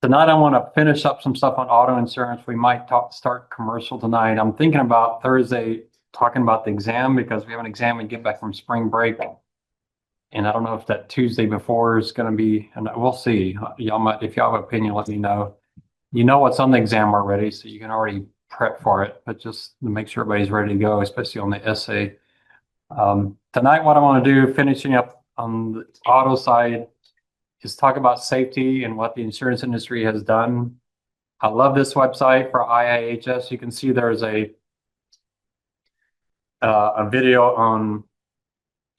Tonight, I want to finish up some stuff on auto insurance. We might start commercial tonight. I'm thinking about Thursday talking about the exam because we have an exam and get back from spring break. And I don't know if that Tuesday before is going to be, and we'll see. Y'all might, if y'all have an opinion, let me know. You know what's on the exam already, so you can already prep for it, but just to make sure everybody's ready to go, especially on the essay. Tonight, what I want to do, finishing up on the auto side, is talk about safety and what the insurance industry has done. I love this website for IIHS. You can see there's a video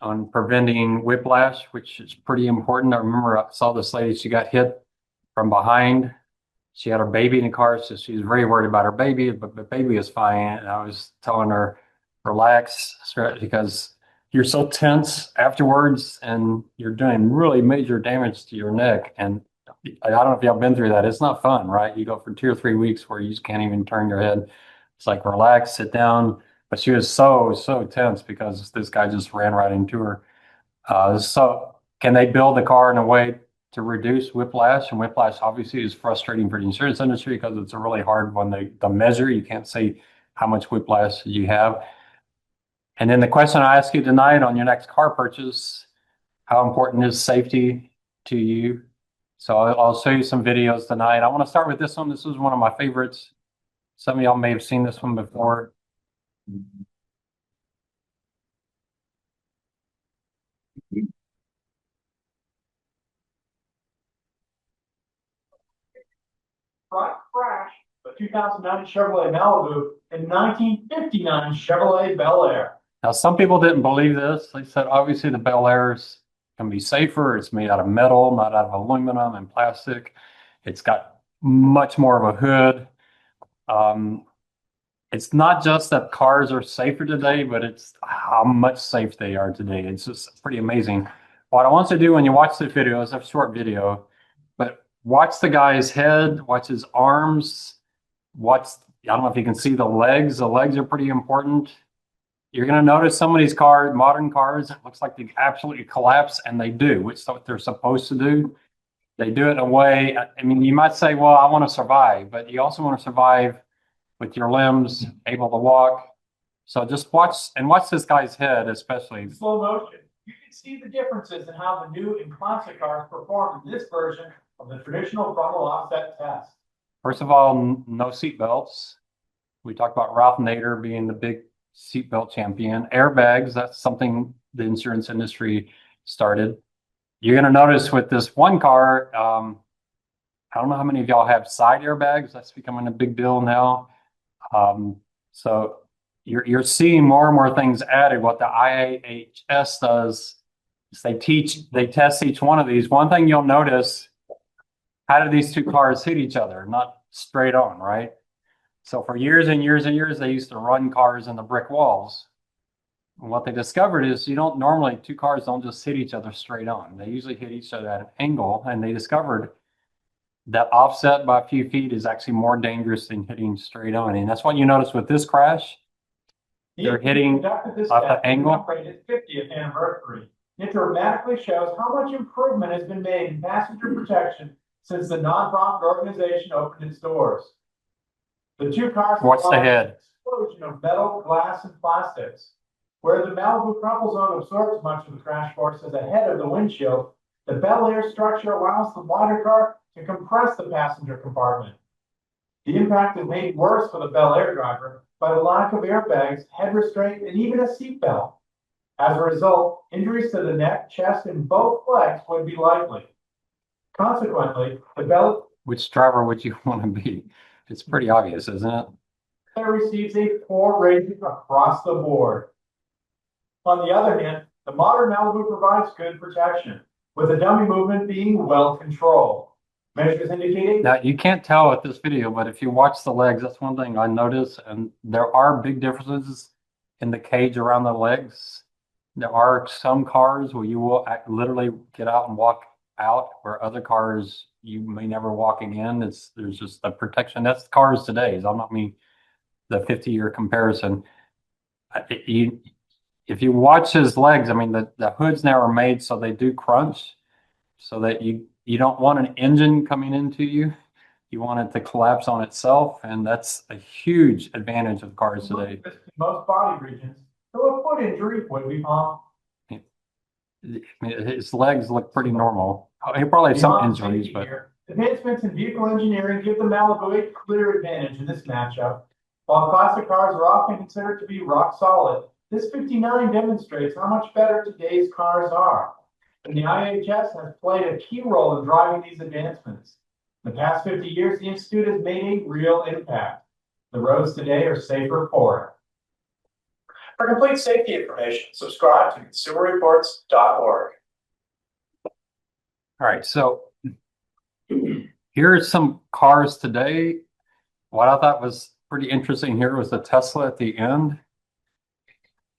on preventing whiplash, which is pretty important. I remember I saw this lady, she got hit from behind. She had her baby in the car, so she was very worried about her baby, but the baby is fine. And I was telling her, relax, because you're so tense afterwards and you're doing really major damage to your neck. And I don't know if y'all been through that. It's not fun, right? You go for 2 or 3 weeks where you just can't even turn your head. It's like, relax, sit down. But she was so tense because this guy just ran right into her. So can they build the car in a way to reduce whiplash? And whiplash obviously is frustrating for the insurance industry because it's a really hard one to measure. You can't say how much whiplash you have. And then the question I ask you tonight on your next car purchase, how important is safety to you? So I'll show you some videos tonight. I want to start with this one. This is one of my favorites. Some of y'all may have seen this one before. Front crash a 2009 Chevrolet Malibu and 1959 Chevrolet Bel Air. Now, some people didn't believe this. They said, obviously, the Bel Airs can be safer. It's made out of metal, not out of aluminum and plastic. It's got much more of a hood. It's not just that cars are safer today, but it's how much safe they are today. It's just pretty amazing. What I want you to do when you watch the video, it's a short video, but watch the guy's head, watch his arms, watch, I don't know if you can see the legs. The legs are pretty important. You're going to notice some of these cars, modern cars, it looks like they absolutely collapse, and they do, which is what they're supposed to do. They do it in a way, I mean, you might say, well, I want to survive, but you also want to survive with your limbs, able to walk. So just watch this guy's head, especially. In slow motion, you can see the differences in how the new and classic cars perform in this version of the traditional frontal offset test. First of all, no seat belts. We talked about Ralph Nader being the big seatbelt champion. Airbags, that's something the insurance industry started. You're going to notice with this one car, I don't know how many of y'all have side airbags. That's becoming a big deal now. So you're seeing more and more things added. What the IIHS does is they test each one of these. One thing you'll notice, how do these two cars hit each other? Not straight on, right? So for years and years and years, they used to run cars into brick walls. And what they discovered is two cars don't just hit each other straight on. They usually hit each other at an angle, and they discovered that offset by a few feet is actually more dangerous than hitting straight on. And that's what you notice with this crash. They're hitting off the angle. Its 50th anniversary. It dramatically shows how much improvement has been made in passenger protection since the nonprofit organization opened its doors. The two cars Watch the head. An explosion of metal, glass, and plastics. Where the Malibu crumple zone absorbs much of the crash forces ahead of the windshield, the Bel Air structure allows the wider car to compress the passenger compartment. The impact is made worse for the Bel Air driver by the lack of airbags, head restraint, and even a seatbelt. As a result, injuries to the neck, chest, and both legs would be likely. Consequently, the Bel Which driver would you want to be? It's pretty obvious, isn't it? Air receives a 4 rating across the board. On the other hand, the modern Malibu provides good protection, with the dummy movement being well controlled. Measures indicating. Now, you can't tell with this video, but if you watch the legs, that's one thing I noticed. And there are big differences in the cage around the legs. There are some cars where you will literally get out and walk out, where other cars you may never walk again. There's just a protection. That's cars today. I don't mean the 50-year comparison. If you watch his legs, I mean, the hoods now are made so they do crunch, so that you don't want an engine coming into you. You want it to collapse on itself, and that's a huge advantage of cars today. Most body regions, so a foot injury would be harm. I mean, his legs look pretty normal. He probably had some Beyond injuries, safety but here, advancements in vehicle engineering give the Malibu a clear advantage in this matchup. While classic cars are often considered to be rock solid, this 59 demonstrates how much better today's cars are. And the IHS has played a key role in driving these advancements. In the past 50 years, the Institute has made a real impact. The roads today are safer for it. For complete safety information, subscribe to consumerreports.org. all right. So here are some cars today. What I thought was pretty interesting here was the Tesla at the end.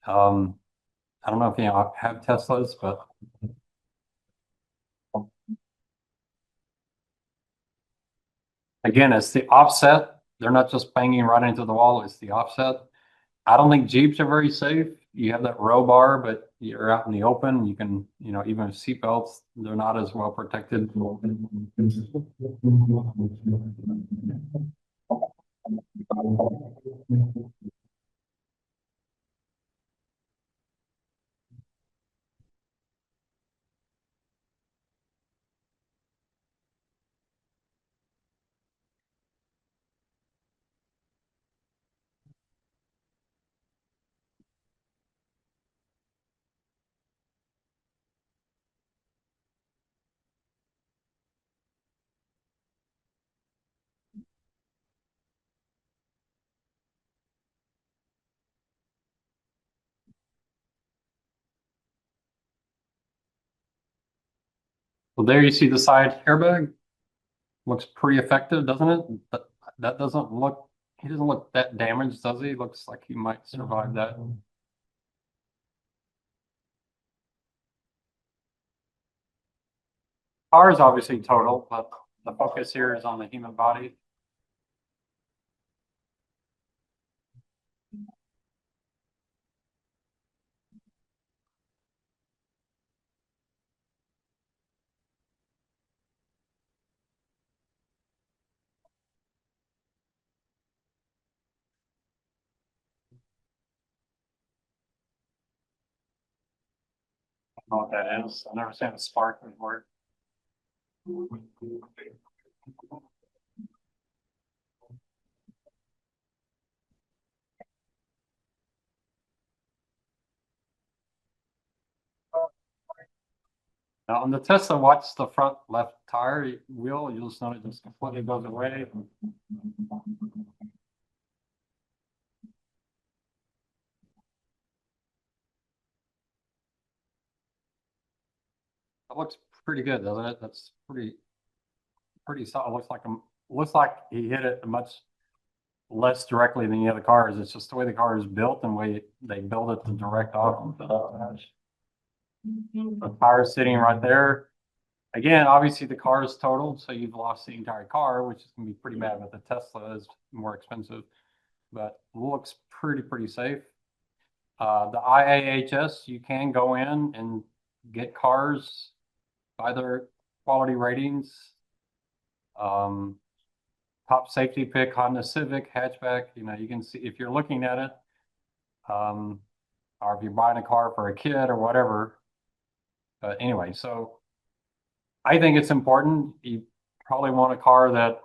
I don't know if you have Teslas, but again, it's the offset. They're not just banging right into the wall, it's the offset. I don't think Jeeps are very safe. You have that row bar, but you're out in the open. You can, even with seatbelts, they're not as well protected. Well, there you see the side airbag. Looks pretty effective, doesn't it? That doesn't look, he doesn't look that damaged, does he? Looks like he might survive that. Car is obviously total, but the focus here is on the human body. I don't know what that is. I've never seen a spark before. Now on the Tesla, watch the front left tire wheel. You'll just notice it just completely goes away. That looks pretty good, doesn't it? That's pretty solid. Looks like he hit it much less directly than the other cars. It's just the way the car is built and the way they build it to direct off. The tire is sitting right there. Again, obviously the car is totaled, so you've lost the entire car, which is gonna be pretty bad. But the Tesla is more expensive, but looks pretty safe. The IAHS, you can go in and get cars by their quality ratings. Top safety pick, Honda Civic hatchback. You can see if you're looking at it, or if you're buying a car for a kid or whatever. But anyway, so I think it's important. You probably want a car that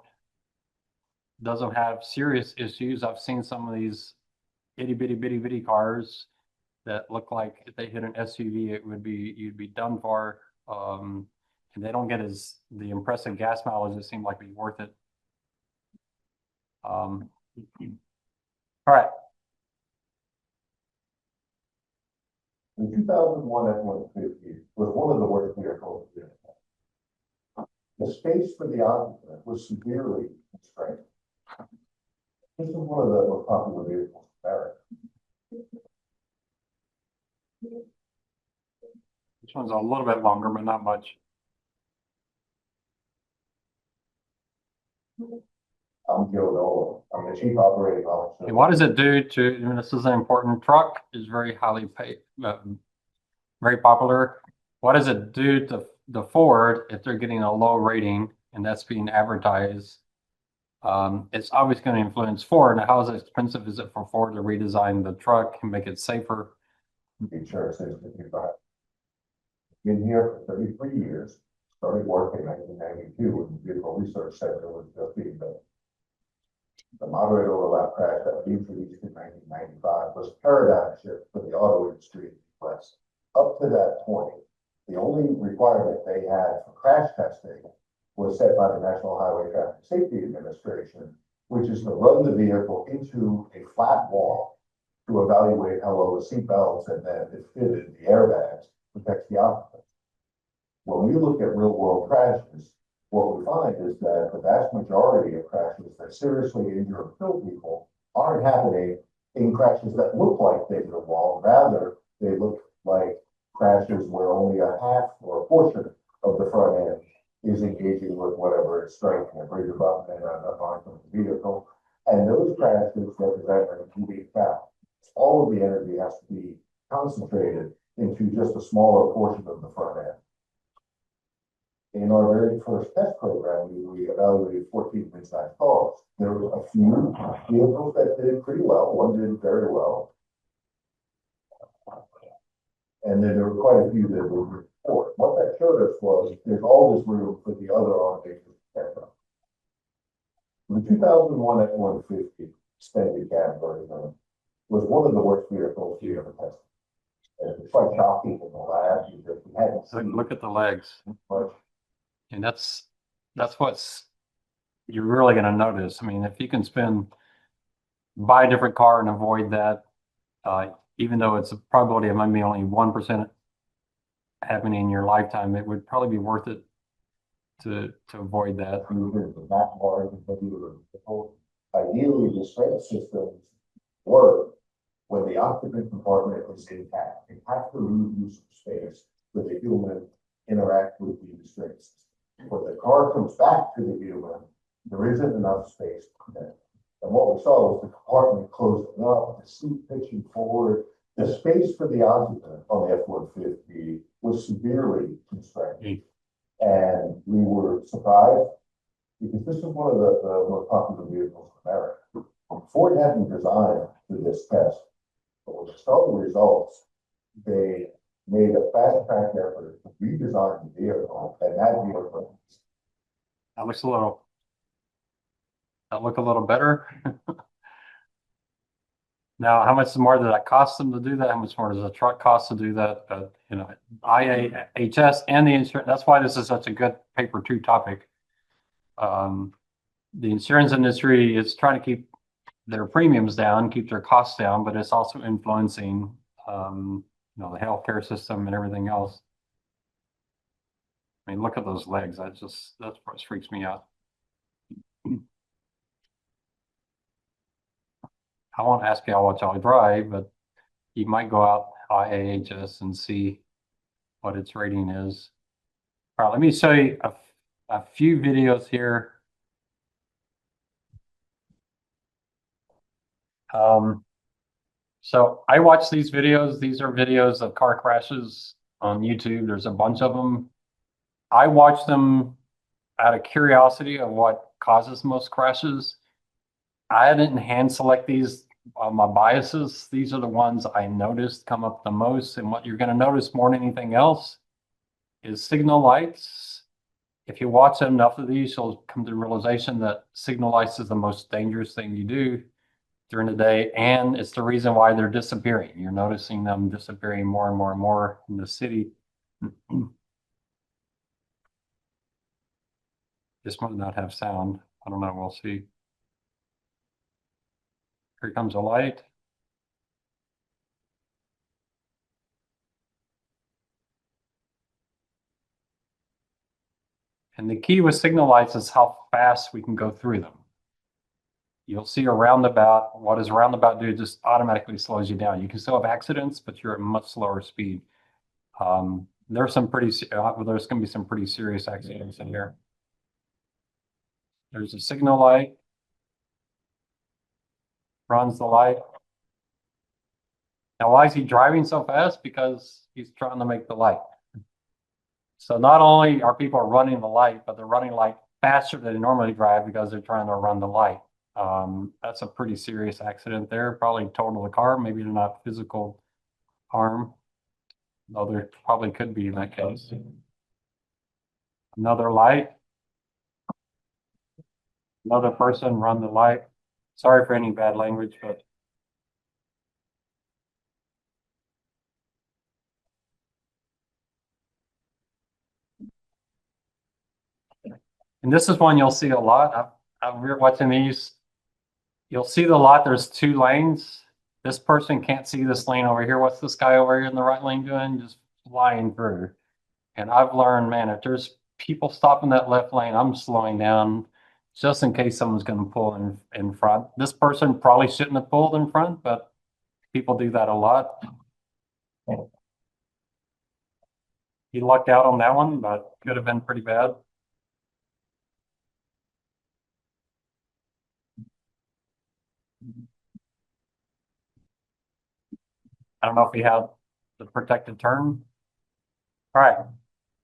doesn't have serious issues. I've seen some of these itty bitty cars that look like if they hit an SUV, you'd be done for. And they don't get the impressive gas mileage that seem like be worth it. All right. The 2001 F-150 was one of the worst vehicles. The space for the occupant was severely constrained. This is one of the most popular vehicles in America. This one's a little bit longer, but not much. I'm Joe Nolan. I'm the chief operating officer. And what does it do to, this is an important truck, is very highly paid, very popular. What does it do to the Ford if they're getting a low rating and that's being advertised? It's obviously going to influence Ford. Now, how expensive is it for Ford to redesign the truck and make it safer? Insurance is 55. Been here for 33 years, started work in 1992 when the Vehicle Research Center was just being built. The moderate overlap crash that we introduced in 1995 was a paradigm shift for the auto industry in the US. Up to that point, the only requirement they had for crash testing was set by the National Highway Traffic Safety Administration, which is to run the vehicle into a flat wall to evaluate how well the seat belts and then if fitted the airbags protects the occupant. When we look at real world crashes, what we find is that the vast majority of crashes that seriously injure or kill people aren't happening in crashes that look like they hit a wall. Rather, they look like crashes where only a half or a portion of the front end is engaging with whatever it's striking, a bridge abutment, a line from the vehicle. And those crashes represent an immediate foul. All of the energy has to be concentrated into just a smaller portion of the front end. In our very first test program, we evaluated 14 mid-sized cars. There were a few vehicles that did pretty well. One did very well. And then there were quite a few that were poor. What that showed us was there's all this room for the other automakers to catch up. The 2001 F-150 extended cab version was one of the worst vehicles we ever tested. And it's quite shocking in the lab because we hadn't So seen look at the legs. much. And that's what's you're really going to notice. I mean, if you can buy a different car and avoid that, even though it's a probability of maybe only 1% happening in your lifetime, it would probably be worth it to avoid that. Ideally, the strength systems work when the occupant compartment is intact. You have to leave use of space for the human interact with the restraint system. When the car comes back to the human, there isn't enough space to connect. And what we saw was the compartment closing up, the seat pitching forward. The space for the occupant on the F-150 was severely constrained. And we were surprised because this is one of the most popular vehicles in America. Ford hadn't designed for this test, but when we saw the results, they made a fast track effort to redesign the vehicle, and that vehicle. That looks a little better. Now, how much more did that cost them to do that? How much more does a truck cost to do that? You know, IAHS and the insurance, that's why this is such a good paper two topic. The insurance industry is trying to keep their premiums down, keep their costs down, but it's also influencing, you know, the healthcare system and everything else. I mean, look at those legs. That's what freaks me out. I won't ask y'all what y'all drive, but you might go out IAHS and see what its rating is. All right, let me show you a few videos here. So I watch these videos. These are videos of car crashes on YouTube. There's a bunch of them. I watch them out of curiosity of what causes most crashes. I didn't hand select these my biases. These are the ones I noticed come up the most. And what you're going to notice more than anything else is signal lights. If you watch enough of these, you'll come to the realization that signal lights is the most dangerous thing you do during the day. And it's the reason why they're disappearing. You're noticing them disappearing more and more and more in the city. This might not have sound. I don't know. We'll see. Here comes a light. And the key with signal lights is how fast we can go through them. You'll see a roundabout. What does a roundabout do? It just automatically slows you down. You can still have accidents, but you're at a much slower speed. There's going to be some pretty serious accidents in here. There's a signal light. Runs the light. Now, why is he driving so fast? Because he's trying to make the light. So not only are people running the light, but they're running light faster than they normally drive because they're trying to run the light. That's a pretty serious accident there. Probably total the car, maybe not physical harm, though there probably could be in that case. Another light. Another person run the light. Sorry for any bad language, but and this is one you'll see a lot. I've watching these. You'll see the lot. There's two lanes. This person can't see this lane over here. What's this guy over here in the right lane doing? Just flying through. And I've learned, man, if there's people stopping that left lane, I'm slowing down just in case someone's going to pull in front. This person probably shouldn't have pulled in front, but people do that a lot. He lucked out on that one, but could have been pretty bad. I don't know if he had the protected turn. All right.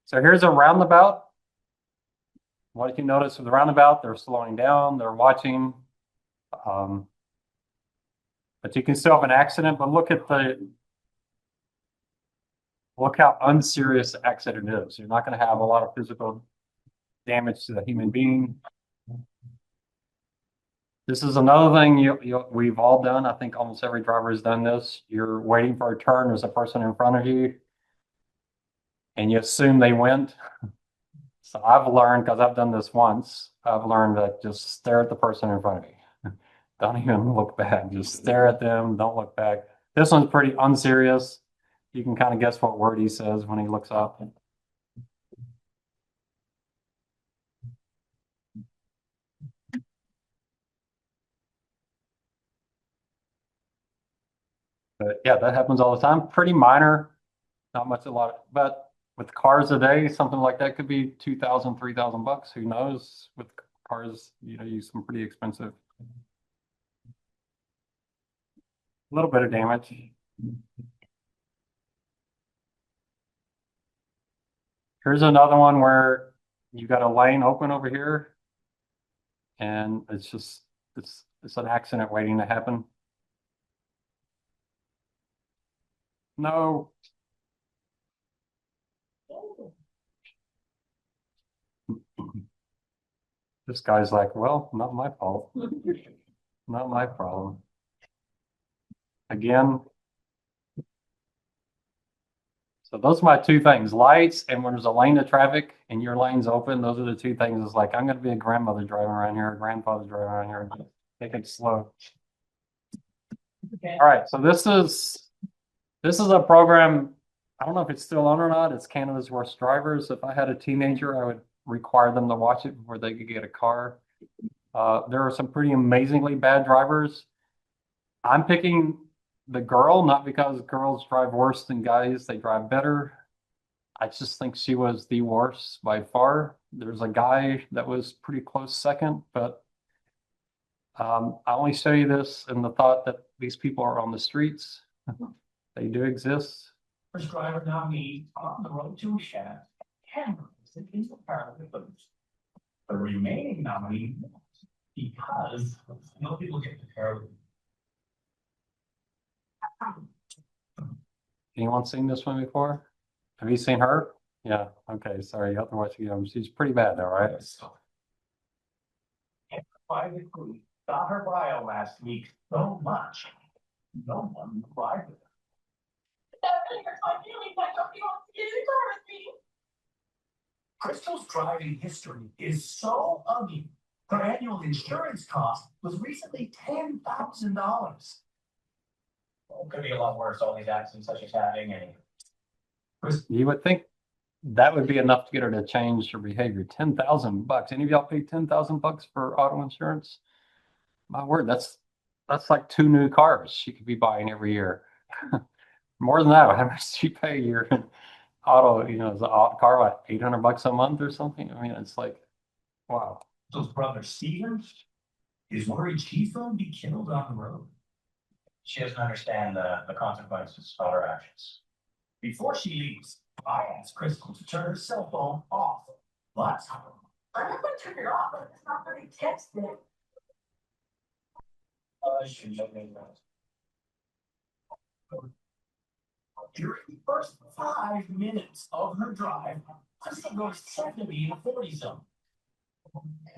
So here's a roundabout. What you notice with the roundabout, they're slowing down, they're watching. But you can still have an accident, but look how unserious the accident is. You're not going to have a lot of physical damage to the human being. This is another thing we've all done. I think almost every driver has done this. You're waiting for a turn, there's a person in front of you, and you assume they went. So I've learned, because I've done this once, I've learned that just stare at the person in front of you. Don't even look back. Just stare at them. Don't look back. This one's pretty unserious. You can kind of guess what word he says when he looks up. But yeah, that happens all the time. Pretty minor, not much a lot. But with cars today, something like that could be 2,000, 3,000 bucks. Who knows? With cars, use some pretty expensive. A little bit of damage. Here's another one where you got a lane open over here, and it's an accident waiting to happen. No. This guy's like, well, not my fault. Not my problem. Again. So those are my two things, lights, and when there's a lane of traffic and your lane's open, those are the two things. It's like, I'm going to be a grandmother driving around here, a grandfather driving around here. Take it slow. Okay. All right. So this is a program. I don't know if it's still on or not. It's Canada's Worst Drivers. If I had a teenager, I would require them to watch it before they could get a car. There are some pretty amazingly bad drivers. I'm picking the girl, not because girls drive worse than guys, they drive better. I just think she was the worst by far. There's a guy that was pretty close second, but I only show you this in the thought that these people are on the streets. They do exist. First driver nominee on the road to a shaft, cameras that is the part of the booth. The remaining nominee, because no people get the car. Anyone seen this one before? Have you seen her? Yeah. Okay. Sorry. You have to watch it again. She's pretty bad though, right? By the crew, got her bio last week so much. No one cried with her. Crystal's driving history is so ugly. Her annual insurance cost was recently $10,000. Well, could be a lot worse, all these accidents such as having a. You would think that would be enough to get her to change her behavior. 10,000 bucks. Any of y'all pay 10,000 bucks for auto insurance? My word, that's like 2 new cars she could be buying every year. More than that, how much do you pay your auto, is a car like 800 bucks a month or something? I mean, it's like, wow. Those brother Steven is worried she's going to be killed on the road. She doesn't understand the consequences of her actions. Before she leaves, I asked Crystal to turn her cell phone off. But I'm not gonna turn it off, but it's not very texting. During the first 5 minutes of her drive, Crystal goes 70 in a 40 zone.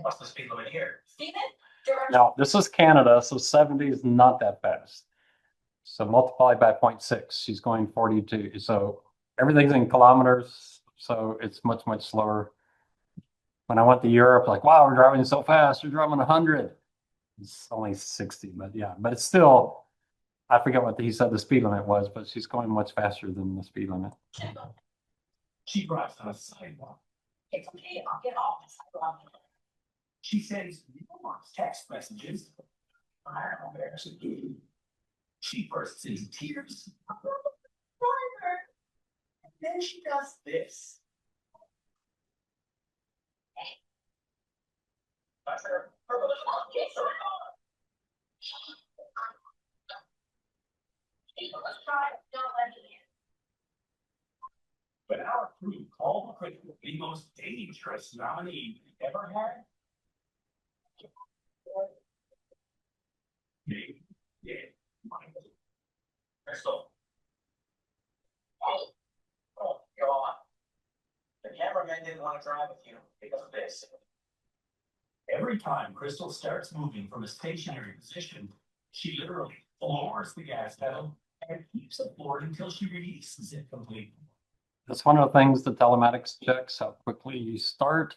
What's the speed limit here? Steven? Now, this is Canada, so 70 is not that fast. So multiply by 0.6, she's going 42. So everything's in kilometers, so it's much, much slower. When I went to Europe, like, wow, we're driving so fast, you're driving 100. It's only 60, but yeah, but it's still, I forget what he said the speed limit was, but she's going much faster than the speed limit. She drives on a sidewalk. It's okay, I'll get off the sidewalk. She sends numerous text messages. I'm embarrassing. She bursts into tears. And then she does this. But our crew called Crystal the most dangerous nominee we ever had. Maybe, yeah, Crystal. Oh, God. The cameraman didn't want to drive with you because of this. Every time Crystal starts moving from a stationary position, she literally floors the gas pedal and keeps it floored until she releases it completely. That's one of the things the telematics checks, how quickly you start.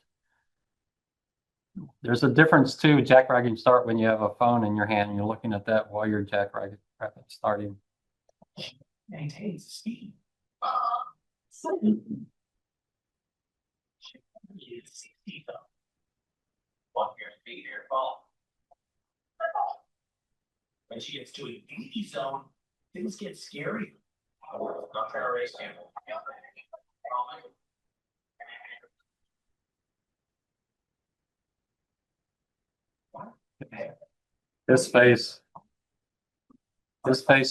There's a difference too, jackragging start when you have a phone in your hand and you're looking at that while you're jackragging starting. Maintains speed. She is 60 though. Walk your speed here, fall. When she gets to an 80 zone, things get scary. Not trying to race him. This face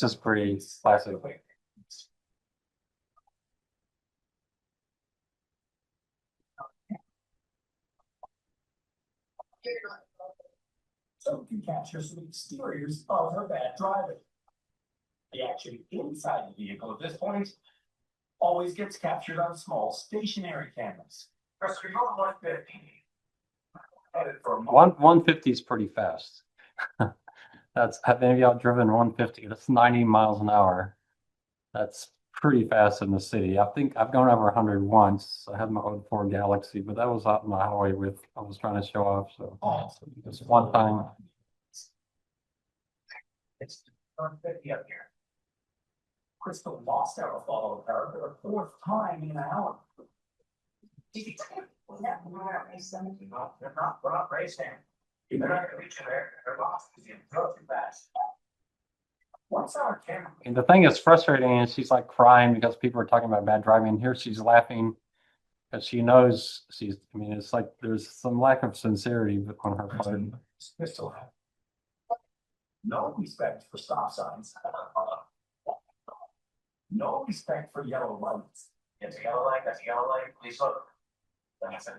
is pretty classic. So we can capture some exteriors of her bad driving. The action inside the vehicle at this point always gets captured on small stationary cameras. Press control 150. 150 is pretty fast. That's, have any of y'all driven 150? That's 90 miles an hour. That's pretty fast in the city. I think I've gone over 100 once. I had my old Ford Galaxy, but that was out on the highway with, I was trying to show off. So just one time. It's 150 up here. Crystal lost our follow car for the fourth time in an hour. We're not racing. You better reach there. Her boss is in too fast. What's our camera? And the thing that's frustrating is she's like crying because people are talking about bad driving. And here she's laughing because she knows she's, I mean, it's like there's some lack of sincerity on her part. Crystal. No respect for stop signs. No respect for yellow lights. It's a yellow light, that's a yellow light, please look. That's it.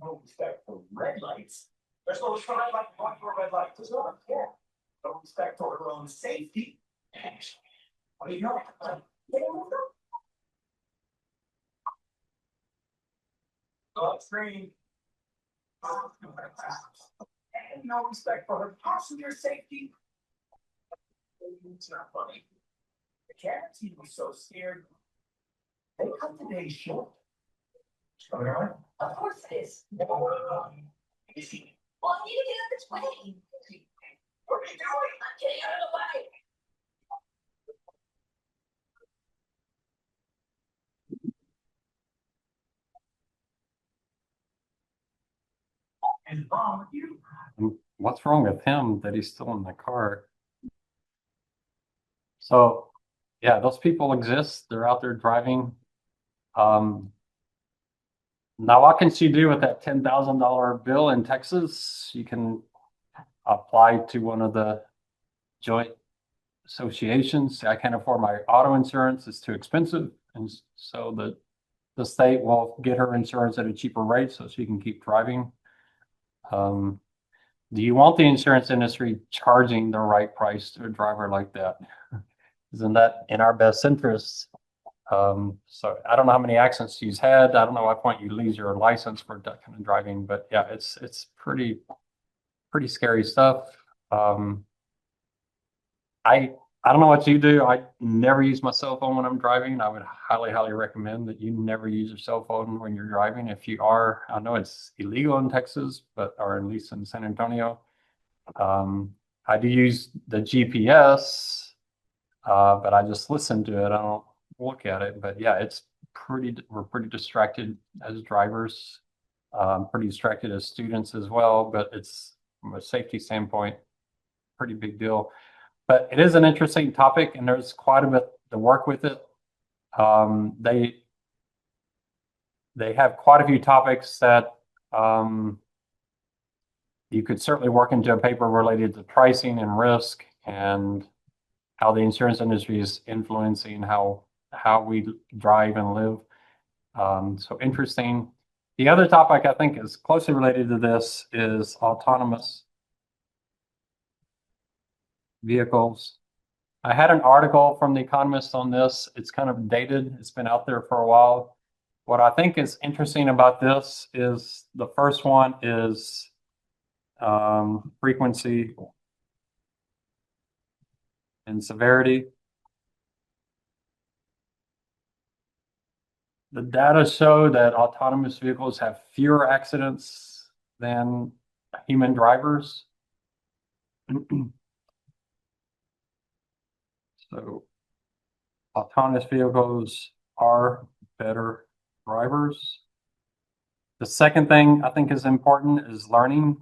No respect for red lights. There's no respect like going for a red light. There's no care. No respect for her own safety. What do you know? Screen. And no respect for her passenger safety. It's not funny. The camera team was so scared. They cut the day short. Of course it is. Well, I need to get out this way. What are you doing? I'm getting out of the way. And wrong with you? And what's wrong with him that he's still in the car? So, yeah, those people exist. They're out there driving. Now, what can she do with that $10,000 bill in Texas? You can apply to one of the joint associations. I can't afford my auto insurance. It's too expensive. And so the the state will get her insurance at a cheaper rate so she can keep driving. Do you want the insurance industry charging the right price to a driver like that? Isn't that in our best interests? So I don't know how many accidents she's had. I don't know what point you lose your license for that kind of driving, but yeah, it's pretty scary stuff. I don't know what you do. I never use my cell phone when I'm driving. I would highly recommend that you never use your cell phone when you're driving. If you are, I know it's illegal in Texas, but or at least in San Antonio. I do use the GPS, but I just listen to it. I don't look at it. But yeah, we're pretty distracted as drivers, pretty distracted as students as well. But it's from a safety standpoint, pretty big deal. But it is an interesting topic, and there's quite a bit to work with it. They have quite a few topics that you could certainly work into a paper related to pricing and risk and how the insurance industry is influencing how we drive and live. So interesting. The other topic I think is closely related to this is autonomous vehicles. I had an article from The Economist on this. It's kind of dated. It's been out there for a while. What I think is interesting about this is the first one is frequency and severity. The data show that autonomous vehicles have fewer accidents than human drivers. So autonomous vehicles are better drivers. The second thing I think is important is learning.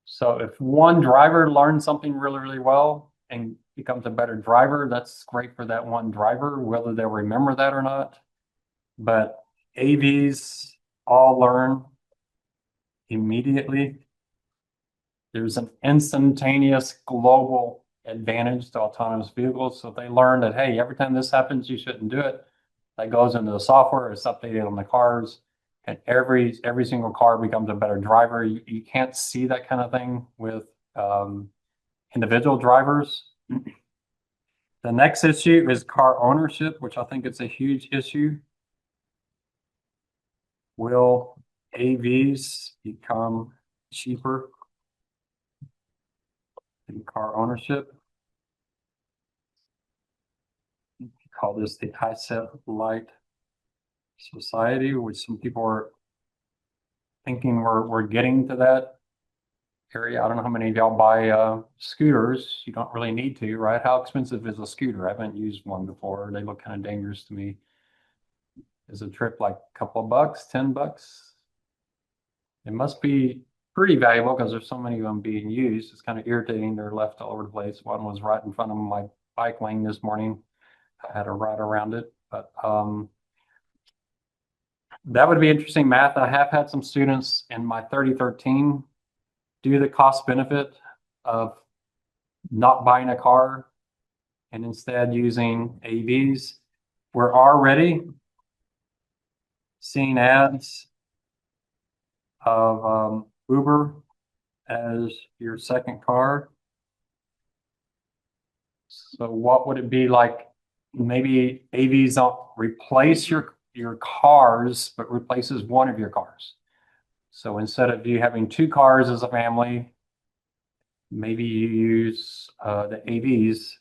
So if one driver learns something really well and becomes a better driver, that's great for that one driver, whether they'll remember that or not. But AVs all learn immediately. There's an instantaneous global advantage to autonomous vehicles. So if they learn that, hey, every time this happens, you shouldn't do it, that goes into the software, it's updated on the cars, and every single car becomes a better driver. You can't see that kind of thing with individual drivers. The next issue is car ownership, which I think is a huge issue. Will AVs become cheaper in car ownership? You call this the asset light society, which some people are thinking we're getting to that area. I don't know how many of y'all buy scooters. You don't really need to, right? How expensive is a scooter? I haven't used one before. They look kind of dangerous to me. Is a trip like a couple of bucks, $10? It must be pretty valuable because there's so many of them being used. It's kind of irritating. They're left all over the place. One was right in front of my bike lane this morning. I had to ride around it, but that would be interesting math. I have had some students in my 3013 do the cost benefit of not buying a car and instead using AVs. We're already seeing ads of Uber as your second car. So what would it be like? Maybe AVs don't replace your cars, but replaces one of your cars. So instead of you having two cars as a family, maybe you use the AVs.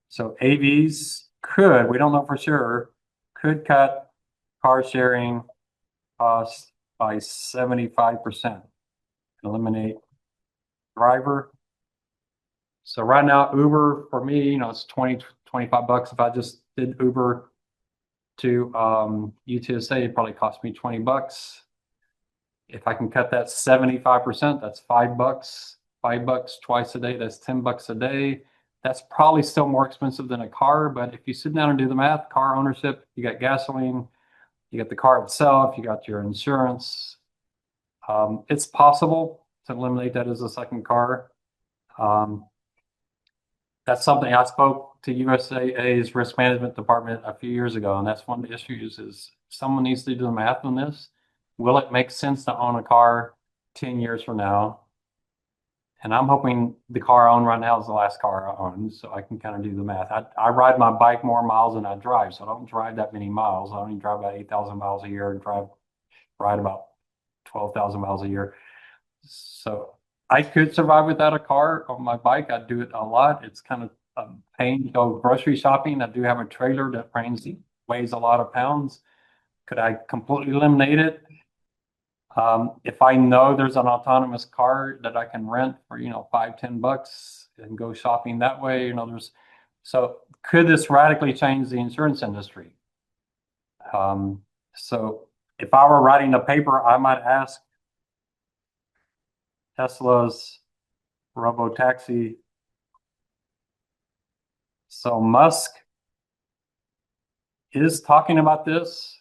So AVs could, we don't know for sure, could cut car sharing costs by 75%, eliminate driver. So right now, Uber for me, it's 20, 25 bucks. If I just did Uber to UTSA, it probably cost me 20 bucks. If I can cut that 75%, that's $5. $5 twice a day, that's 10 bucks a day. That's probably still more expensive than a car, but if you sit down and do the math, car ownership, you got gasoline, you got the car itself, you got your insurance. It's possible to eliminate that as a second car. That's something I spoke to USAA's risk management department a few years ago, and that's one of the issues is someone needs to do the math on this. Will it make sense to own a car 10 years from now? And I'm hoping the car I own right now is the last car I own, so I can kind of do the math. I ride my bike more miles than I drive, so I don't drive that many miles. I only drive about 8,000 miles a year and ride about 12,000 miles a year. So I could survive without a car on my bike. I do it a lot. It's kind of a pain to go grocery shopping. I do have a trailer that weighs a lot of pounds. Could I completely eliminate it? If I know there's an autonomous car that I can rent for, $5-10 and go shopping that way, so could this radically change the insurance industry? So if I were writing a paper, I might ask Tesla's robotaxi. So Musk is talking about this.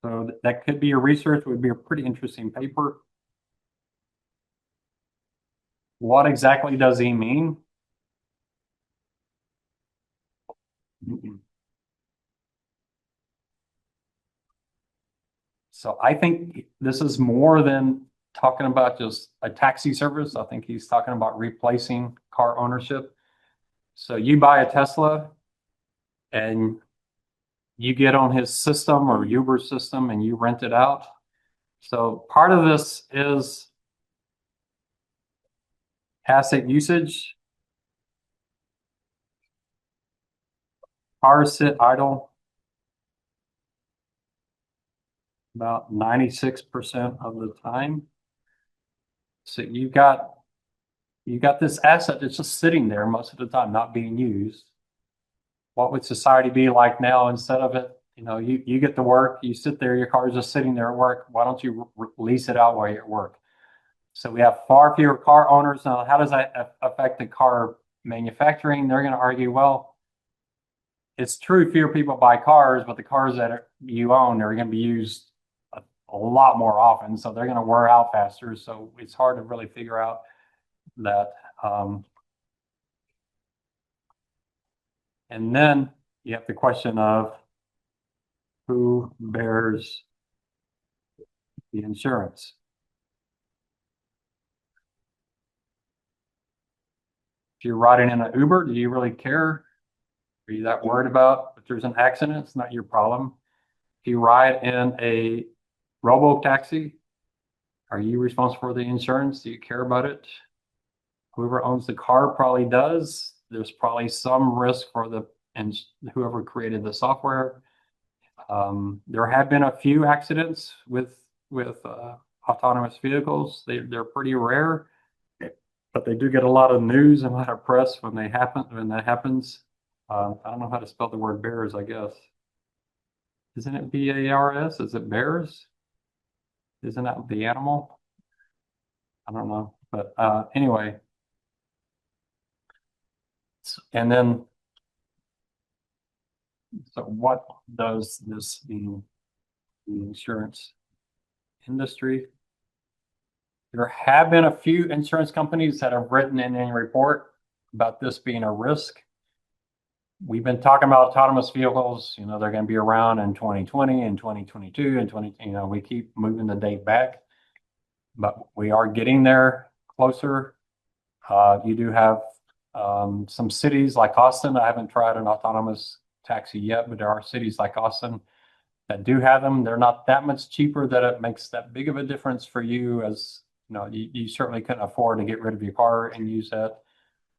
So that could be a research, would be a pretty interesting paper. What exactly does he mean? So I think this is more than talking about just a taxi service. I think he's talking about replacing car ownership. So you buy a Tesla and you get on his system or Uber system and you rent it out. So part of this is asset usage. Cars sit idle about 96% of the time. So you've got this asset that's just sitting there most of the time, not being used. What would society be like now instead of it? You get to work, you sit there, your car is just sitting there at work. Why don't you lease it out while you're at work? So we have far fewer car owners. Now, how does that affect the car manufacturing? They're going to argue, well, it's true fewer people buy cars, but the cars that you own are going to be used a lot more often. So they're going to wear out faster. So it's hard to really figure out that. And then you have the question of who bears the insurance. If you're riding in an Uber, do you really care? Are you that worried about if there's an accident? It's not your problem. If you ride in a robo taxi, are you responsible for the insurance? Do you care about it? Whoever owns the car probably does. There's probably some risk for and whoever created the software. There have been a few accidents with autonomous vehicles. They're pretty rare, but they do get a lot of news and a lot of press when that happens. I don't know how to spell the word bears, I guess. Isn't it B-A-R-S? Is it bears? Isn't that the animal? I don't know. But anyway. And then, so what does this mean in the insurance industry? There have been a few insurance companies that have written in a report about this being a risk. We've been talking about autonomous vehicles, they're going to be around in 2020 and 2022 and we keep moving the date back, but we are getting there closer. You do have some cities like Austin. I haven't tried an autonomous taxi yet, but there are cities like Austin that do have them. They're not that much cheaper that it makes that big of a difference for you, as you certainly couldn't afford to get rid of your car and use that.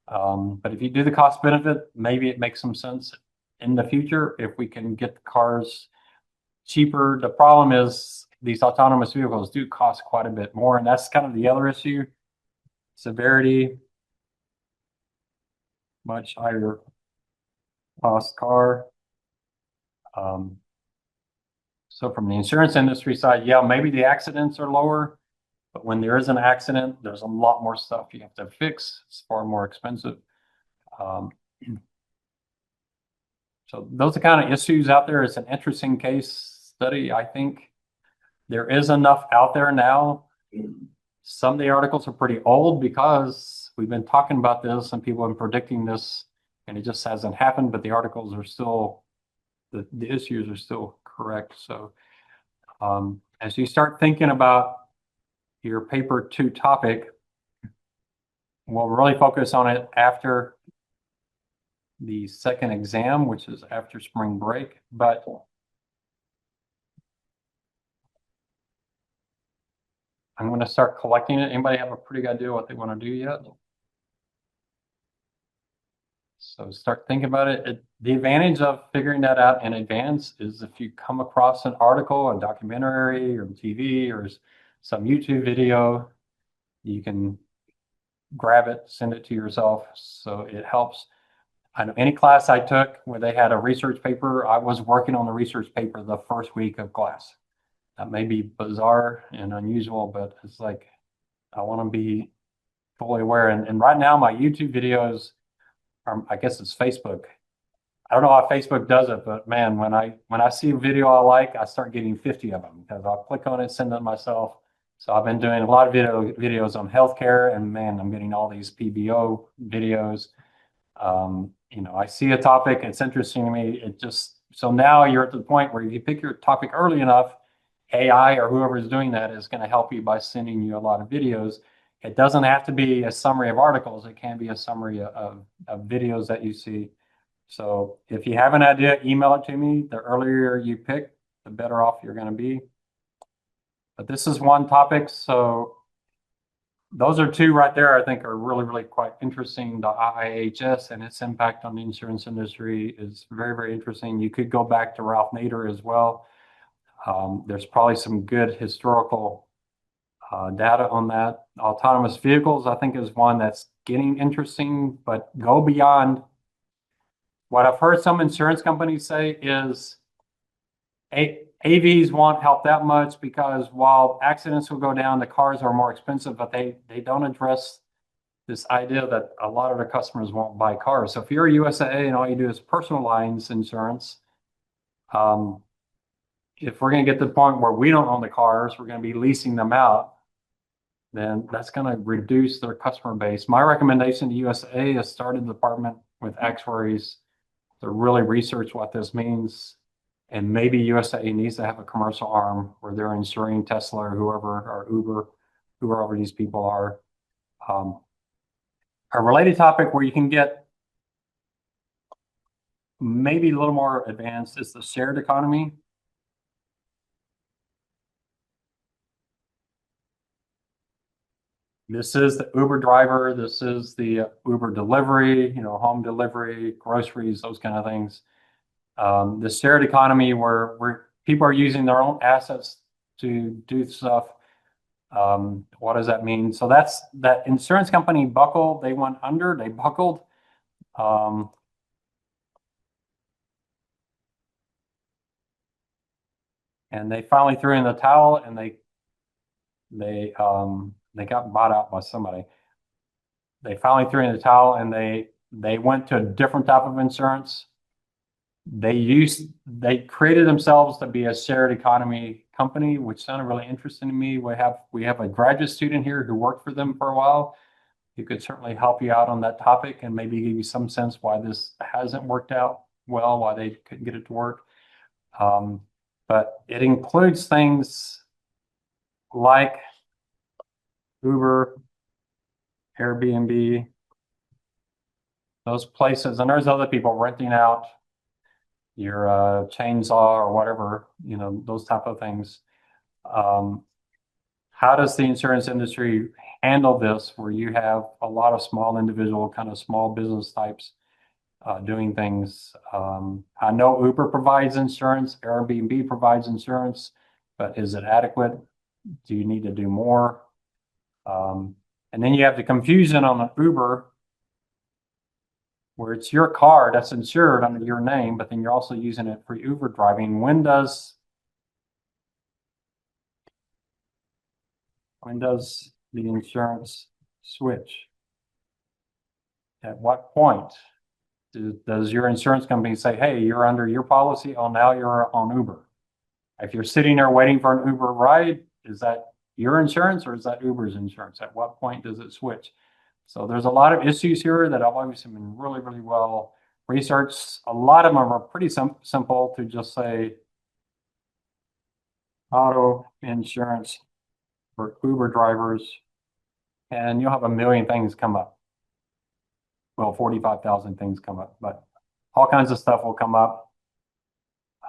But if you do the cost benefit, maybe it makes some sense in the future if we can get the cars cheaper. The problem is these autonomous vehicles do cost quite a bit more, and that's kind of the other issue. Severity, much higher cost car. So from the insurance industry side, yeah, maybe the accidents are lower, but when there is an accident, there's a lot more stuff you have to fix. It's far more expensive. So those are kind of issues out there. It's an interesting case study. I think there is enough out there now. Some of the articles are pretty old because we've been talking about this and people have been predicting this, and it just hasn't happened, but the articles are still, the issues are still correct. So as you start thinking about your paper 2 topic, we'll really focus on it after the second exam, which is after spring break. But I'm going to start collecting it. Anybody have a pretty good idea what they want to do yet? So start thinking about it. The advantage of figuring that out in advance is if you come across an article, a documentary or TV or some YouTube video, you can grab it, send it to yourself. So it helps. I know any class I took where they had a research paper, I was working on the research paper the first week of class. That may be bizarre and unusual, but it's like, I want to be fully aware. And right now my YouTube videos are, I guess it's Facebook. I don't know how Facebook does it, but man, when I see a video I like, I start getting 50 of them because I'll click on it, send it myself. So I've been doing a lot of videos on healthcare, and man, I'm getting all these PBO videos. I see a topic, it's interesting to me. So now you're at the point where if you pick your topic early enough, AI or whoever is doing that is going to help you by sending you a lot of videos. It doesn't have to be a summary of articles. It can be a summary of videos that you see. So if you have an idea, email it to me. The earlier you pick, the better off you're going to be. But this is one topic. So those are 2 right there, I think are really, really quite interesting. The IIHS and its impact on the insurance industry is very, very interesting. You could go back to Ralph Nader as well. There's probably some good historical data on that. Autonomous vehicles, I think, is one that's getting interesting, but go beyond. What I've heard some insurance companies say is AVs won't help that much because while accidents will go down, the cars are more expensive, but they don't address this idea that a lot of the customers won't buy cars. So if you're a USAA and all you do is personal lines insurance, if we're going to get to the point where we don't own the cars, we're going to be leasing them out, then that's going to reduce their customer base. My recommendation to USAA is start a department with actuaries to really research what this means. And maybe USAA needs to have a commercial arm where they're insuring Tesla or whoever, or Uber, whoever these people are. A related topic where you can get maybe a little more advanced is the shared economy. This is the Uber driver. This is the Uber delivery, home delivery, groceries, those kind of things. The shared economy where people are using their own assets to do stuff. What does that mean? So that's that insurance company Buckle. They went under. They buckled. And they finally threw in the towel, and they got bought out by somebody. They finally threw in the towel, and they went to a different type of insurance. They created themselves to be a shared economy company, which sounded really interesting to me. We have a graduate student here who worked for them for a while. He could certainly help you out on that topic and maybe give you some sense why this hasn't worked out well, why they couldn't get it to work. But it includes things like Uber, Airbnb, those places, and there's other people renting out your chainsaw or whatever, those type of things. How does the insurance industry handle this where you have a lot of small individual, kind of small business types doing things? I know Uber provides insurance, Airbnb provides insurance, but is it adequate? Do you need to do more? And then you have the confusion on the Uber where it's your car that's insured under your name, but then you're also using it for Uber driving. When does the insurance switch? At what point does your insurance company say, hey, you're under your policy, oh, now you're on Uber? If you're sitting there waiting for an Uber ride, is that your insurance or is that Uber's insurance? At what point does it switch? So there's a lot of issues here that have obviously been really, really well researched. A lot of them are pretty simple to just say auto insurance for Uber drivers, and you'll have a million things come up. Well, 45,000 things come up, but all kinds of stuff will come up.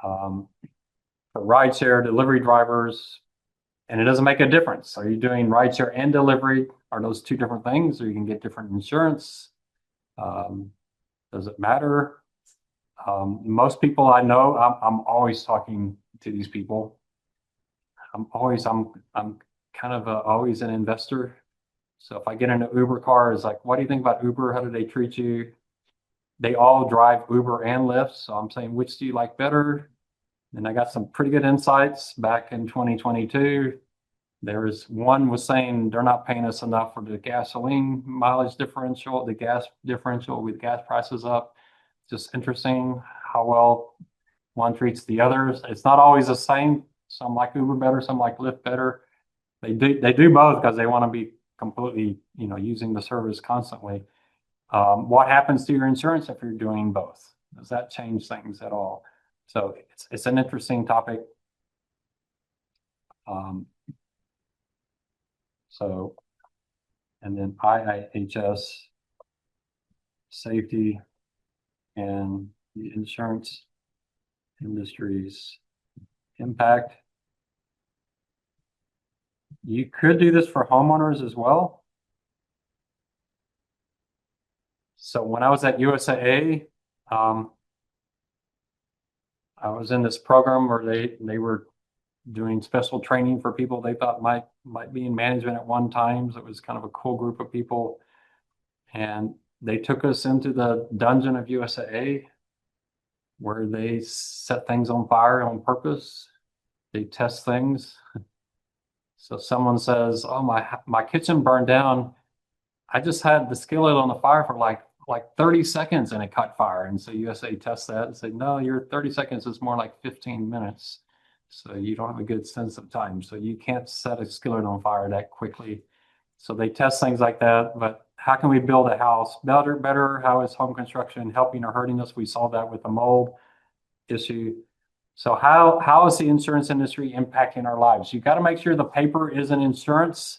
For rideshare delivery drivers, and it doesn't make a difference. Are you doing rideshare and delivery? Are those two different things, or you can get different insurance? Does it matter? Most people I know, I'm always talking to these people. I'm kind of always an investor. So if I get in an Uber car, it's like, what do you think about Uber? How do they treat you? They all drive Uber and Lyft. So I'm saying, which do you like better? And I got some pretty good insights back in 2022. One was saying they're not paying us enough for the gasoline mileage differential, the gas differential with gas prices up. Just interesting how well one treats the others. It's not always the same. Some like Uber better, some like Lyft better. They do both because they want to be completely, using the service constantly. What happens to your insurance if you're doing both? Does that change things at all? So it's an interesting topic. And then IIHS, safety, and the insurance industry's impact. You could do this for homeowners as well. So when I was at USAA, I was in this program where they were doing special training for people they thought might be in management at one time. So it was kind of a cool group of people. And they took us into the dungeon of USAA where they set things on fire on purpose. They test things. So someone says, oh, my kitchen burned down. I just had the skillet on the fire for like 30 seconds and it caught fire. And so USA tests that and say, no, your 30 seconds is more like 15 minutes. So you don't have a good sense of time. So you can't set a skillet on fire that quickly. So they test things like that. But how can we build a house better? How is home construction helping or hurting us? We saw that with the mold issue. So how is the insurance industry impacting our lives? You got to make sure the paper is an insurance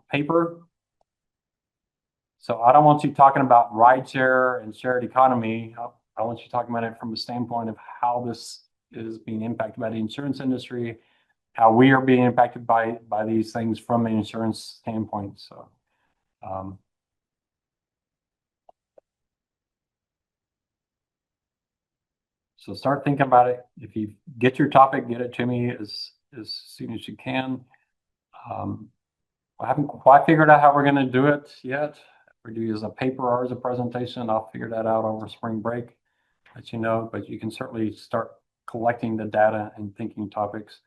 paper. So I don't want you talking about rideshare and shared economy. I want you talking about it from the standpoint of how this is being impacted by the insurance industry, how we are being impacted by these things from an insurance standpoint. So start thinking about it. If you get your topic, get it to me as soon as you can. I haven't quite figured out how we're going to do it yet. If we do as a paper or as a presentation, I'll figure that out over spring break, let you know, but you can certainly start collecting the data and thinking topics.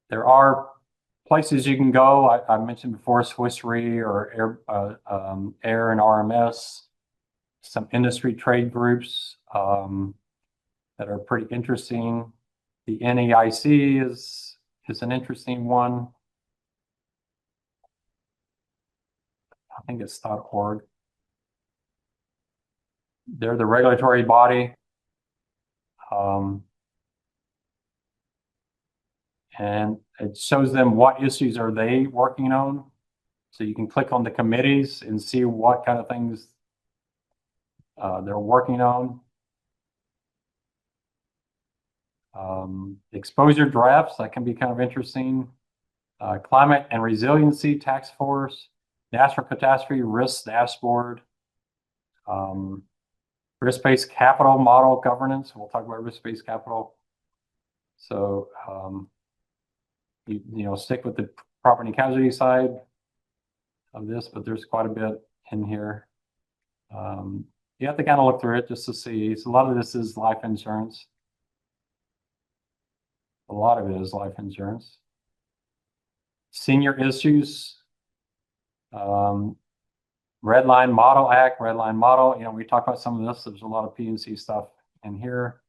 There are places you can go. I mentioned before Swiss Re or Air and RMS, some industry trade groups that are pretty interesting. The NEIC is an interesting one. I think it's .org. They're the regulatory body. And it shows them what issues are they working on. So you can click on the committees and see what kind of things they're working on. Exposure drafts, that can be kind of interesting. Climate and Resiliency Task Force, Natural Catastrophe Risk Dashboard, Risk-Based Capital Model Governance. We'll talk about risk-based capital. So you stick with the property and casualty side of this, but there's quite a bit in here. You have to kind of look through it just to see. So a lot of this is life insurance. A lot of it is life insurance. Senior issues. Red Line Model Act, Red Line Model. We talked about some of this. There's a lot of P&C stuff in here.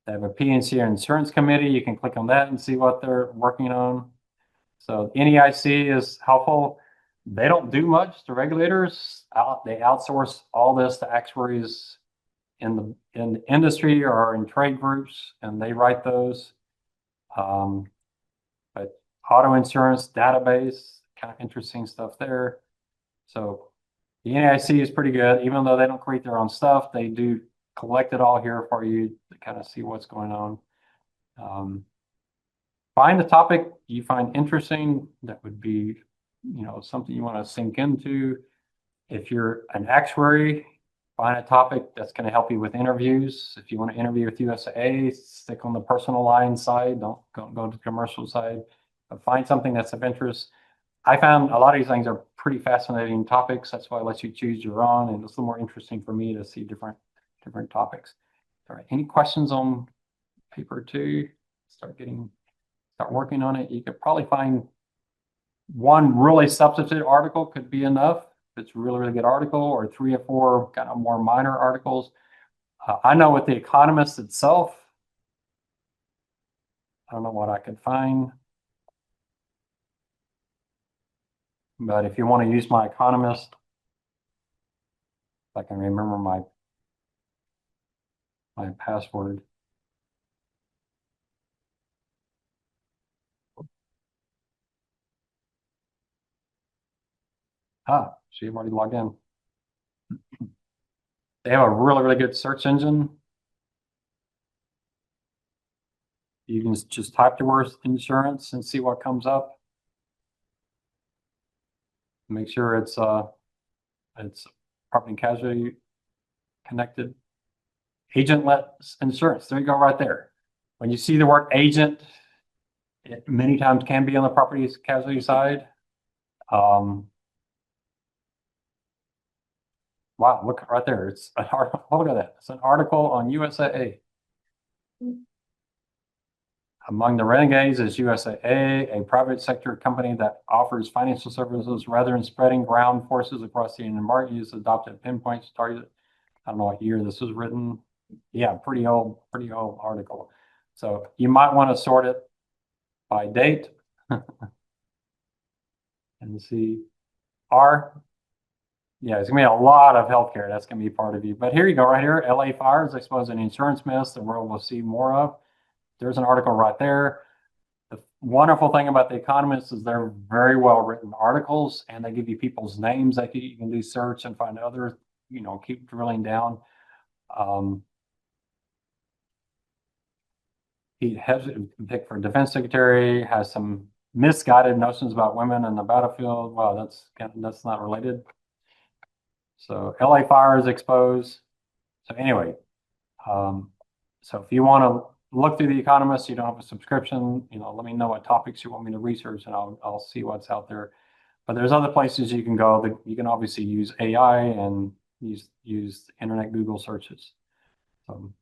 They have a P&C insurance committee. You can click on that and see what they're working on. So NEIC is helpful. They don't do much. The regulators they outsource all this to actuaries in the industry or in trade groups, and they write those. But auto insurance database, kind of interesting stuff there. So the NAIC is pretty good, even though they don't create their own stuff. They do collect it all here for you to kind of see what's going on. Find the topic you find interesting that would be, something you want to sink into. If you're an actuary, find a topic that's going to help you with interviews. If you want to interview with USAA, stick on the personal line side. Don't go to the commercial side. But find something that's of interest. I found a lot of these things are pretty fascinating topics. That's why I let you choose your own, and it's a little more interesting for me to see different topics. All right, any questions on paper 2? Start working on it. You could probably find one really substantive article could be enough. If it's a really, really good article, or 3 or 4 kind of more minor articles. I know with The Economist itself, I don't know what I could find. But if you want to use my Economist, if I can remember my password. See, I've already logged in. They have a really, really good search engine. You can just type the word insurance and see what comes up. Make sure it's property and casualty connected. Agent-led insurance. There you go, right there. When you see the word agent, it many times can be on the property casualty side. Wow, look right there. It's an article. Look at that. It's an article on USAA. Among the renegades is USAA, a private sector company that offers financial services rather than spreading ground forces across the Union market. Use adopted pinpoints targeted. I don't know what year this was written. Yeah, pretty old article. So you might want to sort it by date and see. Yeah, it's gonna be a lot of healthcare. That's gonna be part of you. But here you go, right here. LA fires expose an insurance myth the world will see more of. There's an article right there. The wonderful thing about The Economist is they're very well written articles, and they give you people's names that you can do search and find other, keep drilling down. He has picked for defense secretary, has some misguided notions about women in the battlefield. Wow, that's not related. So LA fires exposed. So anyway, so if you want to look through The Economist, you don't have a subscription, let me know what topics you want me to research, and I'll see what's out there. But there's other places you can go that you can obviously use AI and use internet Google searches. All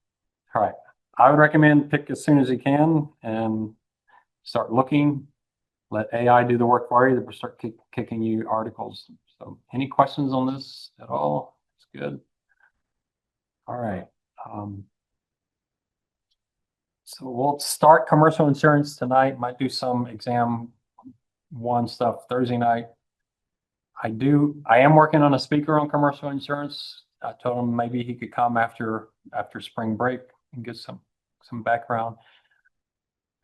right. I would recommend pick as soon as you can and start looking. Let AI do the work for you. They'll start kicking you articles. So any questions on this at all? It's good. All right. So we'll start commercial insurance tonight. Might do some exam 1 stuff Thursday night. I am working on a speaker on commercial insurance. I told him maybe he could come after spring break and get some background.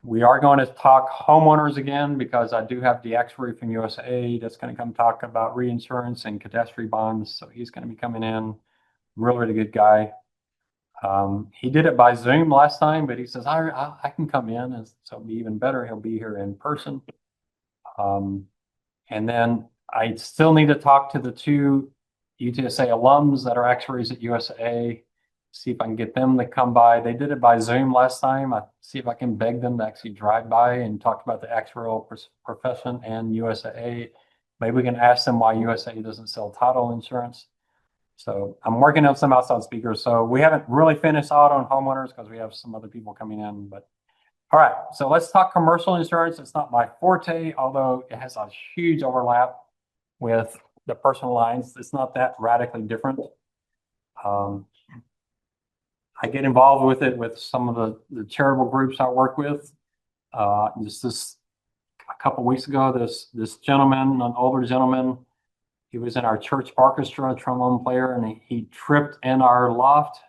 We are going to talk homeowners again because I do have the actuary from USAA that's going to come talk about reinsurance and catastrophe bonds. So he's going to be coming in. Really, really good guy. He did it by Zoom last time, but he says, I can come in, and so it'll be even better. He'll be here in person. And then I still need to talk to the 2 UTSA alums that are actuaries at USAA, see if I can get them to come by. They did it by Zoom last time. I see if I can beg them to actually drive by and talk about the actuarial profession and USAA. Maybe we can ask them why USAA doesn't sell title insurance. So I'm working on some outside speakers. So we haven't really finished out on homeowners because we have some other people coming in. But all right, so let's talk commercial insurance. It's not my forte, although it has a huge overlap with the personal lines. It's not that radically different. I get involved with it with some of the charitable groups I work with. Just a couple weeks ago, this gentleman, an older gentleman, He was in our church orchestra, trombone player, and he tripped in our loft.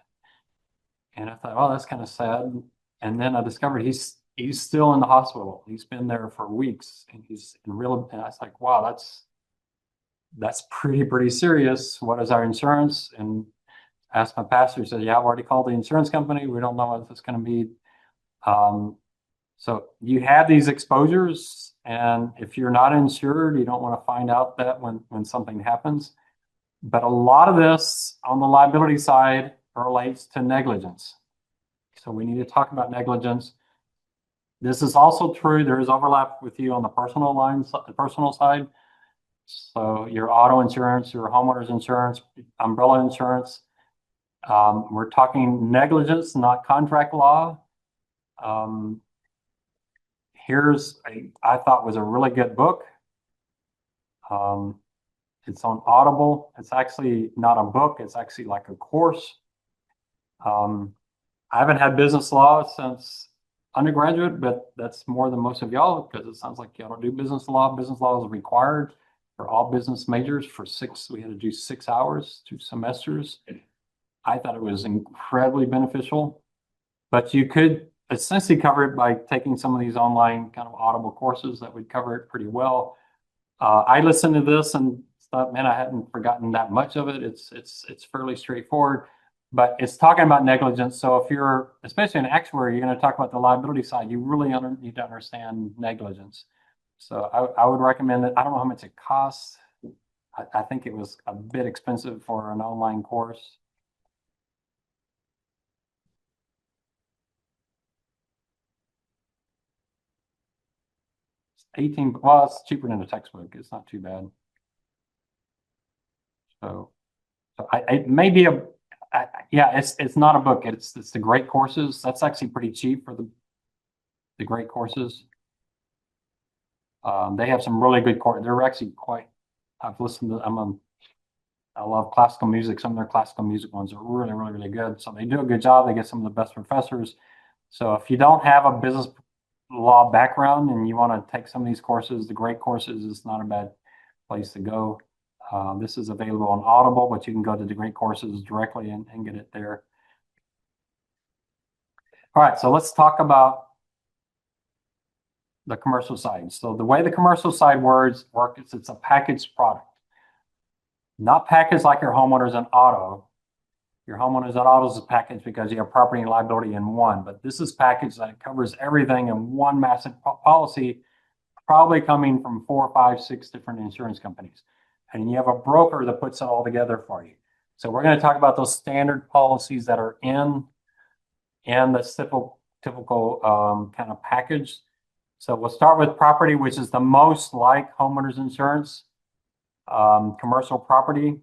And I thought, oh, that's kind of sad. And then I discovered he's still in the hospital. He's been there for weeks, and he's in real. And I was like, wow, that's pretty serious. What is our insurance? And asked my pastor. He said, yeah, I've already called the insurance company. We don't know what it's going to be. So you have these exposures, and if you're not insured, you don't want to find out that when something happens. But a lot of this on the liability side relates to negligence. So we need to talk about negligence. This is also true. There is overlap with you on the personal lines, the personal side. So your auto insurance, your homeowner's insurance, umbrella insurance. We're talking negligence, not contract law. I thought was a really good book. It's on Audible. It's actually not a book. It's actually like a course. I haven't had business law since undergraduate, but that's more than most of y'all because it sounds like y'all don't do business law. Business law is required for all business majors for we had to do 6 hours, 2 semesters. I thought it was incredibly beneficial, but you could essentially cover it by taking some of these online kind of Audible courses that would cover it pretty well. I listened to this and thought, man, I hadn't forgotten that much of it. It's fairly straightforward, but it's talking about negligence. So if you're, especially an actuary, you're going to talk about the liability side, you really need to understand negligence. So I would recommend it. I don't know how much it costs. I think it was a bit expensive for an online course. Well, it's cheaper than a textbook. It's not too bad. So it may be yeah, it's not a book. It's the great courses. That's actually pretty cheap for the great courses. They have some really good courses. They're actually I've listened to, I love classical music. Some of their classical music ones are really good. So they do a good job. They get some of the best professors. So if you don't have a business law background and you want to take some of these courses, the great courses is not a bad place to go. This is available on Audible, but you can go to the great courses directly and get it there. All right, so let's talk about the commercial side. So the way the commercial side works is it's a packaged product. Not packaged like your homeowners and auto. Your homeowners and autos is packaged because you have property and liability in one, but this is packaged that covers everything in one massive policy, probably coming from 4, 5, 6 different insurance companies. And you have a broker that puts it all together for you. So we're going to talk about those standard policies that are in the typical kind of package. So we'll start with property, which is the most like homeowners insurance. Commercial property,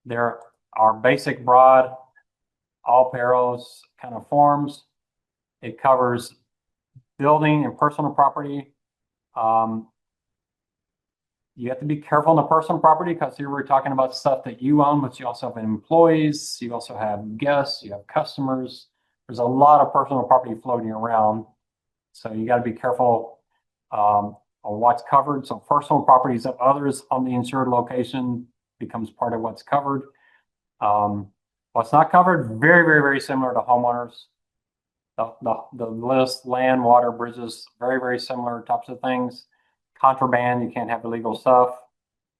there are basic, broad, all perils kind of forms. It covers building and personal property. You have to be careful on the personal property because here we're talking about stuff that you own, but you also have employees, you also have guests, you have customers. There's a lot of personal property floating around. So you got to be careful on what's covered. So personal properties of others on the insured location becomes part of what's covered. What's not covered, very similar to homeowners. The list, land, water, bridges, very similar types of things. Contraband, you can't have illegal stuff.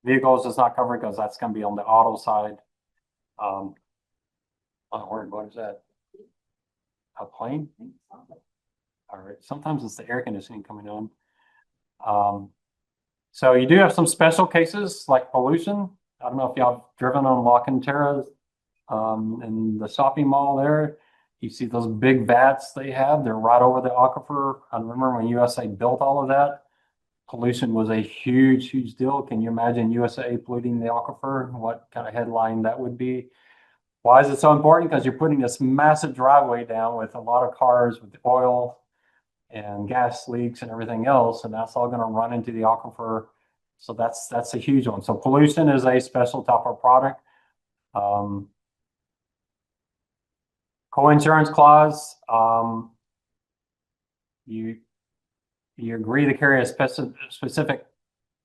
Vehicles is not covered because that's going to be on the auto side. Oh, what is that? A plane? All right. Sometimes it's the air conditioning coming on. So you do have some special cases like pollution. I don't know if y'all have driven on La Cantera in the shopping mall there. You see those big vats they have. They're right over the aquifer. I remember when USA built all of that. Pollution was a huge deal. Can you imagine USA polluting the aquifer? What kind of headline that would be? Why is it so important? Because you're putting this massive driveway down with a lot of cars with oil and gas leaks and everything else, and that's all going to run into the aquifer. So that's a huge one. So pollution is a special type of product. Co-insurance clause, you agree to carry a specific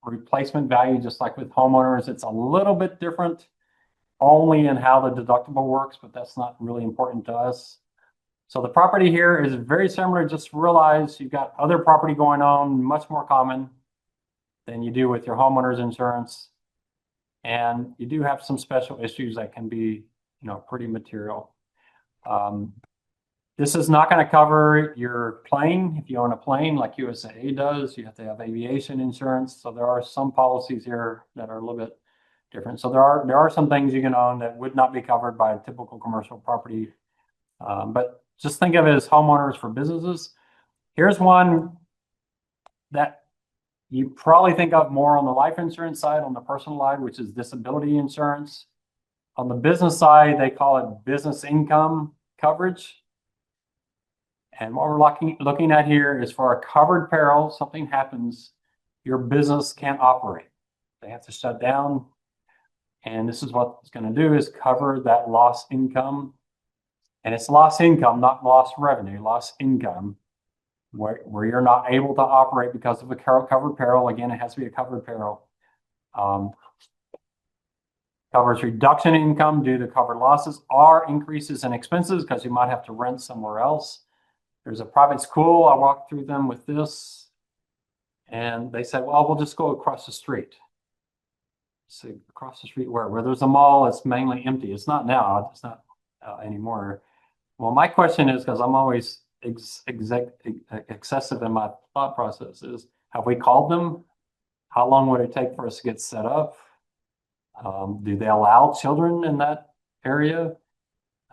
replacement value, just like with homeowners. It's a little bit different only in how the deductible works, but that's not really important to us. So the property here is very similar. Just realize you've got other property going on, much more common than you do with your homeowner's insurance. And you do have some special issues that can be, pretty material. This is not going to cover your plane. If you own a plane like USA does, you have to have aviation insurance. So there are some policies here that are a little bit different. So there are some things you can own that would not be covered by a typical commercial property. But just think of it as homeowners for businesses. Here's one that you probably think of more on the life insurance side, on the personal side, which is disability insurance. On the business side, they call it business income coverage. And what we're looking at here is for a covered peril, something happens, your business can't operate. They have to shut down. And this is what it's going to do is cover that lost income. And it's lost income, not lost revenue, lost income, where you're not able to operate because of a covered peril. Again, it has to be a covered peril. Covers reduction in income due to covered losses or increases in expenses because you might have to rent somewhere else. There's a private school. I walked through them with this, and they said, well, we'll just go across the street. So across the street where there's a mall, it's mainly empty. It's not now. It's not anymore. Well, my question is, because I'm always excessive in my thought process, is have we called them? How long would it take for us to get set up? Do they allow children in that area?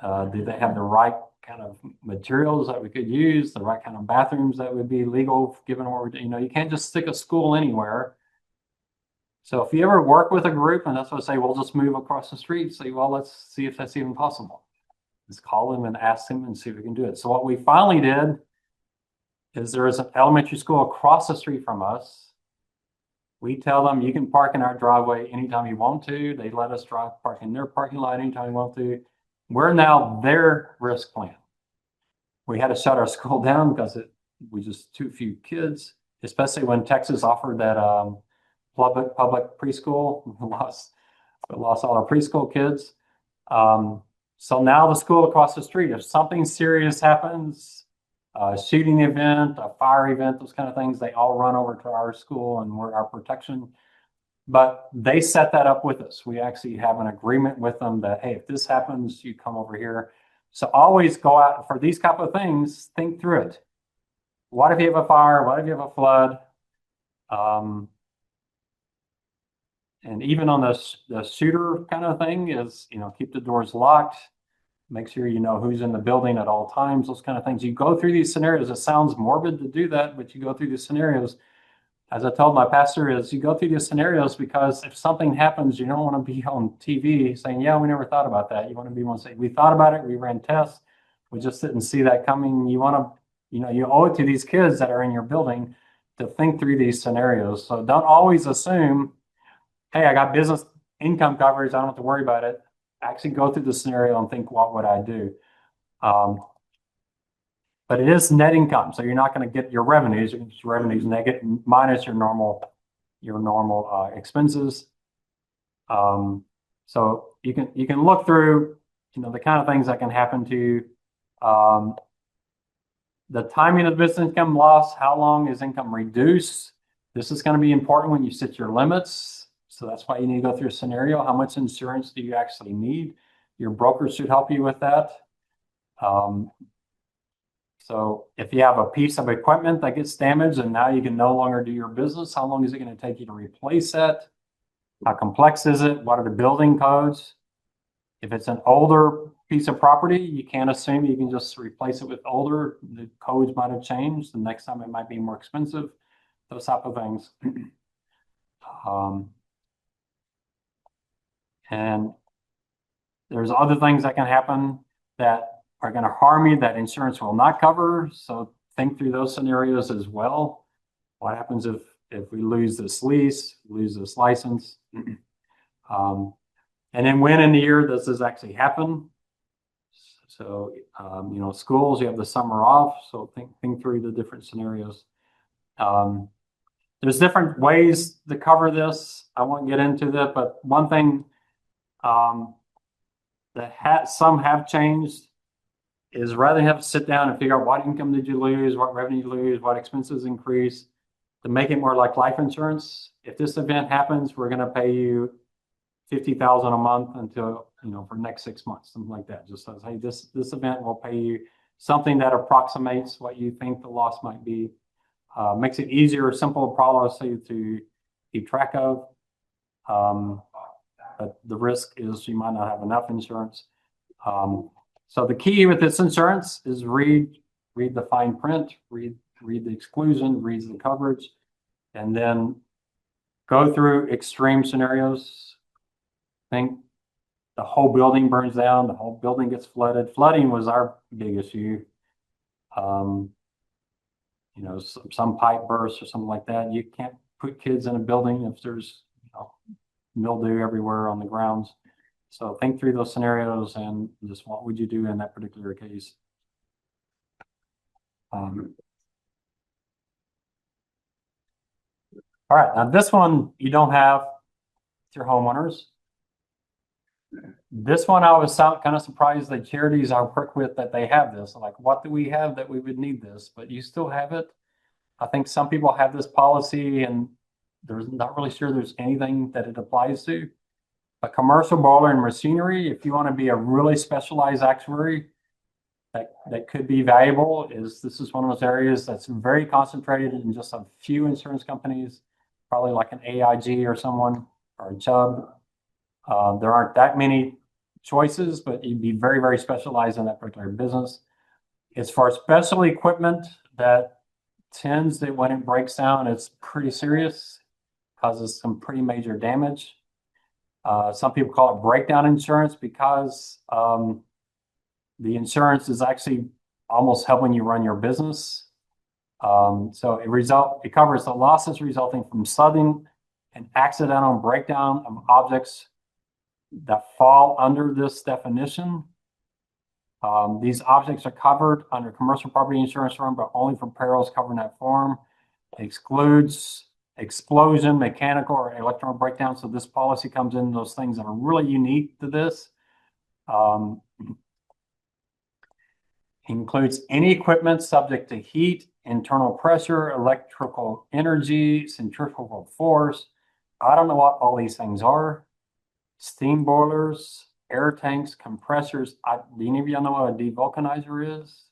Do they have the right kind of materials that we could use, the right kind of bathrooms that would be legal given what we're doing? You can't just stick a school anywhere. So if you ever work with a group, and that's what I say, we'll just move across the street, say, well, let's see if that's even possible. Just call them and ask them and see if we can do it. So what we finally did is there is an elementary school across the street from us. We tell them you can park in our driveway anytime you want to. They let us park in their parking lot anytime we want to. We're now their risk plan. We had to shut our school down because we just too few kids, especially when Texas offered that public preschool. We lost all our preschool kids. So now the school across the street, if something serious happens, a shooting event, a fire event, those kind of things, they all run over to our school and we're our protection. But they set that up with us. We actually have an agreement with them that, hey, if this happens, you come over here. So always go out for these type of things, think through it. What if you have a fire? What if you have a flood? And even on the shooter kind of thing is, keep the doors locked. Make sure you know who's in the building at all times, those kind of things. You go through these scenarios. It sounds morbid to do that, but you go through these scenarios. As I told my pastor, is you go through these scenarios because if something happens, you don't want to be on TV saying, yeah, we never thought about that. You want to be one saying, we thought about it, we ran tests, we just didn't see that coming. You want to, you owe it to these kids that are in your building to think through these scenarios. So don't always assume, hey, I got business income coverage, I don't have to worry about it. Actually go through the scenario and think, what would I do? But it is net income, so you're not going to get your revenues. Your revenues negative minus your normal expenses. So you can look through, the kind of things that can happen to you. The timing of business income loss, how long is income reduced? This is going to be important when you set your limits. So that's why you need to go through a scenario. How much insurance do you actually need? Your broker should help you with that. So if you have a piece of equipment that gets damaged and now you can no longer do your business, how long is it going to take you to replace that? How complex is it? What are the building codes? If it's an older piece of property, you can't assume you can just replace it with older. The codes might have changed. The next time it might be more expensive. Those type of things. And there's other things that can happen that are going to harm you that insurance will not cover. So think through those scenarios as well. What happens if we lose this lease, lose this license? And then when in the year does this actually happen? So, schools, you have the summer off. So think through the different scenarios. there's different ways to cover this. I won't get into that, but one thing that some have changed is rather than have to sit down and figure out what income did you lose, what revenue you lose, what expenses increase, to make it more like life insurance. If this event happens, we're going to pay you $50,000 a month until, for the next 6 months, something like that. Just says, hey, this event will pay you something that approximates what you think the loss might be. Makes it easier, simple policy to keep track of. But the risk is you might not have enough insurance. So the key with this insurance is read the fine print, read the exclusion, read the coverage, and then go through extreme scenarios. Think the whole building burns down, the whole building gets flooded. Flooding was our big issue. Some pipe bursts or something like that. You can't put kids in a building if there's mildew everywhere on the grounds. So think through those scenarios and just what would you do in that particular case. All right, now this one you don't have with your homeowners. This one I was kind of surprised that charities I work with that they have this. Like, what do we have that we would need this? But you still have it. I think some people have this policy and there's not really sure there's anything that it applies to. A commercial boiler and machinery, if you want to be a really specialized actuary, that could be valuable. This is one of those areas that's very concentrated in just a few insurance companies, probably like an AIG or someone, or a Chubb. There aren't that many choices, but you'd be very, very specialized in that particular business. As far as special equipment that tends that when it breaks down, it's pretty serious, causes some pretty major damage. Some people call it breakdown insurance because the insurance is actually almost helping you run your business. So it covers the losses resulting from sudden and accidental breakdown of objects that fall under this definition. These objects are covered under commercial property insurance form, but only for perils covered in that form. It excludes explosion, mechanical, or electrical breakdown. So this policy comes in those things that are really unique to this. Includes any equipment subject to heat, internal pressure, electrical energy, centrifugal force. I don't know what all these things are. Steam boilers, air tanks, compressors. Do any of you know what a devulcanizer is?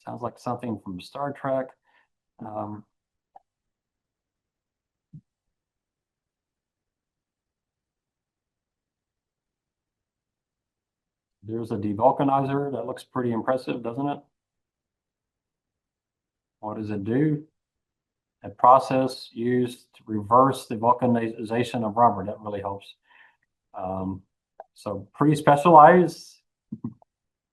Sounds like something from Star Trek. There's a devulcanizer that looks pretty impressive, doesn't it? What does it do? A process used to reverse the vulcanization of rubber. That really helps. So pretty specialized.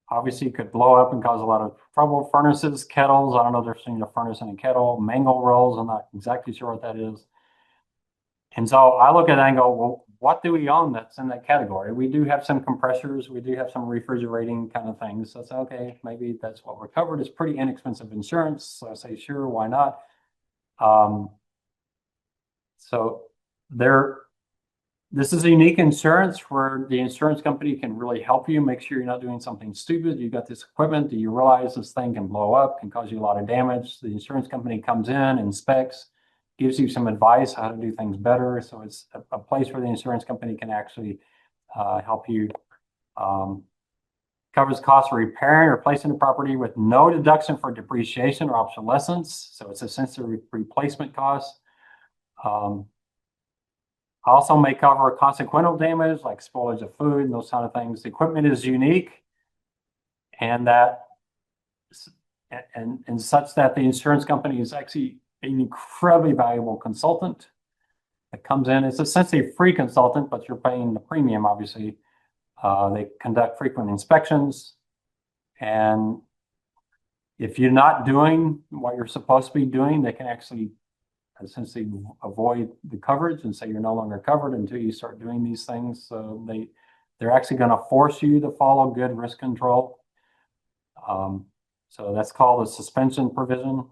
Obviously, could blow up and cause a lot of trouble. Furnaces, kettles. I don't know if there's a furnace and a kettle. Mangle rolls. I'm not exactly sure what that is. And so I look at that and go, well, what do we own that's in that category? We do have some compressors. We do have some refrigerating kind of things. So it's okay. Maybe that's what we're covered. It's pretty inexpensive insurance. So I say, sure, why not? So this is a unique insurance where the insurance company can really help you make sure you're not doing something stupid. You got this equipment. Do you realize this thing can blow up, can cause you a lot of damage? The insurance company comes in, inspects, gives you some advice how to do things better. So it's a place where the insurance company can actually help you. Covers costs for repairing or replacing the property with no deduction for depreciation or obsolescence. So it's essentially replacement costs. Also may cover consequential damage like spoilage of food and those kind of things. The equipment is unique and such that the insurance company is actually an incredibly valuable consultant that comes in. It's essentially a free consultant, but you're paying the premium, obviously. They conduct frequent inspections. And if you're not doing what you're supposed to be doing, they can actually essentially avoid the coverage and say you're no longer covered until you start doing these things. So they're actually going to force you to follow good risk control. So that's called a suspension provision.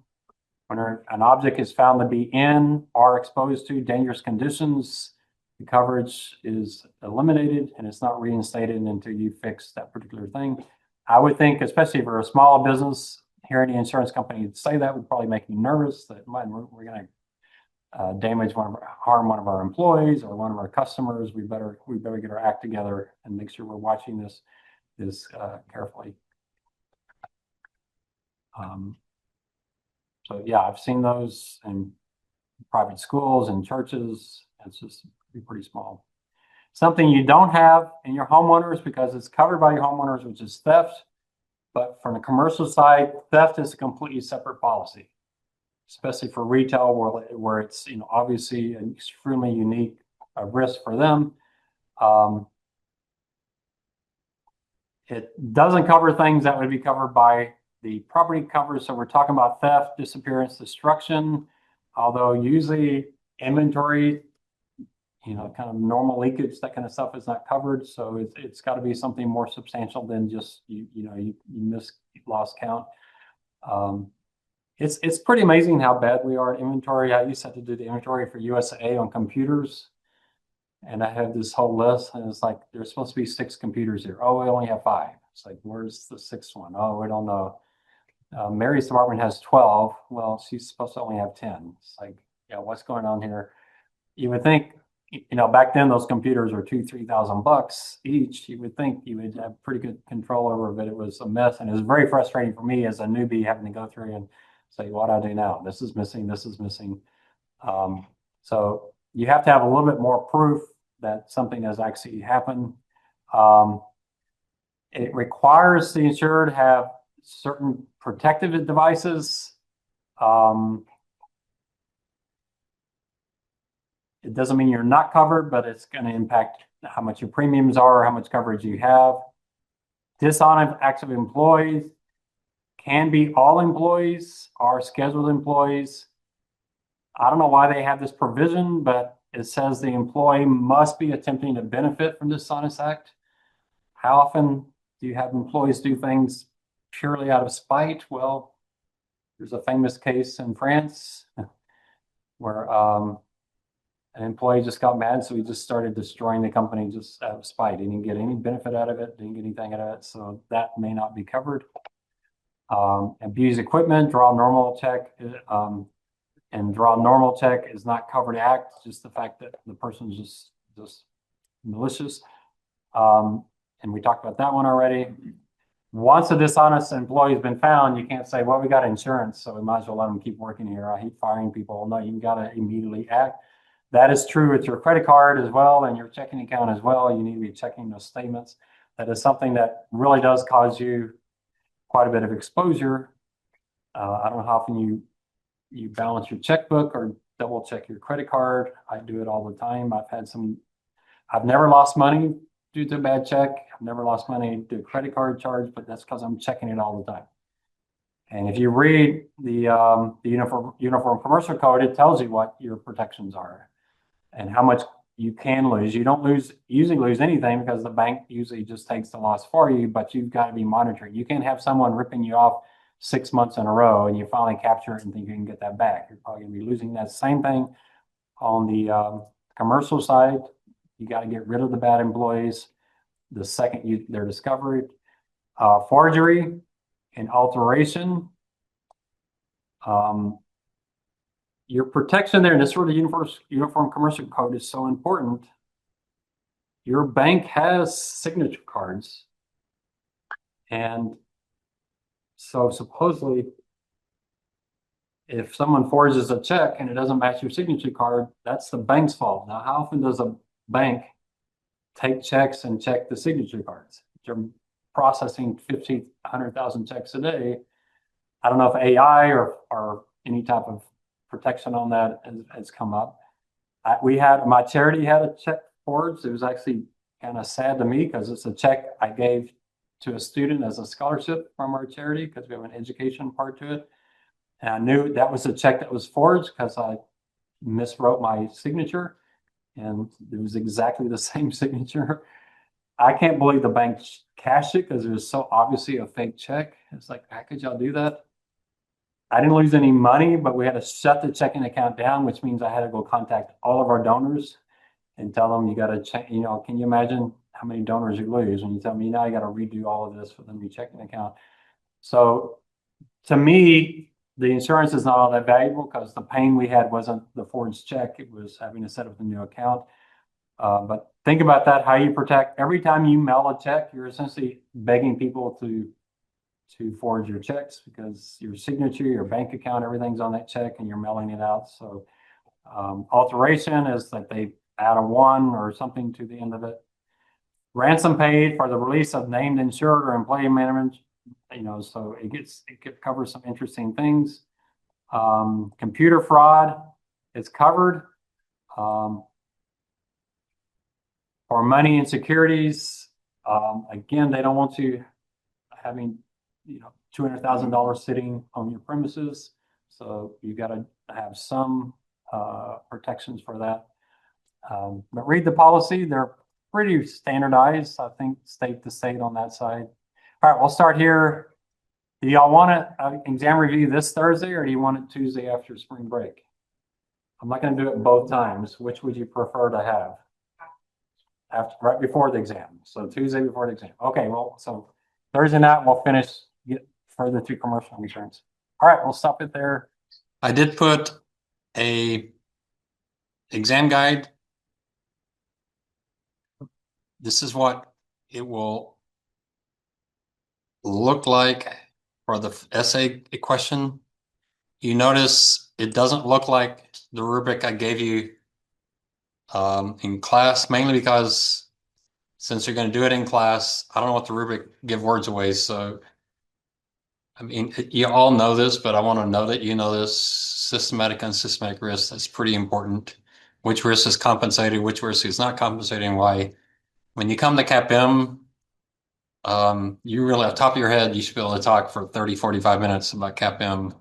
When an object is found to be in or exposed to dangerous conditions, the coverage is eliminated and it's not reinstated until you fix that particular thing. I would think, especially for a small business, hearing the insurance company say that would probably make me nervous that we're going to harm one of our employees or one of our customers. We better get our act together and make sure we're watching this carefully. So yeah, I've seen those in private schools and churches. It's just pretty small. Something you don't have in your homeowners because it's covered by your homeowners, which is theft. But from the commercial side, theft is a completely separate policy, especially for retail where it's obviously an extremely unique risk for them. It doesn't cover things that would be covered by the property cover. So we're talking about theft, disappearance, destruction, although usually inventory, kind of normal leakage, that kind of stuff is not covered. So it's got to be something more substantial than just, you lost count. It's pretty amazing how bad we are at inventory. I used to have to do the inventory for USA on computers. And I have this whole list, and it's like, there's supposed to be 6 computers here. Oh, we only have 5. It's like, where's the 6th one? Oh, we don't know. Mary's department has 12. Well, she's supposed to only have 10. It's like, yeah, what's going on here? You would think, back then those computers were $2,000-3,000 each. You would think you would have pretty good control over it, but it was a mess. And it was very frustrating for me as a newbie having to go through and say, what do I do now? This is missing, this is missing. So you have to have a little bit more proof that something has actually happened. It requires the insured to have certain protective devices. It doesn't mean you're not covered, but it's going to impact how much your premiums are, how much coverage you have. Dishonest acts of employees can be all employees or scheduled employees. I don't know why they have this provision, but it says the employee must be attempting to benefit from this dishonest act. How often do you have employees do things purely out of spite? Well, there's a famous case in France where an employee just got mad, so he just started destroying the company just out of spite. He didn't get any benefit out of it, didn't get anything out of it, so that may not be covered. Abuse equipment, draw normal check. And draw normal check is not covered act, just the fact that the person's just malicious. And we talked about that one already. Once a dishonest employee has been found, you can't say, well, we got insurance, so we might as well let them keep working here. I hate firing people. No, you got to immediately act. That is true with your credit card as well and your checking account as well. You need to be checking those statements. That is something that really does cause you quite a bit of exposure. I don't know how often you balance your checkbook or double check your credit card. I do it all the time. I've never lost money due to a bad check. I've never lost money due to a credit card charge, but that's because I'm checking it all the time. And if you read the Uniform Commercial Code, it tells you what your protections are and how much you can lose. You don't usually lose anything because the bank usually just takes the loss for you, but you've got to be monitoring. You can't have someone ripping you off 6 months in a row and you finally capture it and think you can get that back. You're probably going to be losing that. Same thing on the commercial side. You got to get rid of the bad employees the second they're discovered. Forgery and alteration. Your protection there, and this sort of Uniform Commercial Code is so important. Your bank has signature cards. And so supposedly, if someone forges a check and it doesn't match your signature card, that's the bank's fault. Now, how often does a bank take checks and check the signature cards? They're processing 50, 100,000 checks a day. I don't know if AI or any type of protection on that has come up. My charity had a check forged. It was actually kind of sad to me because it's a check I gave to a student as a scholarship from our charity because we have an education part to it. And I knew that was a check that was forged because I miswrote my signature and it was exactly the same signature. I can't believe the bank cashed it because it was so obviously a fake check. It's like, how could y'all do that? I didn't lose any money, but we had to shut the checking account down, which means I had to go contact all of our donors and tell them you got to check, can you imagine how many donors you lose when you tell me now you got to redo all of this for the new checking account? So to me, the insurance is not all that valuable because the pain we had wasn't the forged check. It was having to set up the new account. But think about that, how you protect. Every time you mail a check, you're essentially begging people to forge your checks because your signature, your bank account, everything's on that check and you're mailing it out. So alteration is that they add a 1 or something to the end of it. Ransom paid for the release of named insured or employee management, so it covers some interesting things. Computer fraud is covered. For money and securities, again, they don't want you having $200,000 sitting on your premises. So you got to have some protections for that. But read the policy. They're pretty standardized, I think, state to state on that side. All right, we'll start here. Do y'all want an exam review this Thursday or do you want it Tuesday after spring break? I'm not going to do it both times. Which would you prefer to have? Right before the exam. So Tuesday before the exam. Okay, well, so Thursday night we'll get further to commercial insurance. All right, we'll stop it there. I did put a exam guide. This is what it will look like for the essay question. You notice it doesn't look like the rubric I gave you in class, mainly because since you're going to do it in class, I don't know what the rubric give words away. So, I mean, you all know this, but I want to know that you know this. Systematic, unsystematic risk, that's pretty important. Which risk is compensated, which risk is not compensating, why. When you come to CAPM, you really, off the top of your head, you should be able to talk for 30, 45 minutes about CAPM.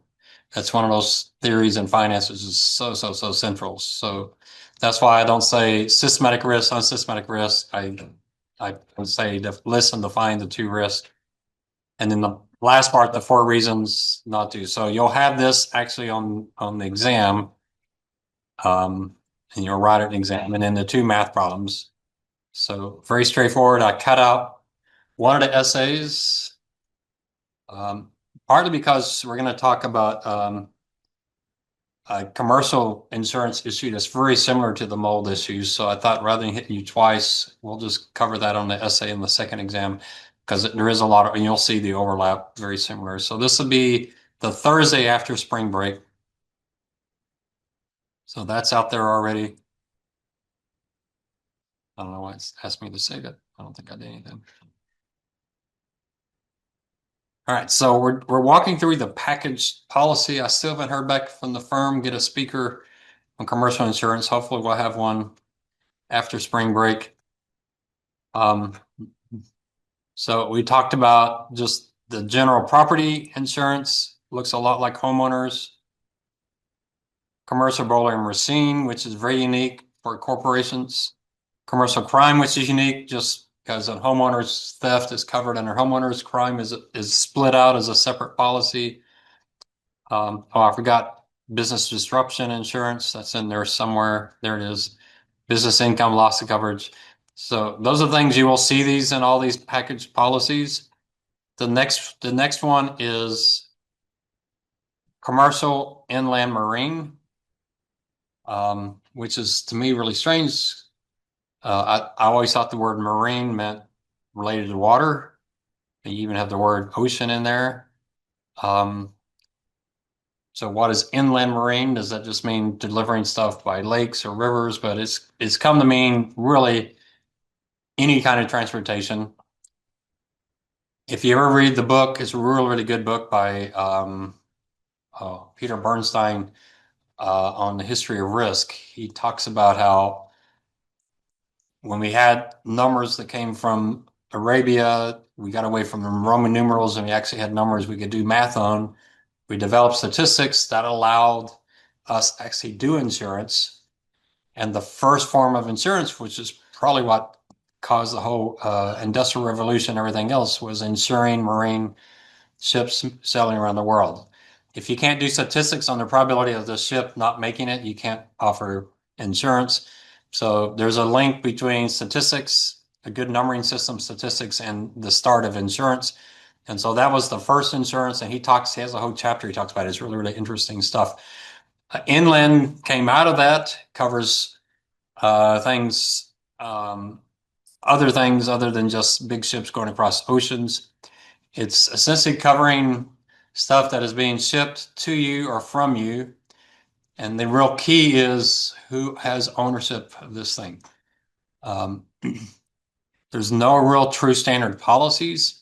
That's one of those theories in finance which is so central. So that's why I don't say systematic risk, unsystematic risk. I would say to list and define the 2 risks. And then the last part, the 4 reasons not to. So you'll have this actually on the exam. And you'll write an exam and then the 2 math problems. So very straightforward. I cut out one of the essays, partly because we're going to talk about a commercial insurance issue that's very similar to the mold issues. So I thought rather than hitting you twice, we'll just cover that on the essay in the second exam because there is a lot of, and you'll see the overlap very similar. So this will be the Thursday after spring break. So that's out there already. I don't know why it's asked me to save it. I don't think I did anything. All right, so we're walking through the package policy. I still haven't heard back from the firm, get a speaker on commercial insurance. Hopefully we'll have one after spring break. So we talked about just the general property insurance, looks a lot like homeowners. Commercial boiler and racine, which is very unique for corporations. Commercial crime, which is unique just because a homeowner's theft is covered under homeowners. Crime is split out as a separate policy. I forgot business disruption insurance. That's in there somewhere. There it is. Business income loss of coverage. So those are things you will see these in all these package policies. The next one is commercial inland marine, which is to me really strange. I always thought the word marine meant related to water. You even have the word ocean in there. So what is inland marine? Does that just mean delivering stuff by lakes or rivers? But it's come to mean really any kind of transportation. If you ever read the book, it's a really good book by Peter Bernstein on the history of risk. He talks about how when we had numbers that came from Arabia, we got away from the Roman numerals and we actually had numbers we could do math on. We developed statistics that allowed us actually do insurance. And the first form of insurance, which is probably what caused the whole industrial revolution and everything else, was insuring marine ships sailing around the world. if you can't do statistics on the probability of the ship not making it, you can't offer insurance. So there's a link between statistics, a good numbering system, statistics, and the start of insurance. And so that was the first insurance. And he has a whole chapter he talks about it. It's really, really interesting stuff. Inland came out of that, covers things, other things other than just big ships going across oceans. It's essentially covering stuff that is being shipped to you or from you. And the real key is who has ownership of this thing. There's no real true standard policies.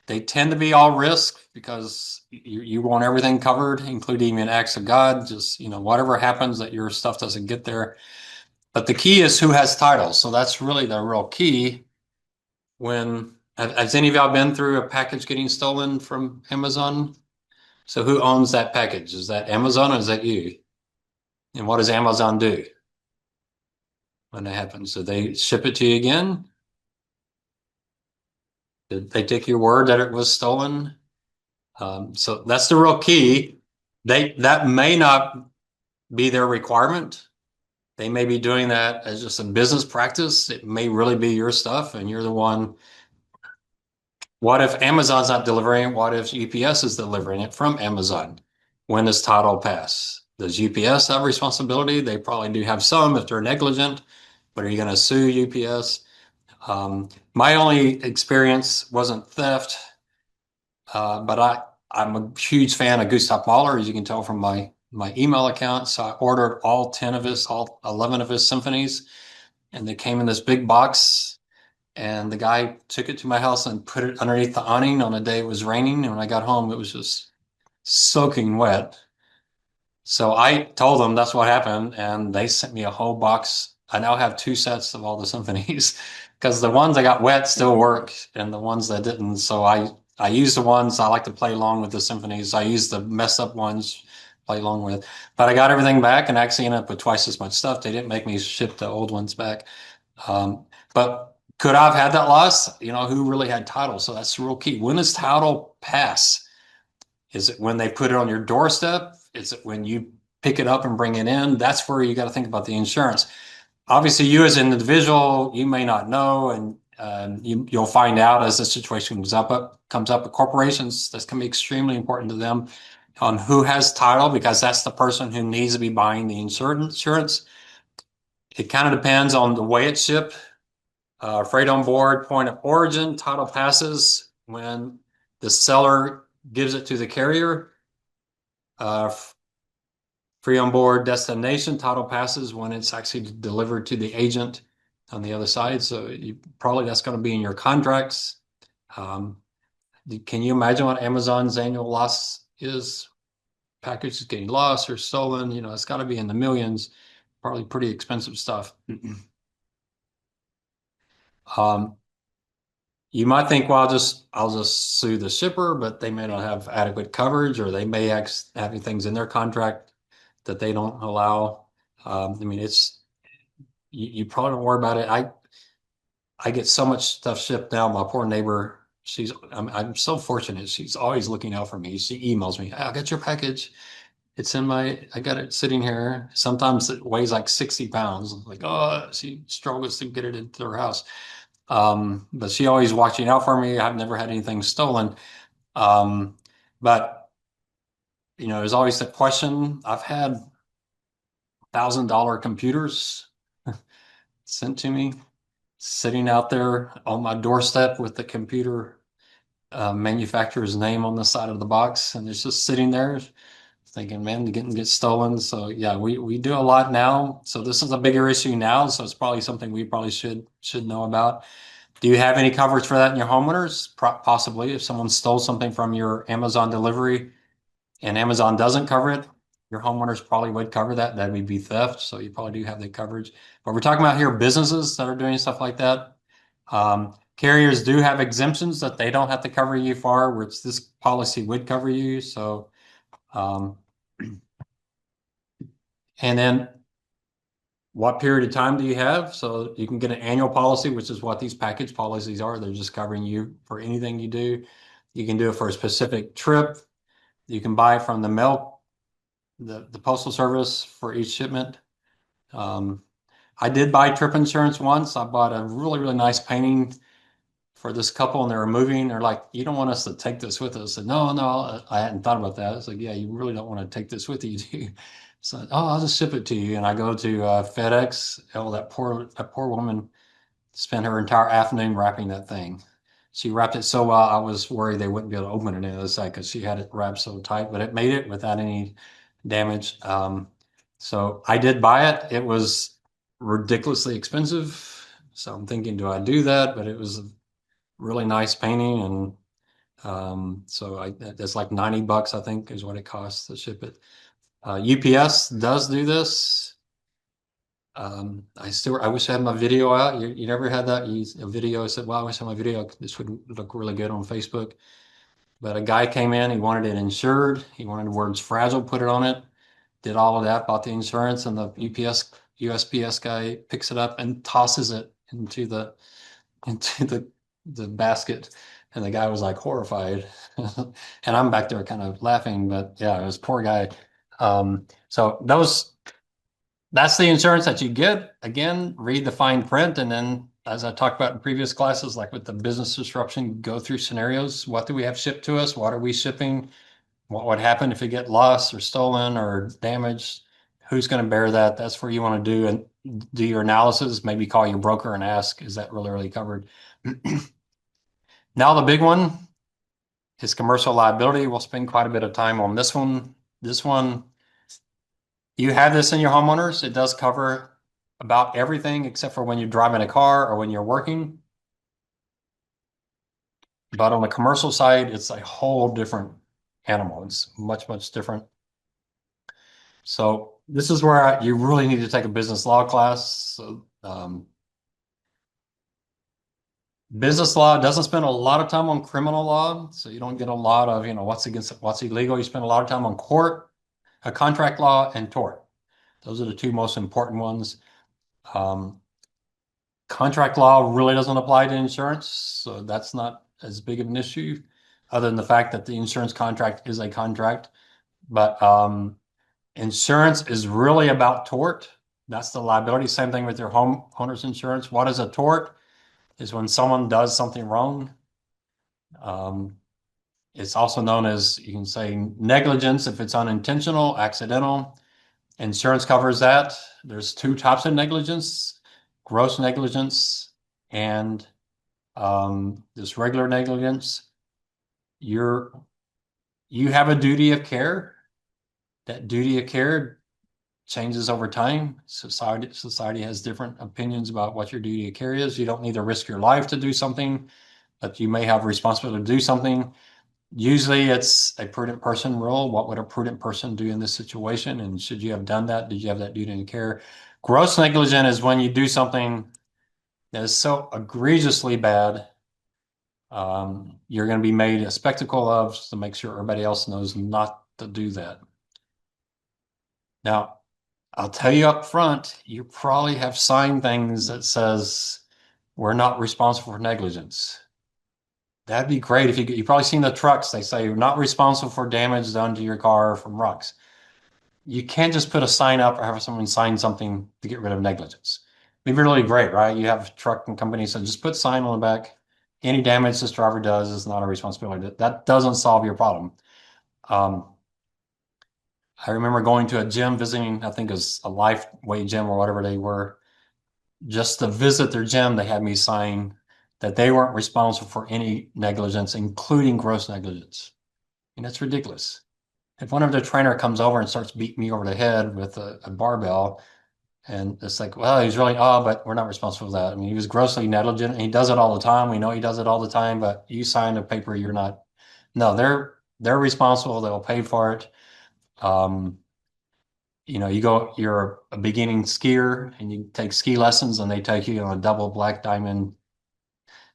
They tend to be all risk because you want everything covered, including an acts of God, just, whatever happens that your stuff doesn't get there. But the key is who has title. So that's really the real key. Has any of y'all been through a package getting stolen from Amazon? So who owns that package? Is that Amazon or is that you? And what does Amazon do when that happens? Do they ship it to you again? Did they take your word that it was stolen? So that's the real key. That may not be their requirement. They may be doing that as just a business practice. It may really be your stuff and you're the one. What if Amazon's not delivering? What if UPS is delivering it from Amazon? When does title pass? Does UPS have responsibility? They probably do have some if they're negligent, but are you going to sue UPS? My only experience wasn't theft, but I'm a huge fan of Gustav Mahler, as you can tell from my email account. So I ordered all 11 of his symphonies, and they came in this big box. And the guy took it to my house and put it underneath the awning on a day it was raining. And when I got home, it was just soaking wet. So I told them that's what happened, and they sent me a whole box. I now have 2 sets of all the symphonies because the ones that got wet still work, and the ones that didn't. So I use the ones I like to play along with the symphonies. I use the messed up ones play along with. But I got everything back and actually ended up with twice as much stuff. They didn't make me ship the old ones back. But could I have had that loss? Who really had title? So that's the real key. When does title pass? Is it when they put it on your doorstep? Is it when you pick it up and bring it in? That's where you got to think about the insurance. Obviously, you as an individual, you may not know, and you'll find out as the situation comes up. But corporations, that's going to be extremely important to them on who has title, because that's the person who needs to be buying the insurance. It kind of depends on the way it's shipped. Freight on board, point of origin, title passes when the seller gives it to the carrier. Free on board destination, title passes when it's actually delivered to the agent on the other side. So that's going to be in your contracts. Can you imagine what Amazon's annual loss is? Packages getting lost or stolen, it's got to be in the millions, probably pretty expensive stuff. You might think, well, I'll just sue the shipper, but they may not have adequate coverage, or they may have things in their contract that they don't allow. You probably don't worry about it. I get so much stuff shipped now. My poor neighbor, I'm so fortunate. She's always looking out for me. She emails me, "Hey, I got your package. I got it sitting here." Sometimes it weighs like 60 pounds. Like, oh, she struggles to get it into her house. But she always watching out for me. I've never had anything stolen. But there's always the question. I've had $1,000 computers sent to me, sitting out there on my doorstep with the computer manufacturer's name on the side of the box, and it's just sitting there, thinking, man, get stolen. So yeah, we do a lot now. So this is a bigger issue now. So it's probably something we probably should know about. Do you have any coverage for that in your homeowners? Possibly, if someone stole something from your Amazon delivery and Amazon doesn't cover it, your homeowners probably would cover that. That would be theft. So you probably do have the coverage. But we're talking about here businesses that are doing stuff like that. Carriers do have exemptions that they don't have to cover you for, which this policy would cover you. So, and then what period of time do you have? So you can get an annual policy, which is what these package policies are. They're just covering you for anything you do. You can do it for a specific trip. You can buy from the the postal service for each shipment. I did buy trip insurance once. I bought a really, really nice painting for this couple and they were moving. They're like, you don't want us to take this with us. I said, no, no, I hadn't thought about that. I was like, yeah, you really don't want to take this with you, do you? So, oh, I'll just ship it to you. And I go to FedEx. Oh, that poor woman spent her entire afternoon wrapping that thing. She wrapped it so well, I was worried they wouldn't be able to open it on the other side because she had it wrapped so tight, but it made it without any damage. So I did buy it. It was ridiculously expensive. So I'm thinking, do I do that? But it was a really nice painting. And that's like $90, I think, is what it costs to ship it. UPS does do this. I wish I had my video out. You never had that? A video. I said, well, I wish I had my video. This would look really good on Facebook. But a guy came in, he wanted it insured. He wanted the words fragile put it on it. Did all of that, bought the insurance, and the USPS guy picks it up and tosses it into the basket. And the guy was like horrified. And I'm back there kind of laughing, but yeah, it was poor guy. So that's the insurance that you get. Again, read the fine print. And then, as I talked about in previous classes, like with the business disruption, go through scenarios. What do we have shipped to us? What are we shipping? What would happen if it get lost or stolen or damaged? Who's going to bear that? That's where you want to do and do your analysis. Maybe call your broker and ask, is that really covered? Now the big one is commercial liability. We'll spend quite a bit of time on this one. This one, you have this in your homeowners. It does cover about everything except for when you're driving a car or when you're working. But on the commercial side, it's a whole different animal. It's much, much different. So this is where you really need to take a business law class. So, business law doesn't spend a lot of time on criminal law, so you don't get a lot of, what's illegal. You spend a lot of time on contract law and tort. Those are the two most important ones. Contract law really doesn't apply to insurance, so that's not as big of an issue, other than the fact that the insurance contract is a contract. But insurance is really about tort. That's the liability. Same thing with your homeowner's insurance. What is a tort? Is when someone does something wrong. It's also known as, you can say, negligence if it's unintentional, accidental. Insurance covers that. There's two types of negligence: gross negligence and this regular negligence. You have a duty of care. That duty of care changes over time. Society has different opinions about what your duty of care is. You don't need to risk your life to do something, but you may have a responsibility to do something. Usually it's a prudent person rule. What would a prudent person do in this situation? And should you have done that? Did you have that duty of care? Gross negligence is when you do something that is so egregiously bad, you're going to be made a spectacle of to make sure everybody else knows not to do that. Now, I'll tell you up front, you probably have signed things that says we're not responsible for negligence. That'd be great if you've probably seen the trucks. They say you're not responsible for damage done to your car from rocks. You can't just put a sign up or have someone sign something to get rid of negligence. It'd be really great, right? You have trucking companies, so just put sign on the back. Any damage this driver does is not a responsibility. That doesn't solve your problem. I remember going to a gym, visiting, I think it was a Lifeway gym or whatever they were. Just to visit their gym, they had me sign that they weren't responsible for any negligence, including gross negligence. And that's ridiculous. If one of their trainer comes over and starts beating me over the head with a barbell, and it's like, well, he's really, but we're not responsible for that. I mean, he was grossly negligent and he does it all the time. We know he does it all the time, but you signed a paper, you're not. No, they're responsible. They'll pay for it. You're a beginning skier and you take ski lessons and they take you on a double black diamond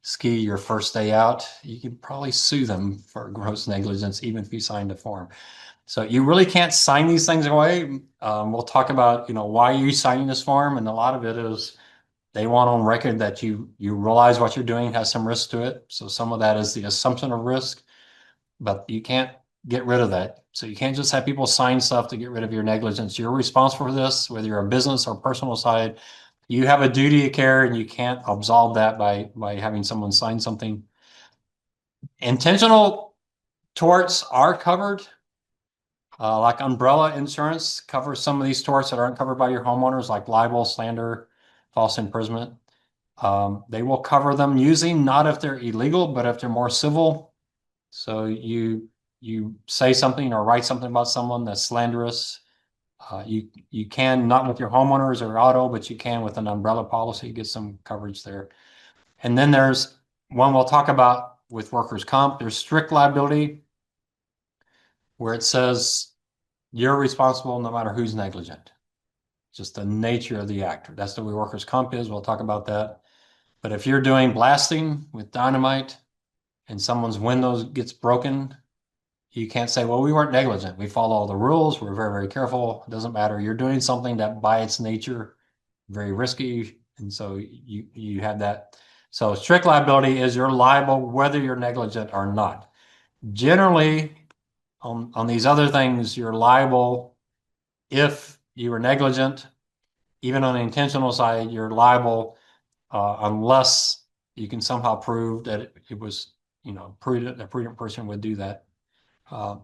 ski your first day out. You can probably sue them for gross negligence, even if you signed a form. So you really can't sign these things away. We'll talk about, why are you signing this form? And a lot of it is they want on record that you realize what you're doing has some risk to it. So some of that is the assumption of risk, but you can't get rid of that. So you can't just have people sign stuff to get rid of your negligence. You're responsible for this, whether you're a business or personal side. You have a duty of care, and you can't absolve that by having someone sign something. Intentional torts are covered. Like umbrella insurance covers some of these torts that aren't covered by your homeowners, like libel, slander, false imprisonment. They will cover them usually not if they're illegal, but if they're more civil. So you say something or write something about someone that's slanderous. You can not with your homeowners or auto, but you can with an umbrella policy get some coverage there. And then there's one we'll talk about with workers' comp. There's strict liability, where it says you're responsible no matter who's negligent. Just the nature of the act. That's the way workers' comp is. We'll talk about that. But if you're doing blasting with dynamite and someone's window gets broken, you can't say, well, we weren't negligent. We follow all the rules. We're very, very careful. It doesn't matter. You're doing something that by its nature, very risky. And so you have that. So strict liability is you're liable whether you're negligent or not. Generally, on these other things, you're liable if you were negligent. Even on the intentional side, you're liable unless you can somehow prove that it was, prudent, a prudent person would do that. To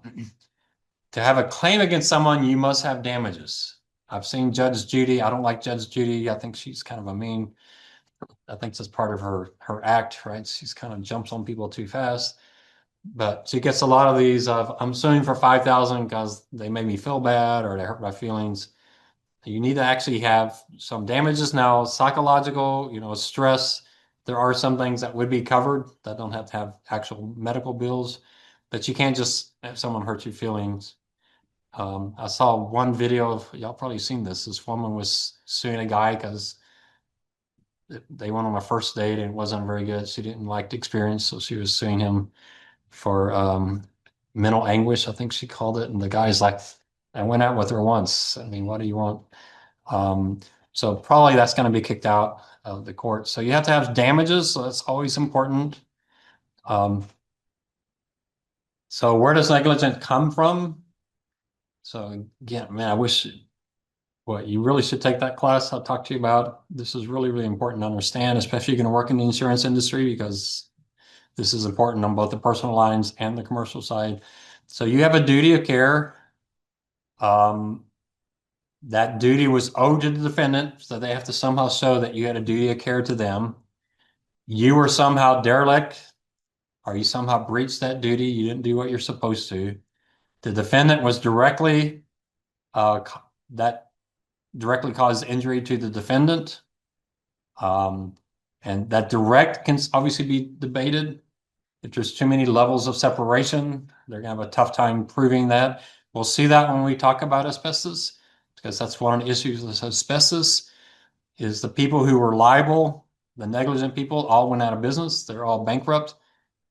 have a claim against someone, you must have damages. I've seen Judge Judy. I don't like Judge Judy. I think she's kind of a mean. I think that's part of her act, right? She's kind of jumps on people too fast. But she gets a lot of these of, I'm suing for 5,000 because they made me feel bad or they hurt my feelings. You need to actually have some damages now, psychological, stress. There are some things that would be covered that don't have to have actual medical bills, but you can't just have someone hurt your feelings. I saw one video of, y'all probably seen this. This woman was suing a guy because they went on a first date and it wasn't very good. She didn't like the experience, so she was suing him for mental anguish, I think she called it. And the guy's like, I went out with her once. I mean, what do you want? So probably that's going to be kicked out of the court. So you have to have damages. So that's always important. So where does negligence come from? So again, man, I wish you really should take that class I'll talk to you about. This is really, really important to understand, especially if you're going to work in the insurance industry, because this is important on both the personal lines and the commercial side. So you have a duty of care. That duty was owed to the defendant, so they have to somehow show that you had a duty of care to them. You were somehow derelict, or you somehow breached that duty. You didn't do what you're supposed to. The defendant was that directly caused injury to the defendant. And that direct can obviously be debated. If there's too many levels of separation, they're going to have a tough time proving that. We'll see that when we talk about asbestos, because that's one of the issues with asbestos is the people who were liable, the negligent people, all went out of business. They're all bankrupt.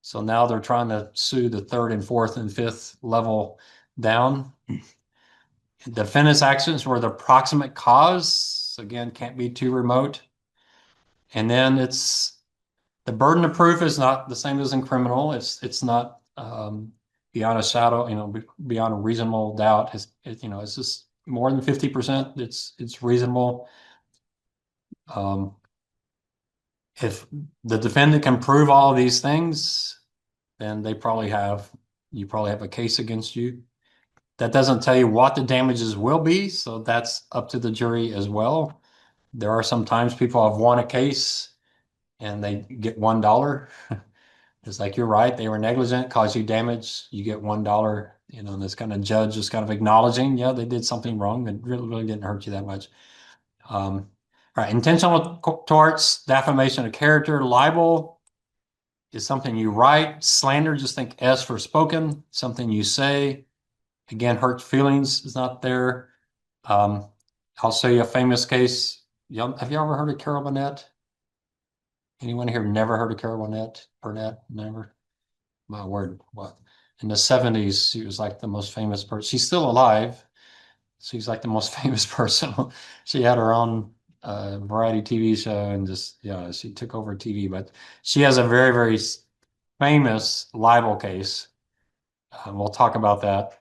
So now they're trying to sue the third and fourth and fifth level down. Defendant's actions were the proximate cause. Again, can't be too remote. And then the burden of proof is not the same as in criminal. It's not beyond a shadow, beyond a reasonable doubt. It's just more than 50%. It's reasonable. If the defendant can prove all of these things, then you probably have a case against you. That doesn't tell you what the damages will be, so that's up to the jury as well. There are some times people have won a case and they get $1. It's like, you're right, they were negligent, caused you damage, you get $1, and this kind of judge is kind of acknowledging, yeah, they did something wrong. It really didn't hurt you that much. All right, intentional torts, defamation of character, libel is something you write. Slander, just think S for spoken, something you say. Again, hurt feelings is not there. I'll show you a famous case. Have you ever heard of Carol Burnett? Anyone here never heard of Carol Burnett? Never? My word, what? In the 70s, she was like the most famous person. She's still alive. She's like the most famous person. She had her own variety TV show and she took over TV. But she has a very, very famous libel case We'll talk about that.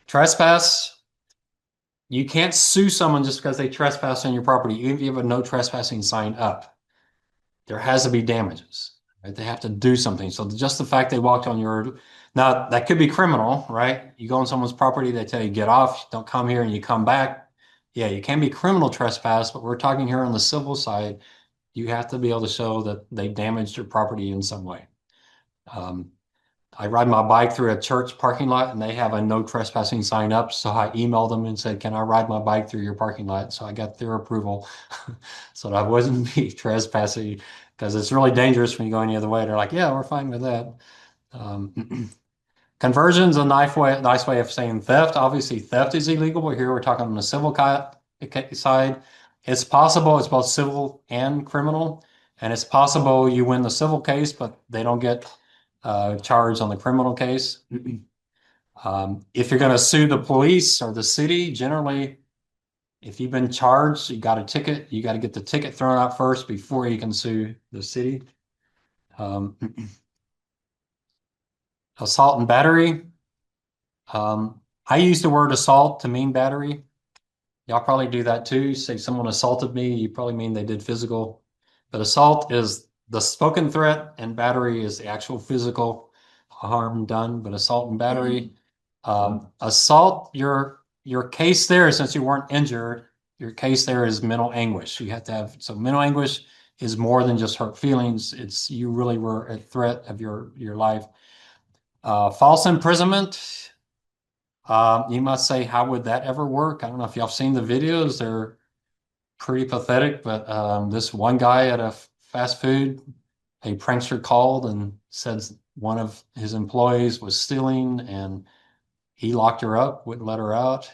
Trespass. You can't sue someone just because they trespass on your property, even if you have a no trespassing sign up. There has to be damages, right? They have to do something. So just the fact they walked on your, now that could be criminal, right? You go on someone's property, they tell you get off, don't come here, and you come back. Yeah, you can be criminal trespass, but we're talking here on the civil side. You have to be able to show that they damaged your property in some way. Um, I ride my bike through a church parking lot and they have a no trespassing sign up. So I emailed them and said, can I ride my bike through your parking lot? So I got their approval so that I wasn't be trespassing because it's really dangerous when you go any other way. They're like, yeah, we're fine with that. Conversion's a nice way of saying theft. Obviously, theft is illegal, but here we're talking on the civil side. It's possible it's both civil and criminal, and it's possible you win the civil case, but they don't get charged on the criminal case. If you're going to sue the police or the city, generally, if you've been charged, you got a ticket, you got to get the ticket thrown out first before you can sue the city. Assault and battery. I use the word assault to mean battery. Y'all probably do that too. Say someone assaulted me, you probably mean they did physical. But assault is the spoken threat, and battery is the actual physical harm done. But assault and battery, assault, your case there, since you weren't injured, your case there is mental anguish. You have to have, so mental anguish is more than just hurt feelings. It's you really were a threat of your life. False imprisonment. You must say, how would that ever work? I don't know if y'all have seen the videos. They're pretty pathetic, but this one guy at a fast food, a prankster called and said one of his employees was stealing and he locked her up, wouldn't let her out.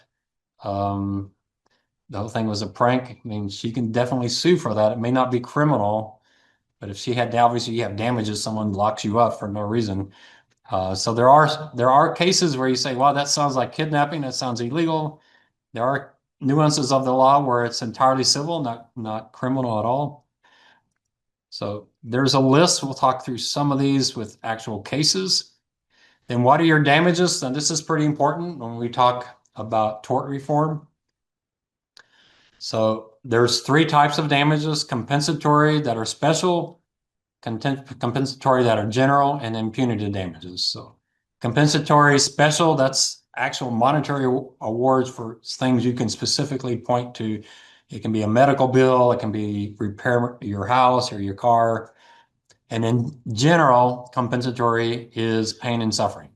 The whole thing was a prank. I mean, she can definitely sue for that. It may not be criminal, but if she had, obviously you have damages, someone locks you up for no reason. So there are cases where you say, "Wow, that sounds like kidnapping. That sounds illegal." There are nuances of the law where it's entirely civil, not criminal at all. So there's a list. We'll talk through some of these with actual cases. Then what are your damages? And this is pretty important when we talk about tort reform. So there's three types of damages: compensatory that are special, compensatory that are general, and then punitive damages. So compensatory special, that's actual monetary awards for things you can specifically point to. It can be a medical bill, it can be repair your house or your car. And then general compensatory is pain and suffering.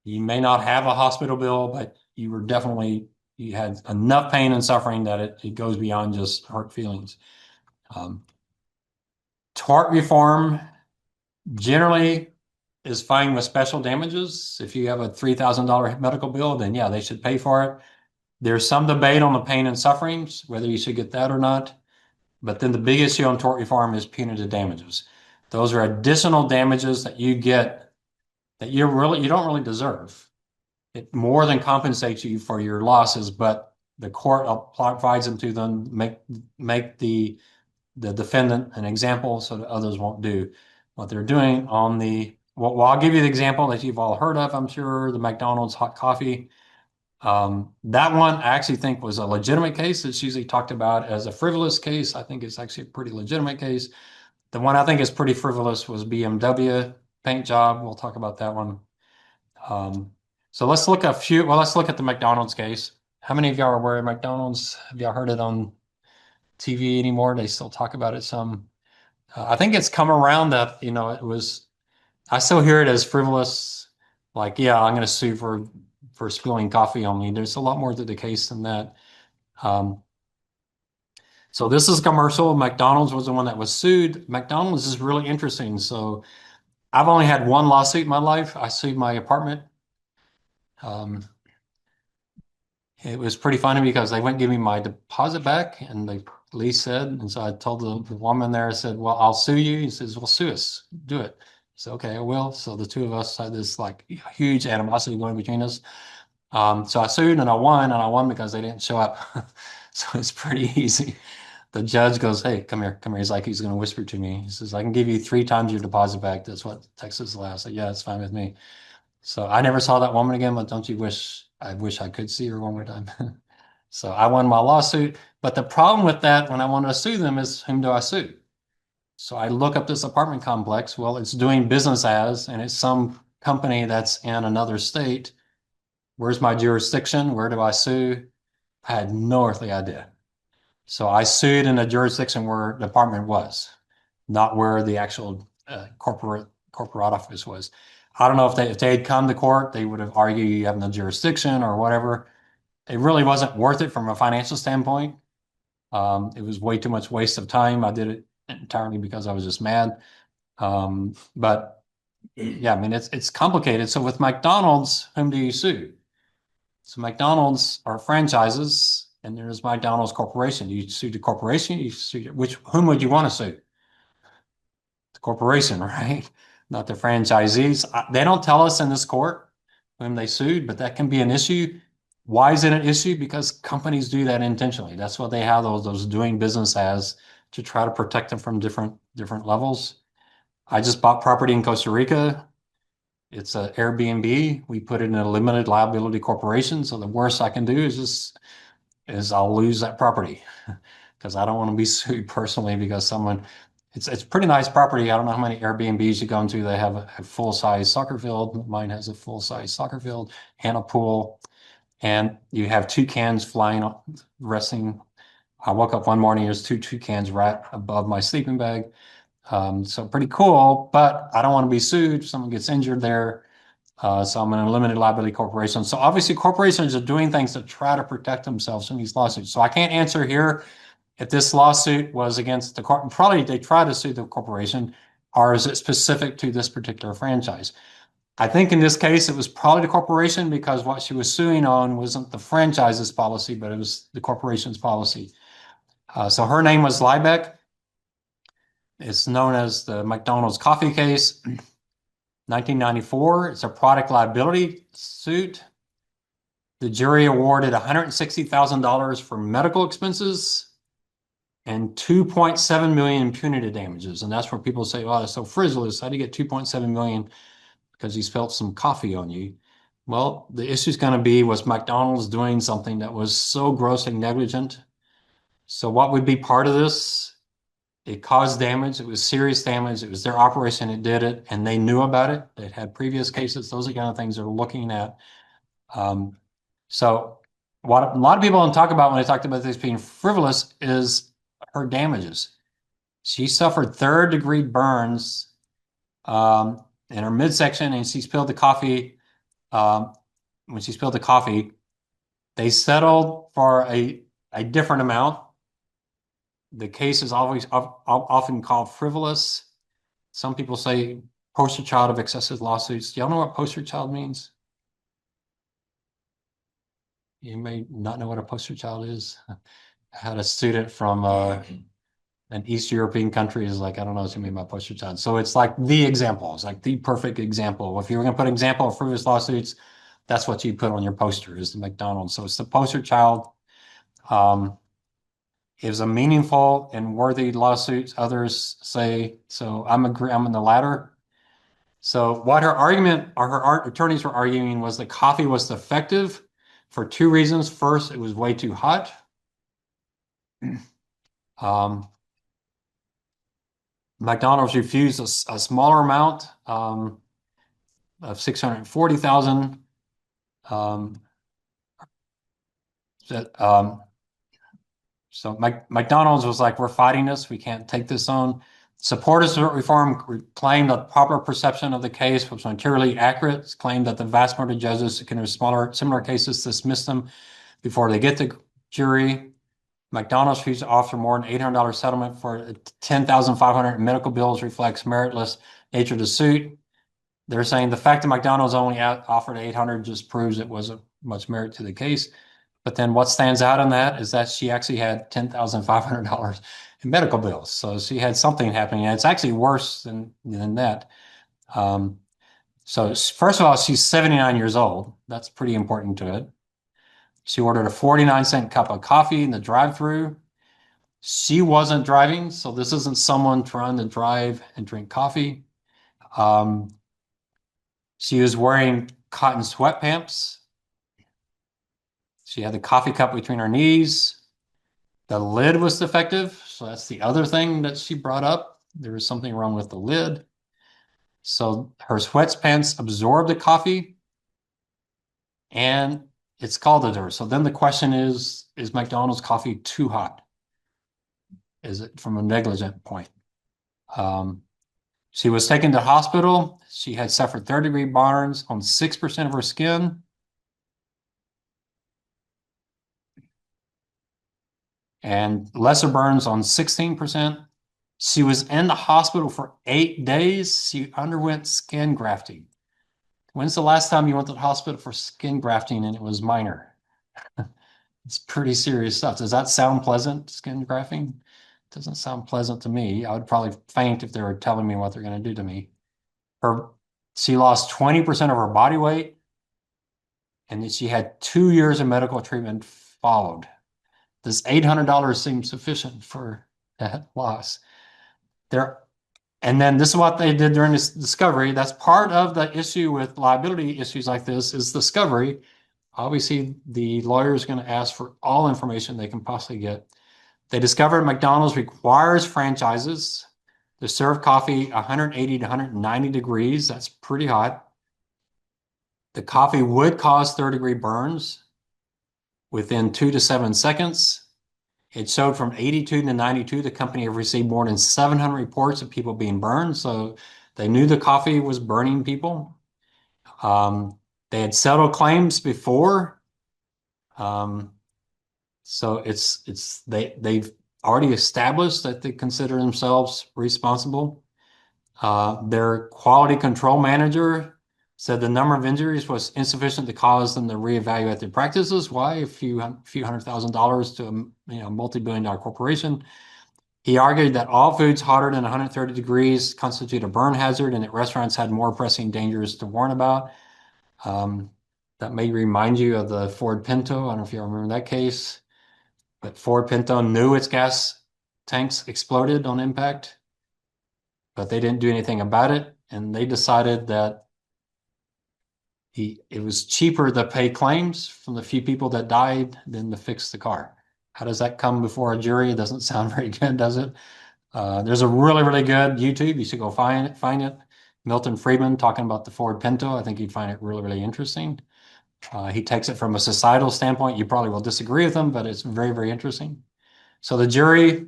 You may not have a hospital bill, but you had enough pain and suffering that it goes beyond just hurt feelings. Tort reform generally is fine with special damages. If you have a $3,000 medical bill, then yeah, they should pay for it. There's some debate on the pain and sufferings, whether you should get that or not. But then the big issue on tort reform is punitive damages. Those are additional damages that you get that you don't really deserve. It more than compensates you for your losses, but the court provides them to them, make the defendant an example so that others won't do what they're doing on well, I'll give you the example that you've all heard of, I'm sure, the McDonald's hot coffee. That one I actually think was a legitimate case. It's usually talked about as a frivolous case. I think it's actually a pretty legitimate case. The one I think is pretty frivolous was BMW paint job. We'll talk about that one. So let's look at the McDonald's case. How many of y'all are aware of McDonald's? Have y'all heard it on TV anymore? They still talk about it some. I think it's come around that, I still hear it as frivolous. Like, yeah, I'm going to sue for spilling coffee on me. There's a lot more to the case than that. So this is commercial. McDonald's was the one that was sued. McDonald's is really interesting. So I've only had one lawsuit in my life. I sued my apartment. It was pretty funny because they wouldn't give me my deposit back, and the police said, and so I told the woman there, I said, well, I'll sue you. He says, well, sue us, do it. So, okay, I will. So the two of us had this like huge animosity going between us. So I sued and I won because they didn't show up. So it's pretty easy. The judge goes, hey, come here, come here. He's like, he's going to whisper to me. He says, I can give you 3 times your deposit back. That's what Texas allows. I said, yeah, it's fine with me. So I never saw that woman again, but don't you wish, I wish I could see her one more time. So I won my lawsuit. But the problem with that when I wanted to sue them is whom do I sue? So I look up this apartment complex. Well, it's doing business as, and it's some company that's in another state. Where's my jurisdiction? Where do I sue? I had no earthly idea. So I sued in a jurisdiction where the apartment was, not where the actual corporate office was. I don't know if they had come to court, they would have argued you have no jurisdiction or whatever. It really wasn't worth it from a financial standpoint. It was way too much waste of time. I did it entirely because I was just mad. But yeah, I mean it's complicated. So with McDonald's, whom do you sue? So McDonald's are franchises, and there's McDonald's Corporation. You sue the corporation, you sue whom would you want to sue? The corporation, right? Not the franchisees. They don't tell us in this court whom they sued, but that can be an issue. Why is it an issue? Because companies do that intentionally. That's what they have those doing business as to try to protect them from different levels. I just bought property in Costa Rica. It's a Airbnb. We put it in a limited liability corporation. So the worst I can do is I'll lose that property because I don't want to be sued personally because someone it's pretty nice property. I don't know how many Airbnbs you go into. They have a full-size soccer field. Mine has a full-size soccer field and a pool. And you have toucans flying, resting. I woke up one morning, there's two toucans right above my sleeping bag. So pretty cool, but I don't want to be sued if someone gets injured there. So I'm in a limited liability corporation. So obviously corporations are doing things to try to protect themselves from these lawsuits. So I can't answer here if this lawsuit was against the corp. Probably they try to sue the corporation, or is it specific to this particular franchise? I think in this case, it was probably the corporation because what she was suing on wasn't the franchise's policy, but it was the corporation's policy. So her name was Liebeck. It's known as the McDonald's coffee case. 1994, it's a product liability suit. The jury awarded $160,000 for medical expenses and 2.7 million in punitive damages. And that's where people say, "Oh, it's so frivolous. How do you get 2.7 million because he spilled some coffee on you?" Well, the issue is going to be, was McDonald's doing something that was so grossly negligent? So what would be part of this? It caused damage. It was serious damage. It was their operation that did it, and they knew about it. They'd had previous cases. Those are the kind of things they're looking at. So what a lot of people don't talk about when they talked about this being frivolous is her damages. She suffered third-degree burns in her midsection, and she spilled the coffee. When she spilled the coffee, they settled for a different amount. The case is always often called frivolous. Some people say poster child of excessive lawsuits. Do y'all know what poster child means? You may not know what a poster child is. I had a student from an East European country is like, I don't know what you mean by poster child. So it's like the example. It's like the perfect example. If you were going to put an example of frivolous lawsuits, that's what you put on your poster is the McDonald's. So it's the poster child. It was a meaningful and worthy lawsuit. Others say, so I'm in the latter. So what her argument or her attorneys were arguing was the coffee was defective for two reasons. First, it was way too hot. McDonald's refused a smaller amount of 640,000. So McDonald's was like, we're fighting this. We can't take this on. Supporters of reform claimed that proper perception of the case was materially accurate. It's claimed that the vast majority of judges who consider similar cases dismiss them before they get to jury. McDonald's refused to offer more than $800 settlement for 10,500 medical bills reflects meritless nature of the suit. They're saying the fact that McDonald's only offered 800 just proves it wasn't much merit to the case. But then what stands out on that is that she actually had $10,500 in medical bills. So she had something happening. And it's actually worse than that. So first of all, she's 79 years old. That's pretty important to it. She ordered a 49-cent cup of coffee in the drive-through. She wasn't driving, so this isn't someone trying to drive and drink coffee. She was wearing cotton sweatpants. She had the coffee cup between her knees. The lid was defective. So that's the other thing that she brought up. There was something wrong with the lid. So her sweatpants absorbed the coffee and it scalded her. So then the question is McDonald's coffee too hot? Is it from a negligent point? She was taken to hospital. She had suffered third-degree burns on 6% of her skin. And lesser burns on 16%. She was in the hospital for 8 days. She underwent skin grafting. When's the last time you went to the hospital for skin grafting and it was minor? It's pretty serious stuff. Does that sound pleasant, skin grafting? Doesn't sound pleasant to me. I would probably faint if they were telling me what they're going to do to me. She lost 20% of her body weight, and then she had 2 years of medical treatment followed. Does $800 seem sufficient for that loss? And then this is what they did during this discovery. That's part of the issue with liability issues like this is discovery. Obviously, the lawyer is going to ask for all information they can possibly get. They discovered McDonald's requires franchises to serve coffee 180 to 190 degrees. That's pretty hot. The coffee would cause third-degree burns within 2 to 7 seconds. It showed from 82 to 92, the company have received more than 700 reports of people being burned. So they knew the coffee was burning people. They had settled claims before. So they've already established that they consider themselves responsible. Their quality control manager said the number of injuries was insufficient to cause them to reevaluate their practices. Why? A few $100,000 to a multi-billion-dollar corporation. He argued that all foods hotter than 130 degrees constitute a burn hazard and that restaurants had more pressing dangers to warn about. That may remind you of the Ford Pinto. I don't know if you remember that case, but Ford Pinto knew its gas tanks exploded on impact, but they didn't do anything about it. And they decided that it was cheaper to pay claims from the few people that died than to fix the car. How does that come before a jury? It doesn't sound very good, does it? There's a really, really good YouTube. You should go find it. Milton Friedman talking about the Ford Pinto. I think you'd find it really, really interesting. He takes it from a societal standpoint. You probably will disagree with him, but it's very, very interesting. So the jury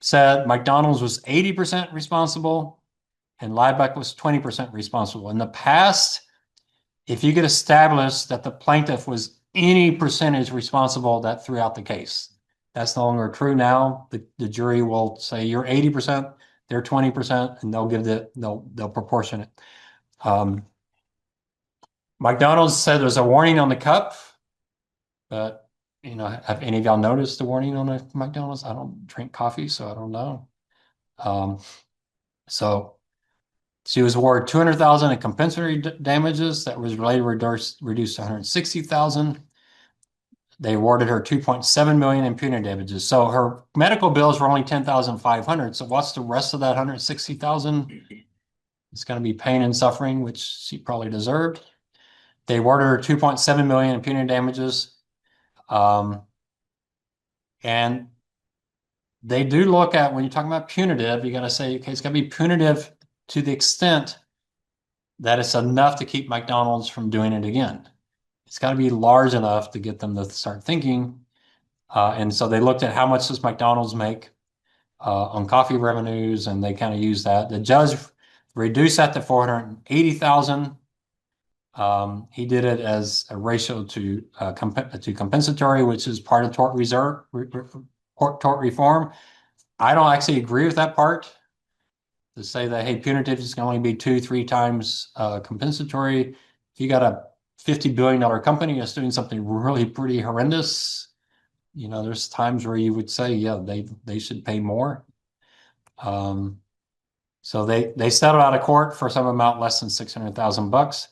said McDonald's was 80% responsible and Liebeck was 20% responsible. In the past, if you could establish that the plaintiff was any percentage responsible, that threw out the case. That's no longer true now. The jury will say you're 80%, they're 20%, and they'll proportion it. McDonald's said there's a warning on the cup, but have any of y'all noticed the warning on a McDonald's? I don't drink coffee, so I don't know. So she was awarded $200,000 in compensatory damages that was later reduced to $160,000. They awarded her $2.7 million in punitive damages. So her medical bills were only $10,500. So what's the rest of that $160,000? It's going to be pain and suffering, which she probably deserved. They awarded her $2.7 million in punitive damages. And they do look at, when you're talking about punitive, you got to say, okay, it's got to be punitive to the extent that it's enough to keep McDonald's from doing it again. It's got to be large enough to get them to start thinking. And so they looked at how much does McDonald's make on coffee revenues, and they kind of used that. The judge reduced that to $480,000. He did it as a ratio to compensatory, which is part of tort reform. I don't actually agree with that part, to say that, hey, punitive is going to only be 2-3 times compensatory. If you got a $50 billion company that's doing something really pretty horrendous, there's times where you would say, yeah, they should pay more. So they settled out of court for some amount less than $600,000.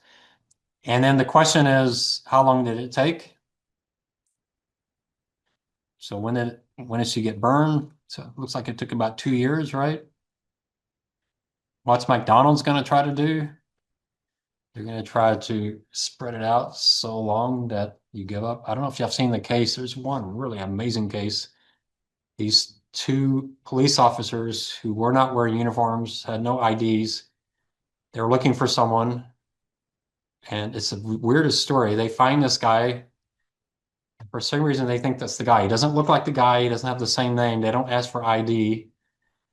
And then the question is, how long did it take? So when did she get burned? So it looks like it took about 2 years, right? What's McDonald's going to try to do? They're going to try to spread it out so long that you give up. I don't know if you've seen the case. There's one really amazing case. These two police officers who were not wearing uniforms, had no IDs. They were looking for someone, and it's the weirdest story. They find this guy. For some reason, they think that's the guy. He doesn't look like the guy. He doesn't have the same name. They don't ask for ID.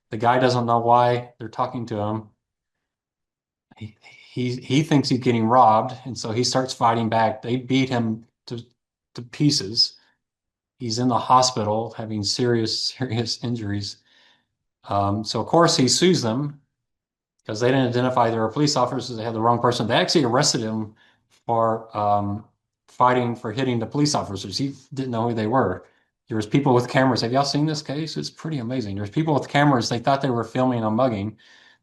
The guy doesn't know why they're talking to him. He thinks he's getting robbed, and so he starts fighting back. They beat him to pieces. He's in the hospital having serious injuries. So of course he sues them because they didn't identify they were police officers. They had the wrong person. They actually arrested him for fighting for hitting the police officers. He didn't know who they were. There was people with cameras. Have y'all seen this case? It's pretty amazing. There's people with cameras. They thought they were filming a mugging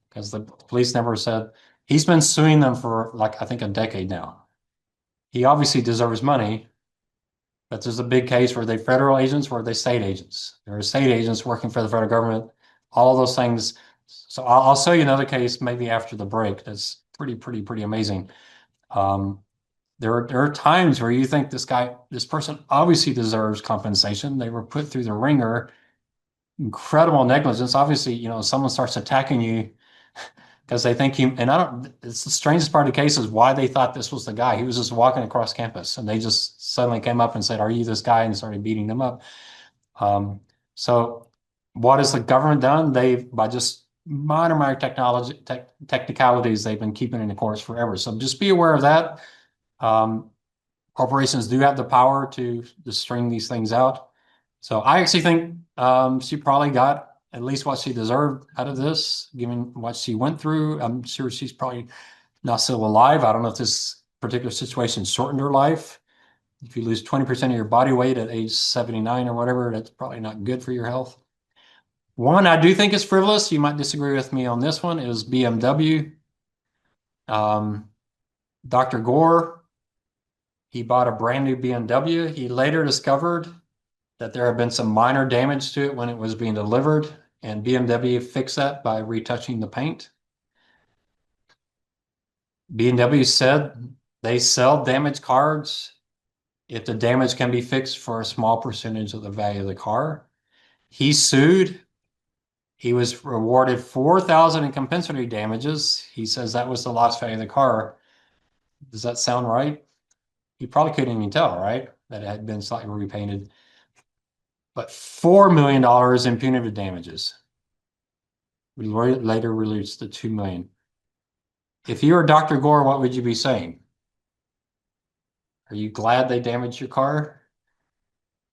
because the police never said. He's been suing them for like, I think, a decade now. He obviously deserves money, but there's a big case. Were they federal agents? Were they state agents? There are state agents working for the federal government. All those things. So I'll show you another case maybe after the break. That's pretty amazing. There are times where you think this person obviously deserves compensation. They were put through the ringer. Incredible negligence. Obviously, someone starts attacking you because they think and it's the strangest part of the case is why they thought this was the guy. He was just walking across campus and they just suddenly came up and said, "Are you this guy?" and started beating them up. So what has the government done? By just minor technicalities, they've been keeping in the courts forever. So just be aware of that. Corporations do have the power to string these things out. So I actually think she probably got at least what she deserved out of this, given what she went through. I'm sure she's probably not still alive. I don't know if this particular situation shortened her life. If you lose 20% of your body weight at age 79 or whatever, that's probably not good for your health. One I do think is frivolous. You might disagree with me on this one. Is BMW. Dr. Gore, he bought a brand new BMW. He later discovered that there had been some minor damage to it when it was being delivered, and BMW fixed that by retouching the paint. BMW said they sell damaged cars if the damage can be fixed for a small percentage of the value of the car. He sued. He was rewarded $4,000 in compensatory damages. He says that was the lost value of the car. Does that sound right? You probably couldn't even tell, right? That it had been slightly repainted. But $4 million in punitive damages. We later released the $2 million. If you were Dr. Gore, what would you be saying? Are you glad they damaged your car?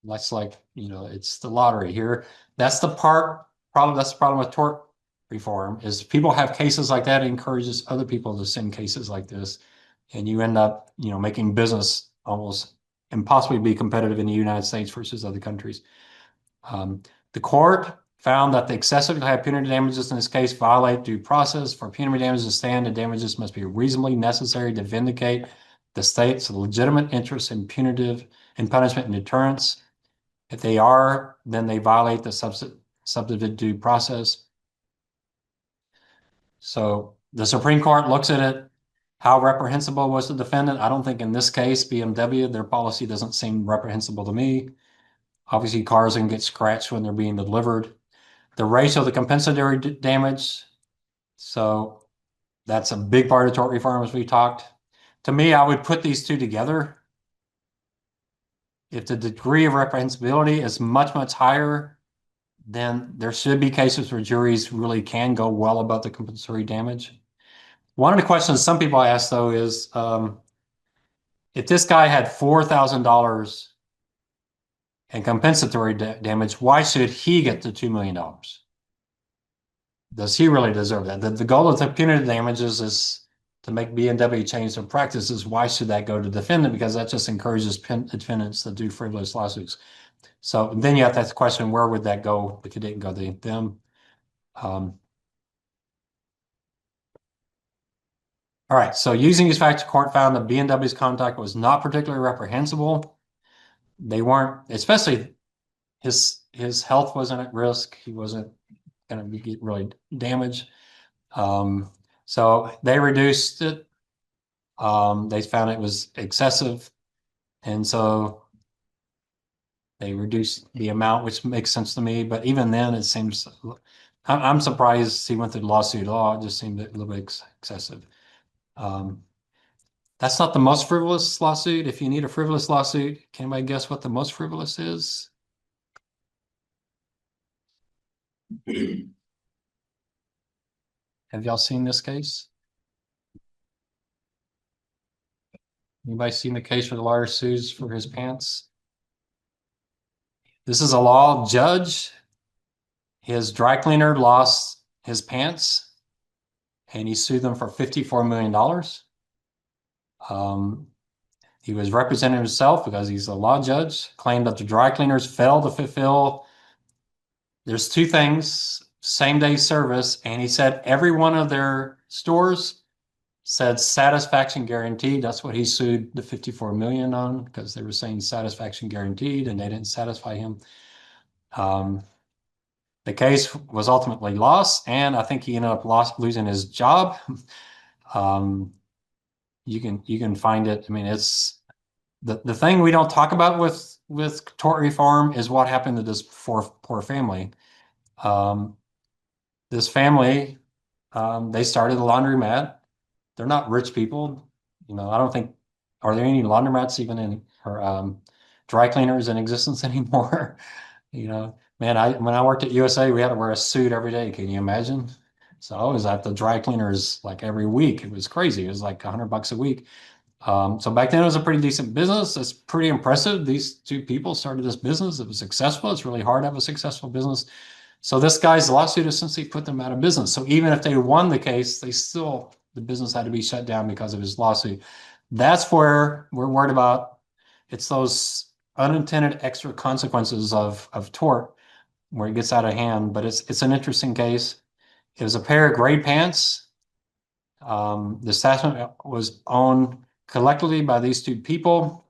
That's like, it's the lottery here. That's the problem with tort reform is people have cases like that. It encourages other people to send cases like this. And you end up, making business almost impossibly be competitive in the United States versus other countries. The court found that the excessively high punitive damages in this case violate due process. For punitive damages to stand, the damages must be reasonably necessary to vindicate the state's legitimate interest in punishment and deterrence. If they are, then they violate the substantive due process. So the Supreme Court looks at it. How reprehensible was the defendant? I don't think in this case, BMW, their policy doesn't seem reprehensible to me. Obviously, cars can get scratched when they're being delivered. The ratio of the compensatory damage. So that's a big part of tort reform, as we talked. To me, I would put these two together. If the degree of reprehensibility is much higher, then there should be cases where juries really can go well above the compensatory damage. One of the questions some people ask, though, is if this guy had $4,000 in compensatory damage, why should he get the $2 million? Does he really deserve that? The goal of the punitive damages is to make BMW change their practices. Why should that go to the defendant? Because that just encourages defendants to do frivolous lawsuits. So then you have to ask the question, where would that go if it didn't go to them? All right, so using these facts, the court found that BMW's conduct was not particularly reprehensible. They weren't, especially his health wasn't at risk. He wasn't going to get really damaged. So they reduced it They found it was excessive. And so they reduced the amount, which makes sense to me. But even then, it seems, I'm surprised he went through the lawsuit at all. It just seemed a little bit excessive. Um, that's not the most frivolous lawsuit. If you need a frivolous lawsuit, can anybody guess what the most frivolous is? Have y'all seen this case? Anybody seen the case where the lawyer sues for his pants? This is a law judge. His dry cleaner lost his pants and he sued them for $54 million. He was representing himself because he's a law judge, claimed that the dry cleaners failed to fulfill. There's two things, same day service, and he said every one of their stores said satisfaction guaranteed. That's what he sued the 54 million on, because they were saying satisfaction guaranteed and they didn't satisfy him. The case was ultimately lost, and I think he ended up losing his job. You can find it. I mean, it's the thing we don't talk about with tort reform is what happened to this poor family. This family, they started a laundromat. They're not rich people. You know, I don't think, are there any laundromats even in, or dry cleaners in existence anymore? You know, man, when I worked at USA, we had to wear a suit every day. Can you imagine? So I was at the dry cleaners like every week. It was crazy. It was like $100 a week. So back then it was a pretty decent business. It's pretty impressive. These two people started this business. It was successful. It's really hard to have a successful business. So this guy's lawsuit essentially put them out of business. So even if they won the case, the business had to be shut down because of his lawsuit. That's where we're worried about. It's those unintended extra consequences of tort where it gets out of hand. But it's an interesting case. It was a pair of gray pants. The establishment was owned collectively by these two people.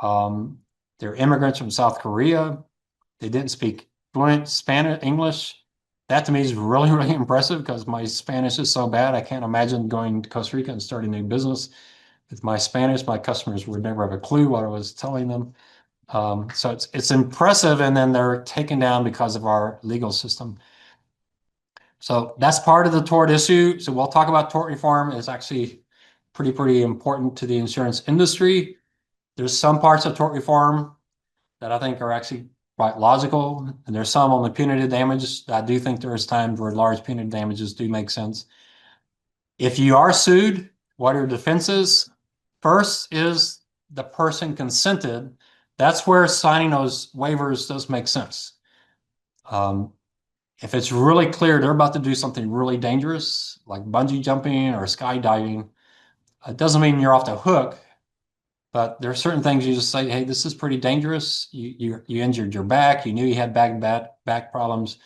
They're immigrants from South Korea. They didn't speak fluent Spanish, English. That to me is really, really impressive because my Spanish is so bad. I can't imagine going to Costa Rica and starting a new business with my Spanish. My customers would never have a clue what I was telling them. So it's impressive, and then they're taken down because of our legal system. So that's part of the tort issue. So we'll talk about tort reform. It's actually pretty important to the insurance industry. There's some parts of tort reform that I think are actually quite logical, and there's some on the punitive damage. I do think there is times where large punitive damages do make sense. If you are sued, what are your defenses? First is the person consented. That's where signing those waivers does make sense. If it's really clear they're about to do something really dangerous, like bungee jumping or skydiving, it doesn't mean you're off the hook, but there are certain things you just say, hey, this is pretty dangerous. You injured your back. You knew you had back problems,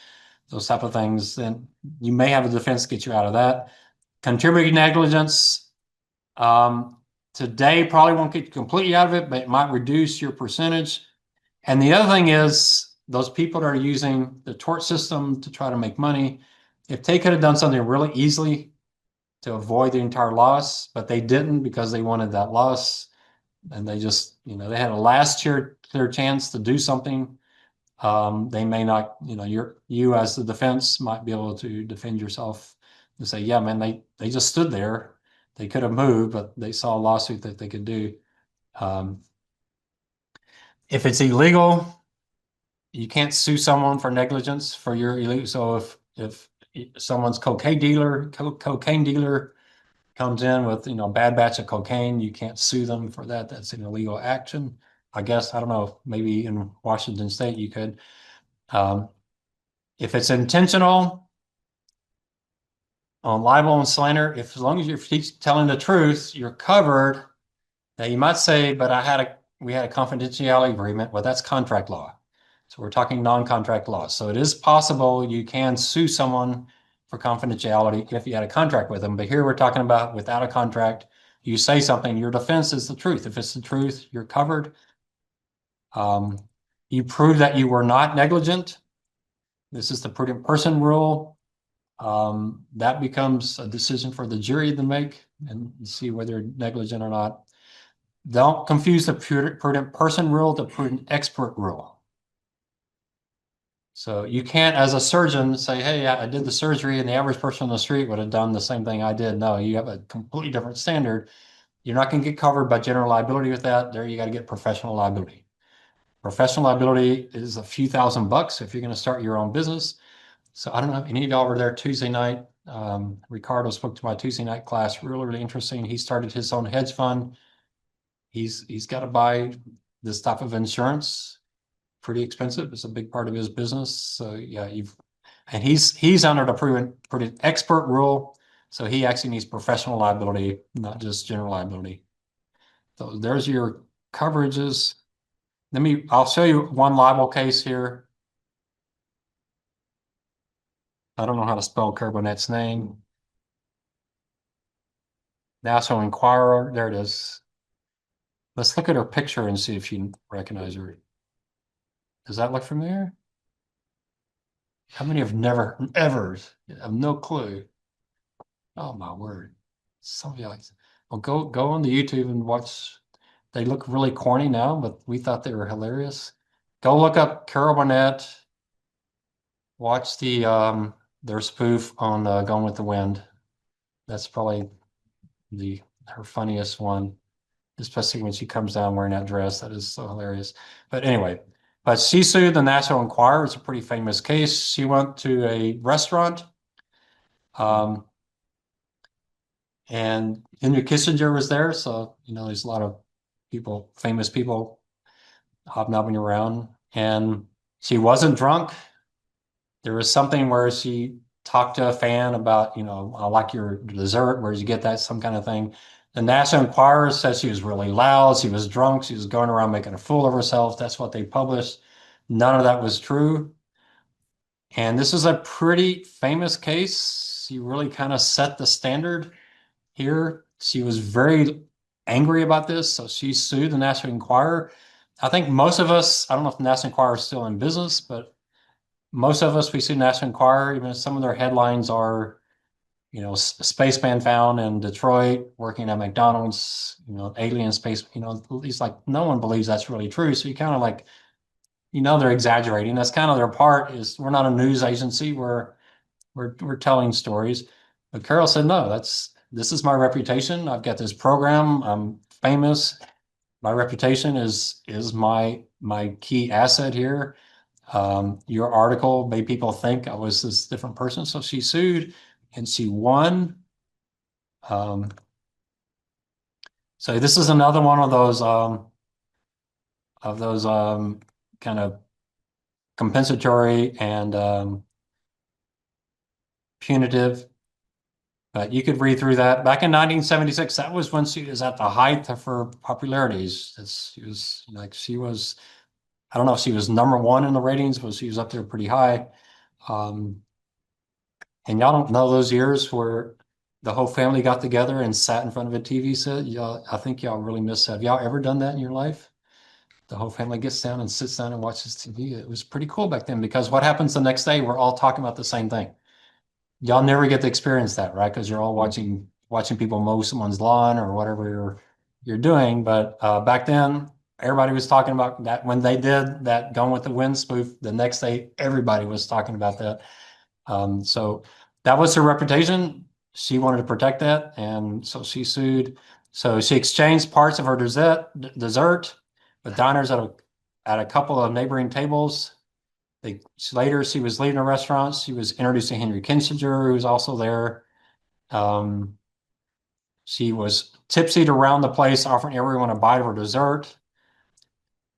those type of things. Then you may have a defense to get you out of that. Contributing negligence, today probably won't get you completely out of it, but it might reduce your percentage. And the other thing is those people that are using the tort system to try to make money, if they could have done something really easily to avoid the entire loss, but they didn't because they wanted that loss, and they just, they had a last year clear chance to do something. They may not, you as the defense might be able to defend yourself and say, yeah, man, they just stood there. They could have moved, but they saw a lawsuit that they could do. If it's illegal, you can't sue someone for negligence for your illegal. So if someone's cocaine dealer comes in with, a bad batch of cocaine, you can't sue them for that. That's an illegal action. I guess, I don't know, maybe in Washington State you could. If it's intentional on libel and slander, as long as you're telling the truth, you're covered. Now you might say, but we had a confidentiality agreement. Well, that's contract law. So we're talking non-contract law. So it is possible you can sue someone for confidentiality if you had a contract with them. But here we're talking about without a contract, you say something, your defense is the truth. If it's the truth, you're covered. You prove that you were not negligent. This is the prudent person rule. That becomes a decision for the jury to make. and see whether they're negligent or not. Don't confuse the prudent person rule, the prudent expert rule. So you can't, as a surgeon, say, hey, I did the surgery and the average person on the street would have done the same thing I did. No, you have a completely different standard. You're not going to get covered by general liability with that. There, you got to get professional liability. Professional liability is a few $1,000s if you're going to start your own business. So I don't know if any of y'all were there Tuesday night. Ricardo spoke to my Tuesday night class. Really, really interesting. He started his own hedge fund. He's got to buy this type of insurance. Pretty expensive. It's a big part of his business. So yeah, he's under the prudent expert rule. So he actually needs professional liability, not just general liability. So there's your coverages. I'll show you one libel case here. I don't know how to spell Carbonet's name. National Enquirer. There it is. Let's look at her picture and see if you recognize her. Does that look familiar? How many have never, ever, have no clue? Oh my word. Some of you like, well, go on the YouTube and watch. They look really corny now, but we thought they were hilarious. Go look up Carol Burnett. Watch their spoof on Gone with the Wind. That's probably her funniest one, especially when she comes down wearing that dress. That is so hilarious. But anyway, but she sued the National Enquirer. It's a pretty famous case. She went to a restaurant, and Henry Kissinger was there. So, there's a lot of famous people hobnobbing around. And she wasn't drunk. There was something where she talked to a fan about, I like your dessert. Where did you get that? Some kind of thing. The National Enquirer says she was really loud. She was drunk. She was going around making a fool of herself. That's what they published. None of that was true. And this is a pretty famous case. She really kind of set the standard here. She was very angry about this, so she sued the National Enquirer. I think most of us, I don't know if the National Enquirer is still in business, but most of us, we see National Enquirer, even if some of their headlines are, spaceman found in Detroit working at McDonald's, alien space, it's like no one believes that's really true. So you kind of like, they're exaggerating. That's kind of their part. Is we're not a news agency. We're telling stories. But Carol said, no, this is my reputation. I've got this program. I'm famous. My reputation is my key asset here. Your article made people think I was this different person. So she sued and she won. So this is another one of those kind of compensatory and punitive. But you could read through that. Back in 1976, that was when she was at the height of her popularities. She was, I don't know if she was #1 in the ratings, but she was up there pretty high. And y'all don't know those years where the whole family got together and sat in front of a TV set. I think y'all really miss that. Have y'all ever done that in your life? The whole family gets down and sits down and watches TV. It was pretty cool back then because what happens the next day, we're all talking about the same thing. Y'all never get to experience that, right? Because you're all watching people mow someone's lawn or whatever you're doing. But back then, everybody was talking about that when they did that Gone with the Wind spoof. The next day, everybody was talking about that. So that was her reputation. She wanted to protect that, and so she sued. So she exchanged parts of her dessert with diners at a couple of neighboring tables. Later, she was leaving a restaurant. She was introducing Henry Kissinger, who was also there. She was tipsy around the place, offering everyone a bite of her dessert.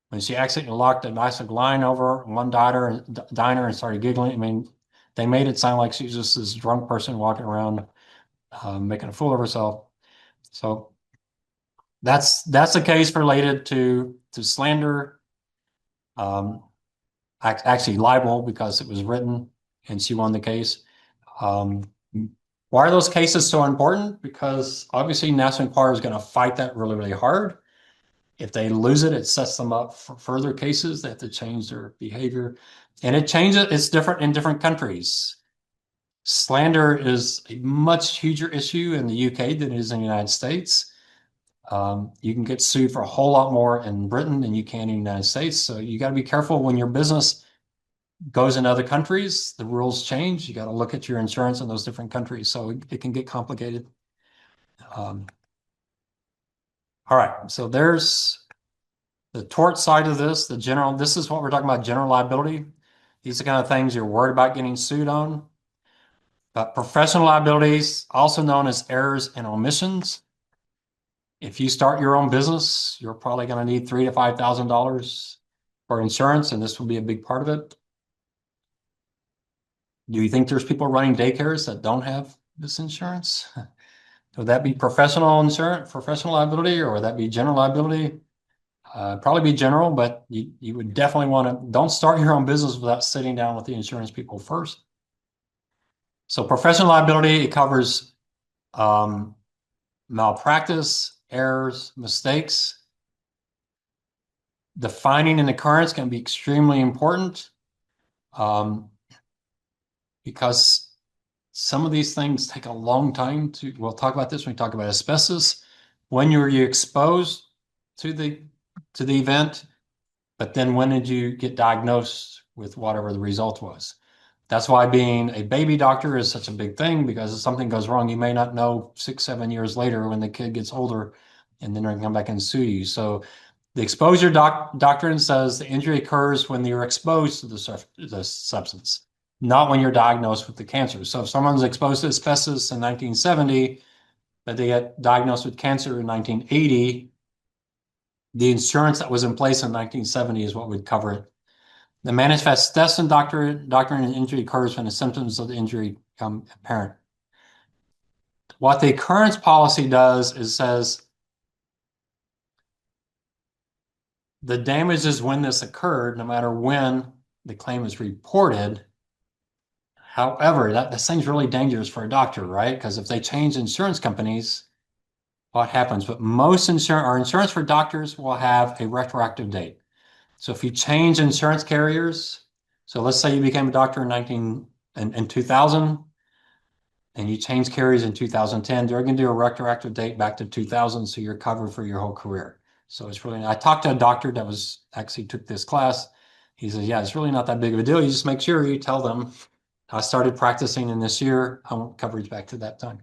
When she accidentally locked a nice line over one diner and started giggling, I mean, they made it sound like she was just this drunk person walking around making a fool of herself. So that's a case related to slander. Actually libel because it was written and she won the case. Why are those cases so important? Because obviously National Enquirer is going to fight that really, really hard. If they lose it, it sets them up for further cases. They have to change their behavior. And it's different in different countries. Slander is a much huger issue in the UK than it is in the United States. You can get sued for a whole lot more in Britain than you can in the United States. So you got to be careful when your business goes in other countries. The rules change. You got to look at your insurance in those different countries. So it can get complicated. All right. So there's the tort side of this, this is what we're talking about, general liability. These are the kind of things you're worried about getting sued on. But professional liabilities, also known as errors and omissions. If you start your own business, you're probably going to need $3,000 to $5,000 for insurance, and this will be a big part of it. Do you think there's people running daycares that don't have this insurance? Would that be professional insurance, professional liability, or would that be general liability? Probably be general, but you would definitely want to, don't start your own business without sitting down with the insurance people first. So professional liability, it covers malpractice, errors, mistakes. Defining an occurrence can be extremely important because some of these things take a long time to, we'll talk about this when we talk about asbestos. When were you exposed to the event? But then when did you get diagnosed with whatever the result was? That's why being a baby doctor is such a big thing, because if something goes wrong, you may not know 6, 7 years later when the kid gets older, and then they're going to come back and sue you. So the exposure doctrine says the injury occurs when you're exposed to the substance, not when you're diagnosed with the cancer. So if someone's exposed to asbestos in 1970, but they get diagnosed with cancer in 1980, the insurance that was in place in 1970 is what would cover it. The manifest destin doctrine and injury occurs when the symptoms of the injury become apparent. What the occurrence policy does is says the damage is when this occurred, no matter when the claim is reported. However, that seems really dangerous for a doctor, right? Because if they change insurance companies, what happens? But most our insurance for doctors will have a retroactive date. So if you change insurance carriers, so let's say you became a doctor in 2000, and you change carriers in 2010, they're going to do a retroactive date back to 2000, so you're covered for your whole career. So it's really, I talked to a doctor that actually took this class. He says, yeah, it's really not that big of a deal. You just make sure you tell them, I started practicing in this year, I want coverage back to that time.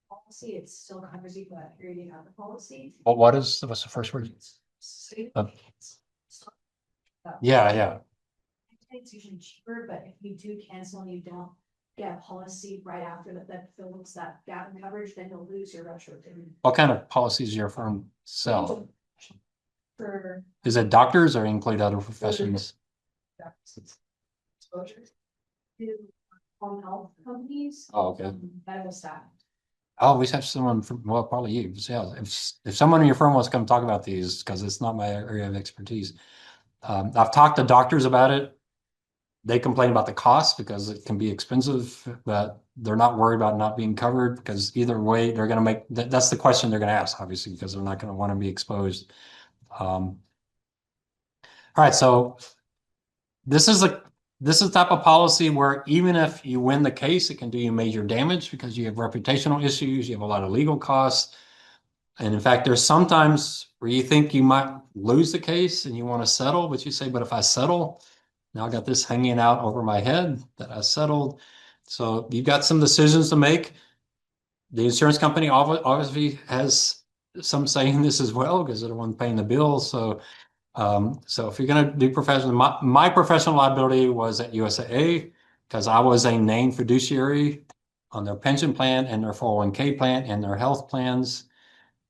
Policy, it still covers you for that period you have the policy. Well, what's the first word? Yeah. It's usually cheaper, but if you do cancel and you don't get a policy right after that fills that gap in coverage, then you'll lose your retro. What kind of policies your firm sell? For Is it doctors or include other professions? exposure to home health companies. Oh, okay. Medical staff. Oh, we have someone from, well, probably you. Yeah, if someone in your firm wants to come talk about these, because it's not my area of expertise. I've talked to doctors about it. They complain about the cost because it can be expensive, but they're not worried about not being covered, because either way, they're going to make, that's the question they're going to ask, obviously, because they're not going to want to be exposed. All right, so this is the type of policy where even if you win the case, it can do you major damage because you have reputational issues, you have a lot of legal costs. And in fact, there's sometimes where you think you might lose the case and you want to settle, but you say, but if I settle, now I got this hanging out over my head that I settled. So you've got some decisions to make. The insurance company obviously has some say in this as well, because they're the one paying the bills. So if you're going to do professional, my professional liability was at USAA because I was a named fiduciary on their pension plan and their 401k plan and their health plans.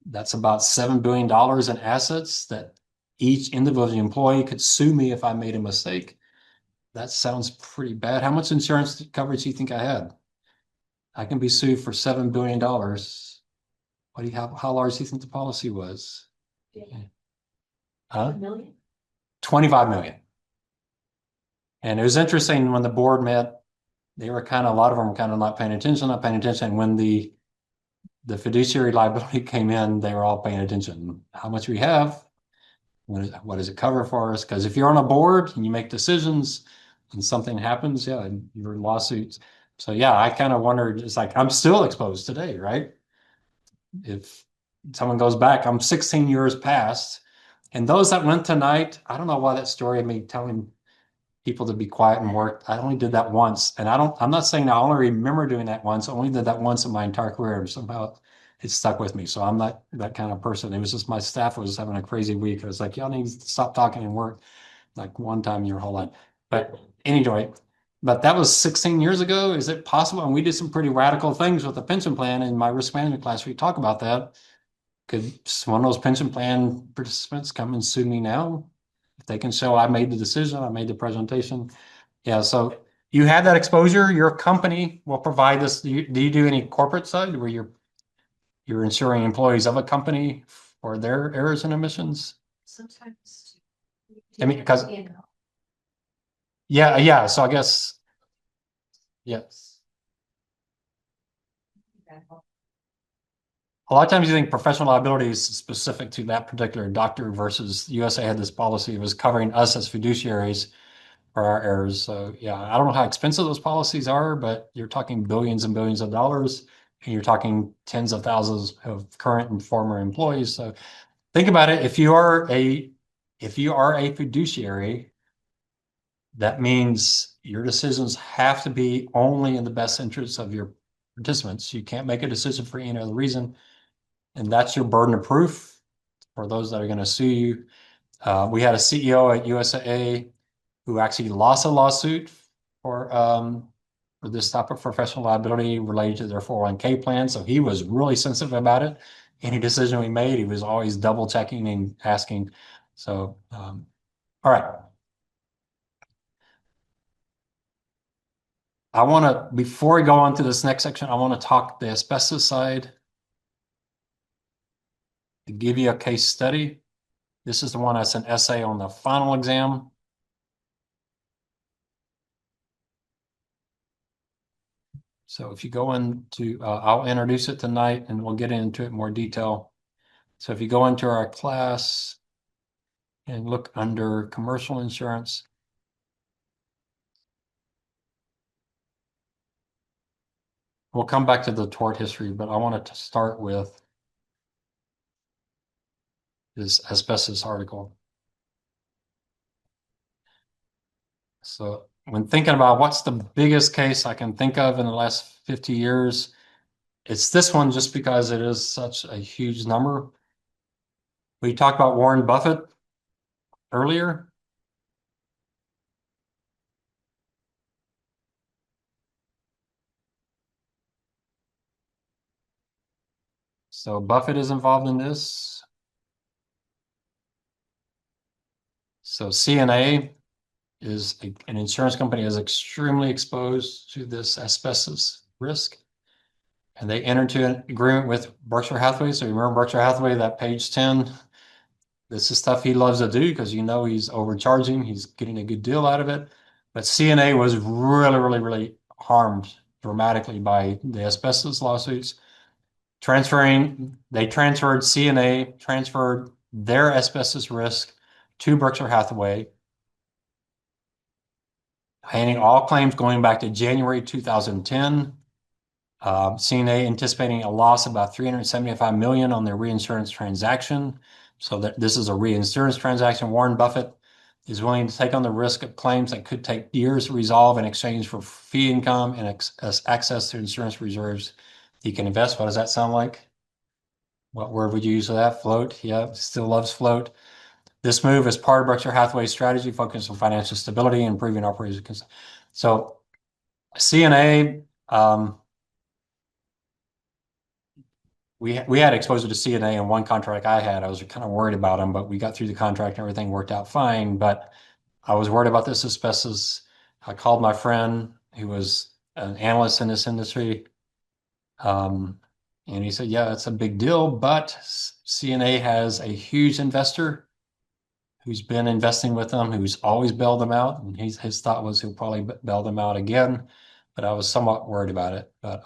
That's about $7 billion in assets that each individual employee could sue me if I made a mistake. That sounds pretty bad. How much insurance coverage do you think I had? I can be sued for $7 billion. How large do you think the policy was? Huh? 25 million. And it was interesting when the board met, they were a lot of them were kind of not paying attention. When the fiduciary liability came in, they were all paying attention. How much we have? What does it cover for us? Because if you're on a board and you make decisions, and something happens, yeah, and your lawsuits. So yeah, I kind of wondered, it's like, I'm still exposed today, right? If someone goes back, I'm 16 years past. And those that went tonight, I don't know why that story of me telling people to be quiet and work. I only did that once. And I'm not saying I only remember doing that once. I only did that once in my entire career. Somehow it stuck with me. So I'm not that kind of person. It was just my staff was having a crazy week. I was like, y'all need to stop talking and work like one time in your whole life. But anyway, but that was 16 years ago. Is it possible? And we did some pretty radical things with the pension plan in my risk management class. We talk about that. Could one of those pension plan participants come and sue me now? If they can show I made the decision, I made the presentation. Yeah, so you have that exposure, your company will provide this. Do you do any corporate side where you're insuring employees of a company for their errors and emissions? Sometimes. I mean, because yeah, so I guess yes. A lot of times you think professional liability is specific to that particular doctor versus USA had this policy, it was covering us as fiduciaries for our errors. So yeah, I don't know how expensive those policies are, but you're talking billions and billions of dollars, and you're talking tens of thousands of current and former employees. So think about it. If you are a fiduciary, that means your decisions have to be only in the best interests of your participants. You can't make a decision for any other reason. And that's your burden of proof for those that are going to sue you. We had a CEO at USAA who actually lost a lawsuit for this type of professional liability related to their 401k plan. So he was really sensitive about it. Any decision we made, he was always double checking and asking. So, all right. Before we go on to this next section, I want to talk the asbestos side to give you a case study. This is the one that's an essay on the final exam. So if you go into, I'll introduce it tonight and we'll get into it in more detail. So if you go into our class and look under commercial insurance, we'll come back to the tort history, but I wanted to start with this asbestos article. So when thinking about what's the biggest case I can think of in the last 50 years, it's this one just because it is such a huge number. We talked about Warren Buffett earlier. So Buffett is involved in this. So CNA is an insurance company is extremely exposed to this asbestos risk. And they entered into an agreement with Berkshire Hathaway. So you remember Berkshire Hathaway, that page 10, this is stuff he loves to do because he's overcharging, he's getting a good deal out of it. But CNA was really, really, really harmed dramatically by the asbestos lawsuits. They transferred CNA, transferred their asbestos risk to Berkshire Hathaway, handing all claims going back to January 2010. CNA anticipating a loss of about 375 million on their reinsurance transaction. So this is a reinsurance transaction. Warren Buffett is willing to take on the risk of claims that could take years to resolve in exchange for fee income and access to insurance reserves he can invest. What does that sound like? What word would you use for that? Float. Yeah, still loves float. This move is part of Berkshire Hathaway's strategy focused on financial stability and improving operations. So CNA, we had exposure to CNA in one contract I had. I was kind of worried about them, but we got through the contract and everything worked out fine. But I was worried about this asbestos. I called my friend who was an analyst in this industry. And he said, yeah, it's a big deal, but CNA has a huge investor who's been investing with them, who's always bailed them out. And his thought was he'll probably bail them out again. But I was somewhat worried about it. But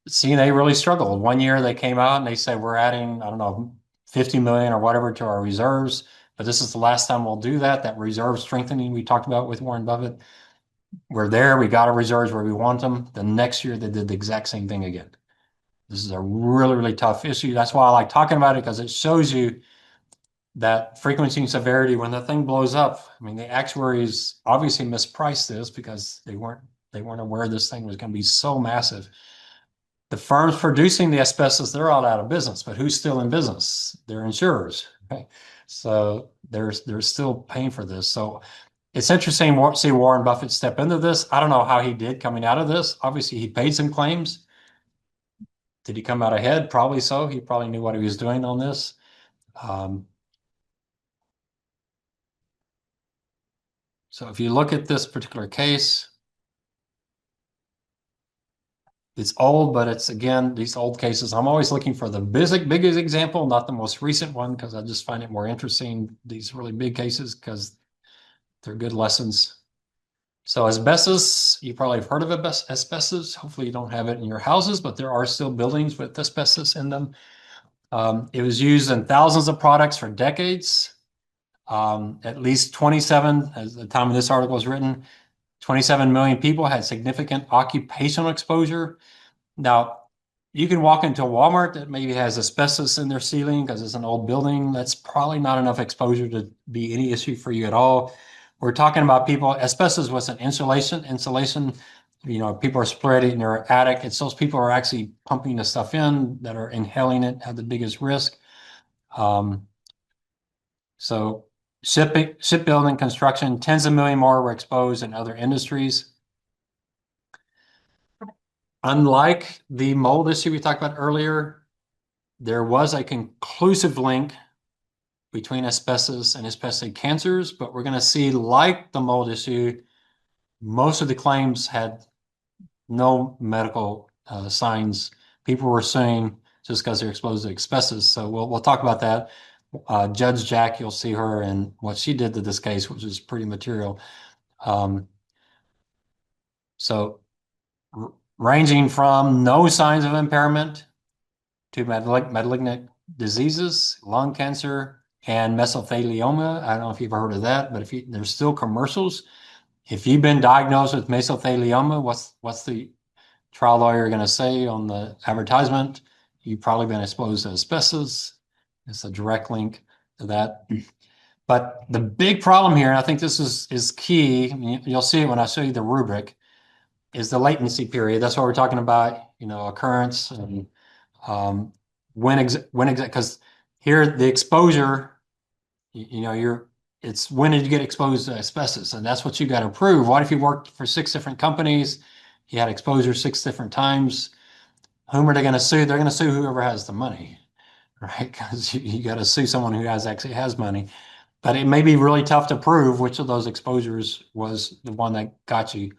CNA really struggled. One year they came out and they said, we're adding, I don't know, 50 million or whatever to our reserves. but this is the last time we'll do that. That reserve strengthening we talked about with Warren Buffett. We're there. We got our reserves where we want them. The next year, they did the exact same thing again. This is a really, really tough issue. That's why I like talking about it, because it shows you that frequency and severity, when the thing blows up, I mean, the actuaries obviously mispriced this because they weren't aware this thing was going to be so massive. The firms producing the asbestos, they're all out of business, but who's still in business? They're insurers. Okay. So they're still paying for this. So it's interesting to see Warren Buffett step into this. I don't know how he did coming out of this. Obviously, he paid some claims. Did he come out ahead? Probably so. He probably knew what he was doing on this. So if you look at this particular case, it's old, but it's, again, these old cases. I'm always looking for the biggest example, not the most recent one, because I just find it more interesting, these really big cases, because they're good lessons. So asbestos, you probably have heard of asbestos. Hopefully you don't have it in your houses, but there are still buildings with asbestos in them. It was used in thousands of products for decades. At least 27, at the time of this article was written, 27 million people had significant occupational exposure. Now, you can walk into a Walmart that maybe has asbestos in their ceiling because it's an old building. That's probably not enough exposure to be any issue for you at all. We're talking about people, asbestos was an insulation, people are spreading in their attic. It's those people who are actually pumping the stuff in that are inhaling it, have the biggest risk. So shipbuilding, construction, tens of million more were exposed in other industries. Unlike the mold issue we talked about earlier, there was a conclusive link between asbestos and especially cancers, but we're going to see, like the mold issue, most of the claims had no medical signs. People were suing just because they're exposed to asbestos. So we'll talk about that. Judge Jack, you'll see her and what she did to this case, which is pretty material. So ranging from no signs of impairment to malignant diseases, lung cancer, and mesothelioma. I don't know if you've heard of that, but there's still commercials. If you've been diagnosed with mesothelioma, what's the trial lawyer going to say on the advertisement? You've probably been exposed to asbestos. It's a direct link to that. But the big problem here, and I think this is key, you'll see it when I show you the rubric, is the latency period. That's what we're talking about, occurrence and when because here the exposure, it's when did you get exposed to asbestos, and that's what you got to prove. What if you worked for 6 different companies, you had exposure 6 different times? Whom are they going to sue? They're going to sue whoever has the money, right? Because you got to sue someone who actually has money. But it may be really tough to prove which of those exposures was the one that got you.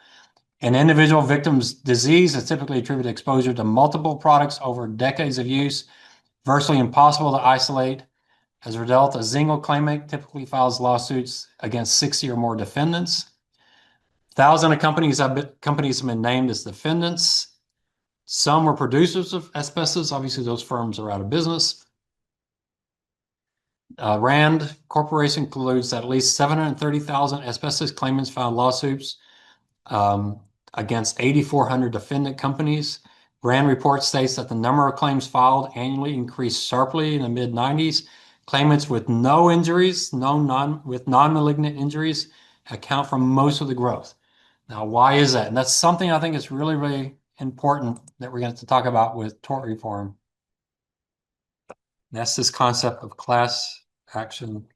An individual victim's disease is typically attributed to exposure to multiple products over decades of use, virtually impossible to isolate. As a result, a single claimant typically files lawsuits against 60 or more defendants. Thousands of companies have been named as defendants. Some were producers of asbestos. Obviously, those firms are out of business. Rand Corporation concludes that at least 730,000 asbestos claimants filed lawsuits against 8,400 defendant companies. Rand report states that the number of claims filed annually increased sharply in the mid-90s. Claimants with no injuries, with non-malignant injuries, account for most of the growth. Now, why is that? And that's something I think is really, really important that we're going to talk about with tort reform. That's this concept of class action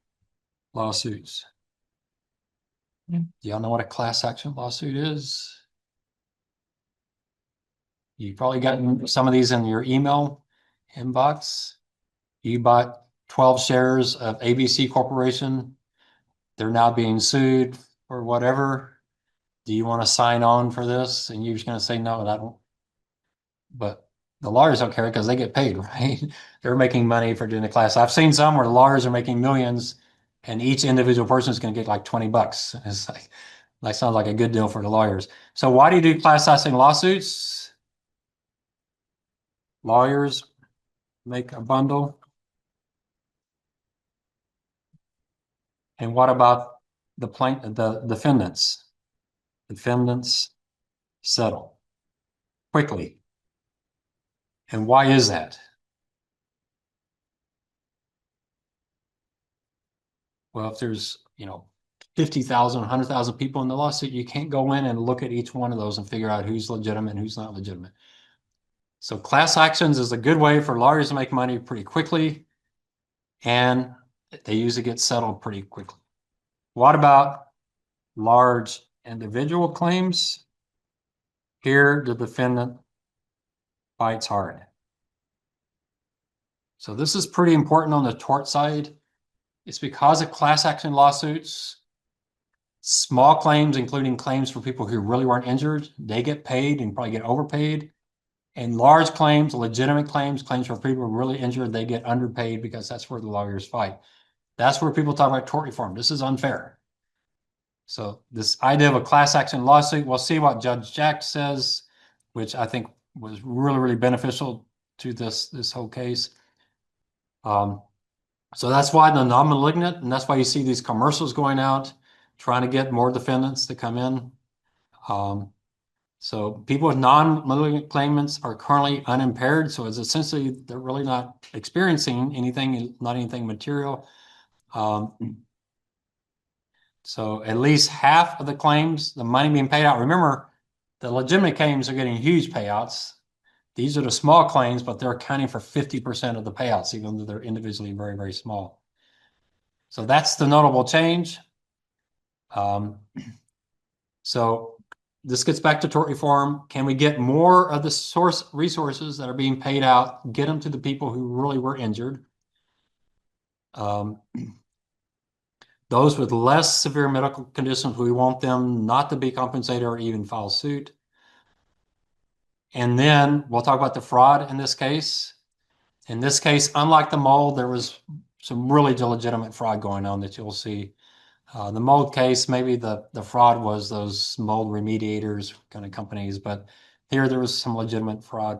lawsuits. Do y'all know what a class action lawsuit is? You probably gotten some of these in your email inbox. You bought 12 shares of ABC Corporation. They're now being sued or whatever. Do you want to sign on for this? And you're just going to say, no, I don't. But the lawyers don't care because they get paid, right? They're making money for doing the class. I've seen some where the lawyers are making millions and each individual person is going to get like $20. It's like, that sounds like a good deal for the lawyers. So why do you do class action lawsuits? Lawyers make a bundle. And what about the defendants? Defendants settle quickly. And why is that? Well, if there's, 50,000, 100,000 people in the lawsuit, you can't go in and look at each one of those and figure out who's legitimate and who's not legitimate. So class actions is a good way for lawyers to make money pretty quickly, and they usually get settled pretty quickly. What about large individual claims? Here, the defendant fights hard. So this is pretty important on the tort side. It's because of class action lawsuits, small claims, including claims for people who really weren't injured, they get paid and probably get overpaid. And large claims, legitimate claims, claims for people really injured, they get underpaid because that's where the lawyers fight. That's where people talk about tort reform. This is unfair. So this idea of a class action lawsuit, we'll see what Judge Jack says, which I think was really, really beneficial to this whole case. So that's why the non-malignant, and that's why you see these commercials going out, trying to get more defendants to come in. So people with non-malignant claimants are currently unimpaired. So it's essentially, they're really not experiencing anything, not anything material. So at least half of the claims, the money being paid out. Remember, the legitimate claims are getting huge payouts. These are the small claims, but they're accounting for 50% of the payouts, even though they're individually very, very small. So that's the notable change. So this gets back to tort reform. Can we get more of the source resources that are being paid out, get them to the people who really were injured? Those with less severe medical conditions, we want them not to be compensated or even file suit. And then we'll talk about the fraud in this case. In this case, unlike the mold, there was some really legitimate fraud going on that you'll see. The mold case, maybe the fraud was those mold remediators kind of companies, but here there was some legitimate fraud.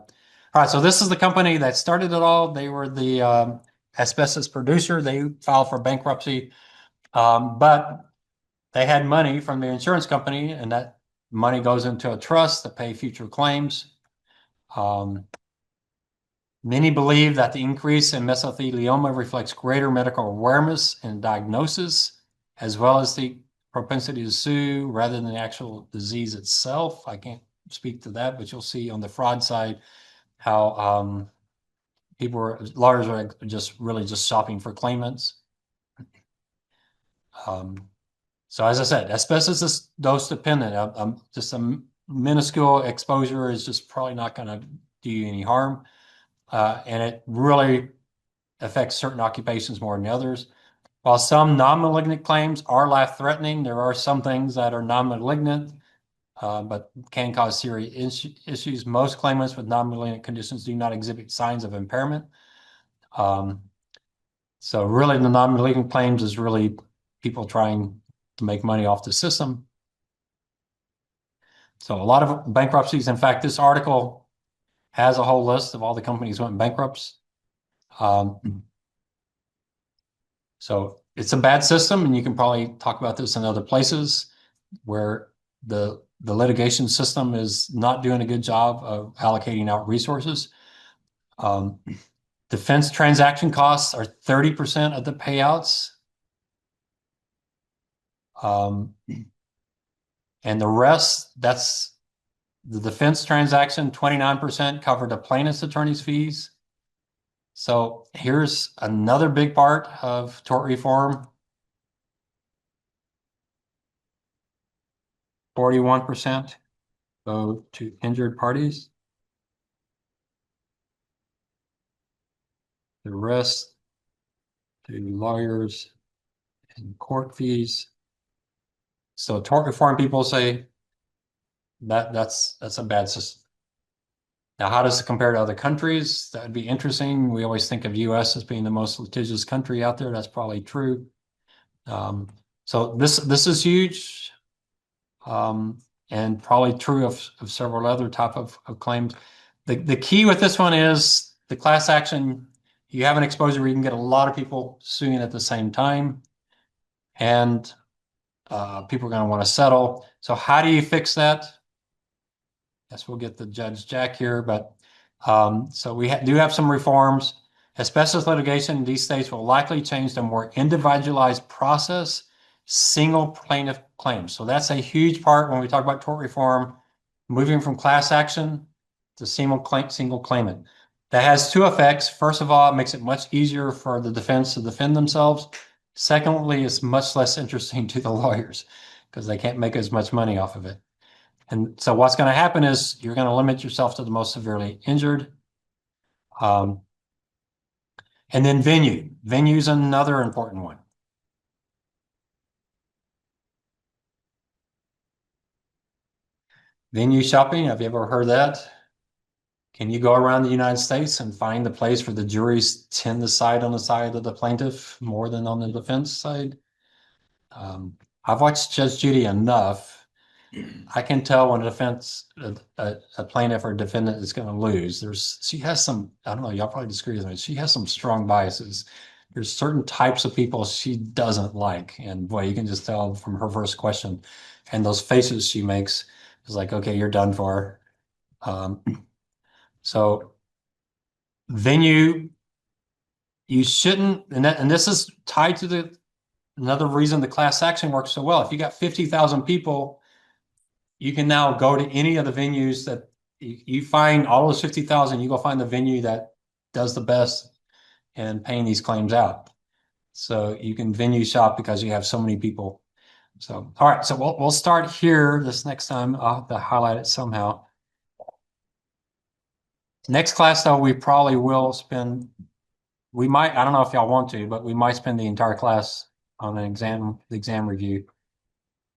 All right, so this is the company that started it all. They were the asbestos producer. They filed for bankruptcy, but they had money from the insurance company, and that money goes into a trust to pay future claims. Many believe that the increase in mesothelioma reflects greater medical awareness and diagnosis, as well as the propensity to sue rather than the actual disease itself. I can't speak to that, but you'll see on the fraud side how lawyers are just really just shopping for claimants. So as I said, asbestos is dose dependent. Just a minuscule exposure is just probably not going to do you any harm. And it really affects certain occupations more than others. While some non-malignant claims are life-threatening, there are some things that are non-malignant, but can cause serious issues. Most claimants with non-malignant conditions do not exhibit signs of impairment. So really the non-malignant claims is really people trying to make money off the system. So a lot of bankruptcies. In fact, this article has a whole list of all the companies went bankrupt. So it's a bad system, and you can probably talk about this in other places where the litigation system is not doing a good job of allocating out resources. Defense transaction costs are 30% of the payouts. And the rest, that's the defense transaction, 29% covered the plaintiff's attorney's fees. So here's another big part of tort reform. 41% go to injured parties. The rest to lawyers and court fees. So tort reform people say that's a bad system. Now, how does it compare to other countries? That would be interesting. We always think of US as being the most litigious country out there. That's probably true. So this is huge, and probably true of several other type of claims. The key with this one is the class action. You have an exposure where you can get a lot of people suing at the same time. and people are going to want to settle. So how do you fix that? Guess we'll get the Judge Jack here, but so we do have some reforms. Asbestos litigation in these states will likely change to a more individualized process, single plaintiff claims. So that's a huge part when we talk about tort reform, moving from class action to single claimant. That has two effects. First of all, it makes it much easier for the defense to defend themselves. Secondly, it's much less interesting to the lawyers because they can't make as much money off of it. And so what's going to happen is you're going to limit yourself to the most severely injured. And then venue. Venue is another important one. Venue shopping, have you ever heard that? Can you go around the United States and find a place where the juries tend to side on the side of the plaintiff more than on the defense side? I've watched Judge Judy enough. I can tell when a plaintiff or defendant is going to lose. She has some, I don't know, y'all probably disagree with me. She has some strong biases. There's certain types of people she doesn't like. And boy, you can just tell from her first question and those faces she makes is like, okay, you're done for. So venue, you shouldn't, and this is tied to another reason the class action works so well. If you got 50,000 people, you can now go to any of the venues that you find all those 50,000, you go find the venue that does the best in paying these claims out. So you can venue shop because you have so many people. So, all right, so we'll start here this next time. I'll have to highlight it somehow. Next class, though, we probably will spend, I don't know if y'all want to, but we might spend the entire class on the exam review.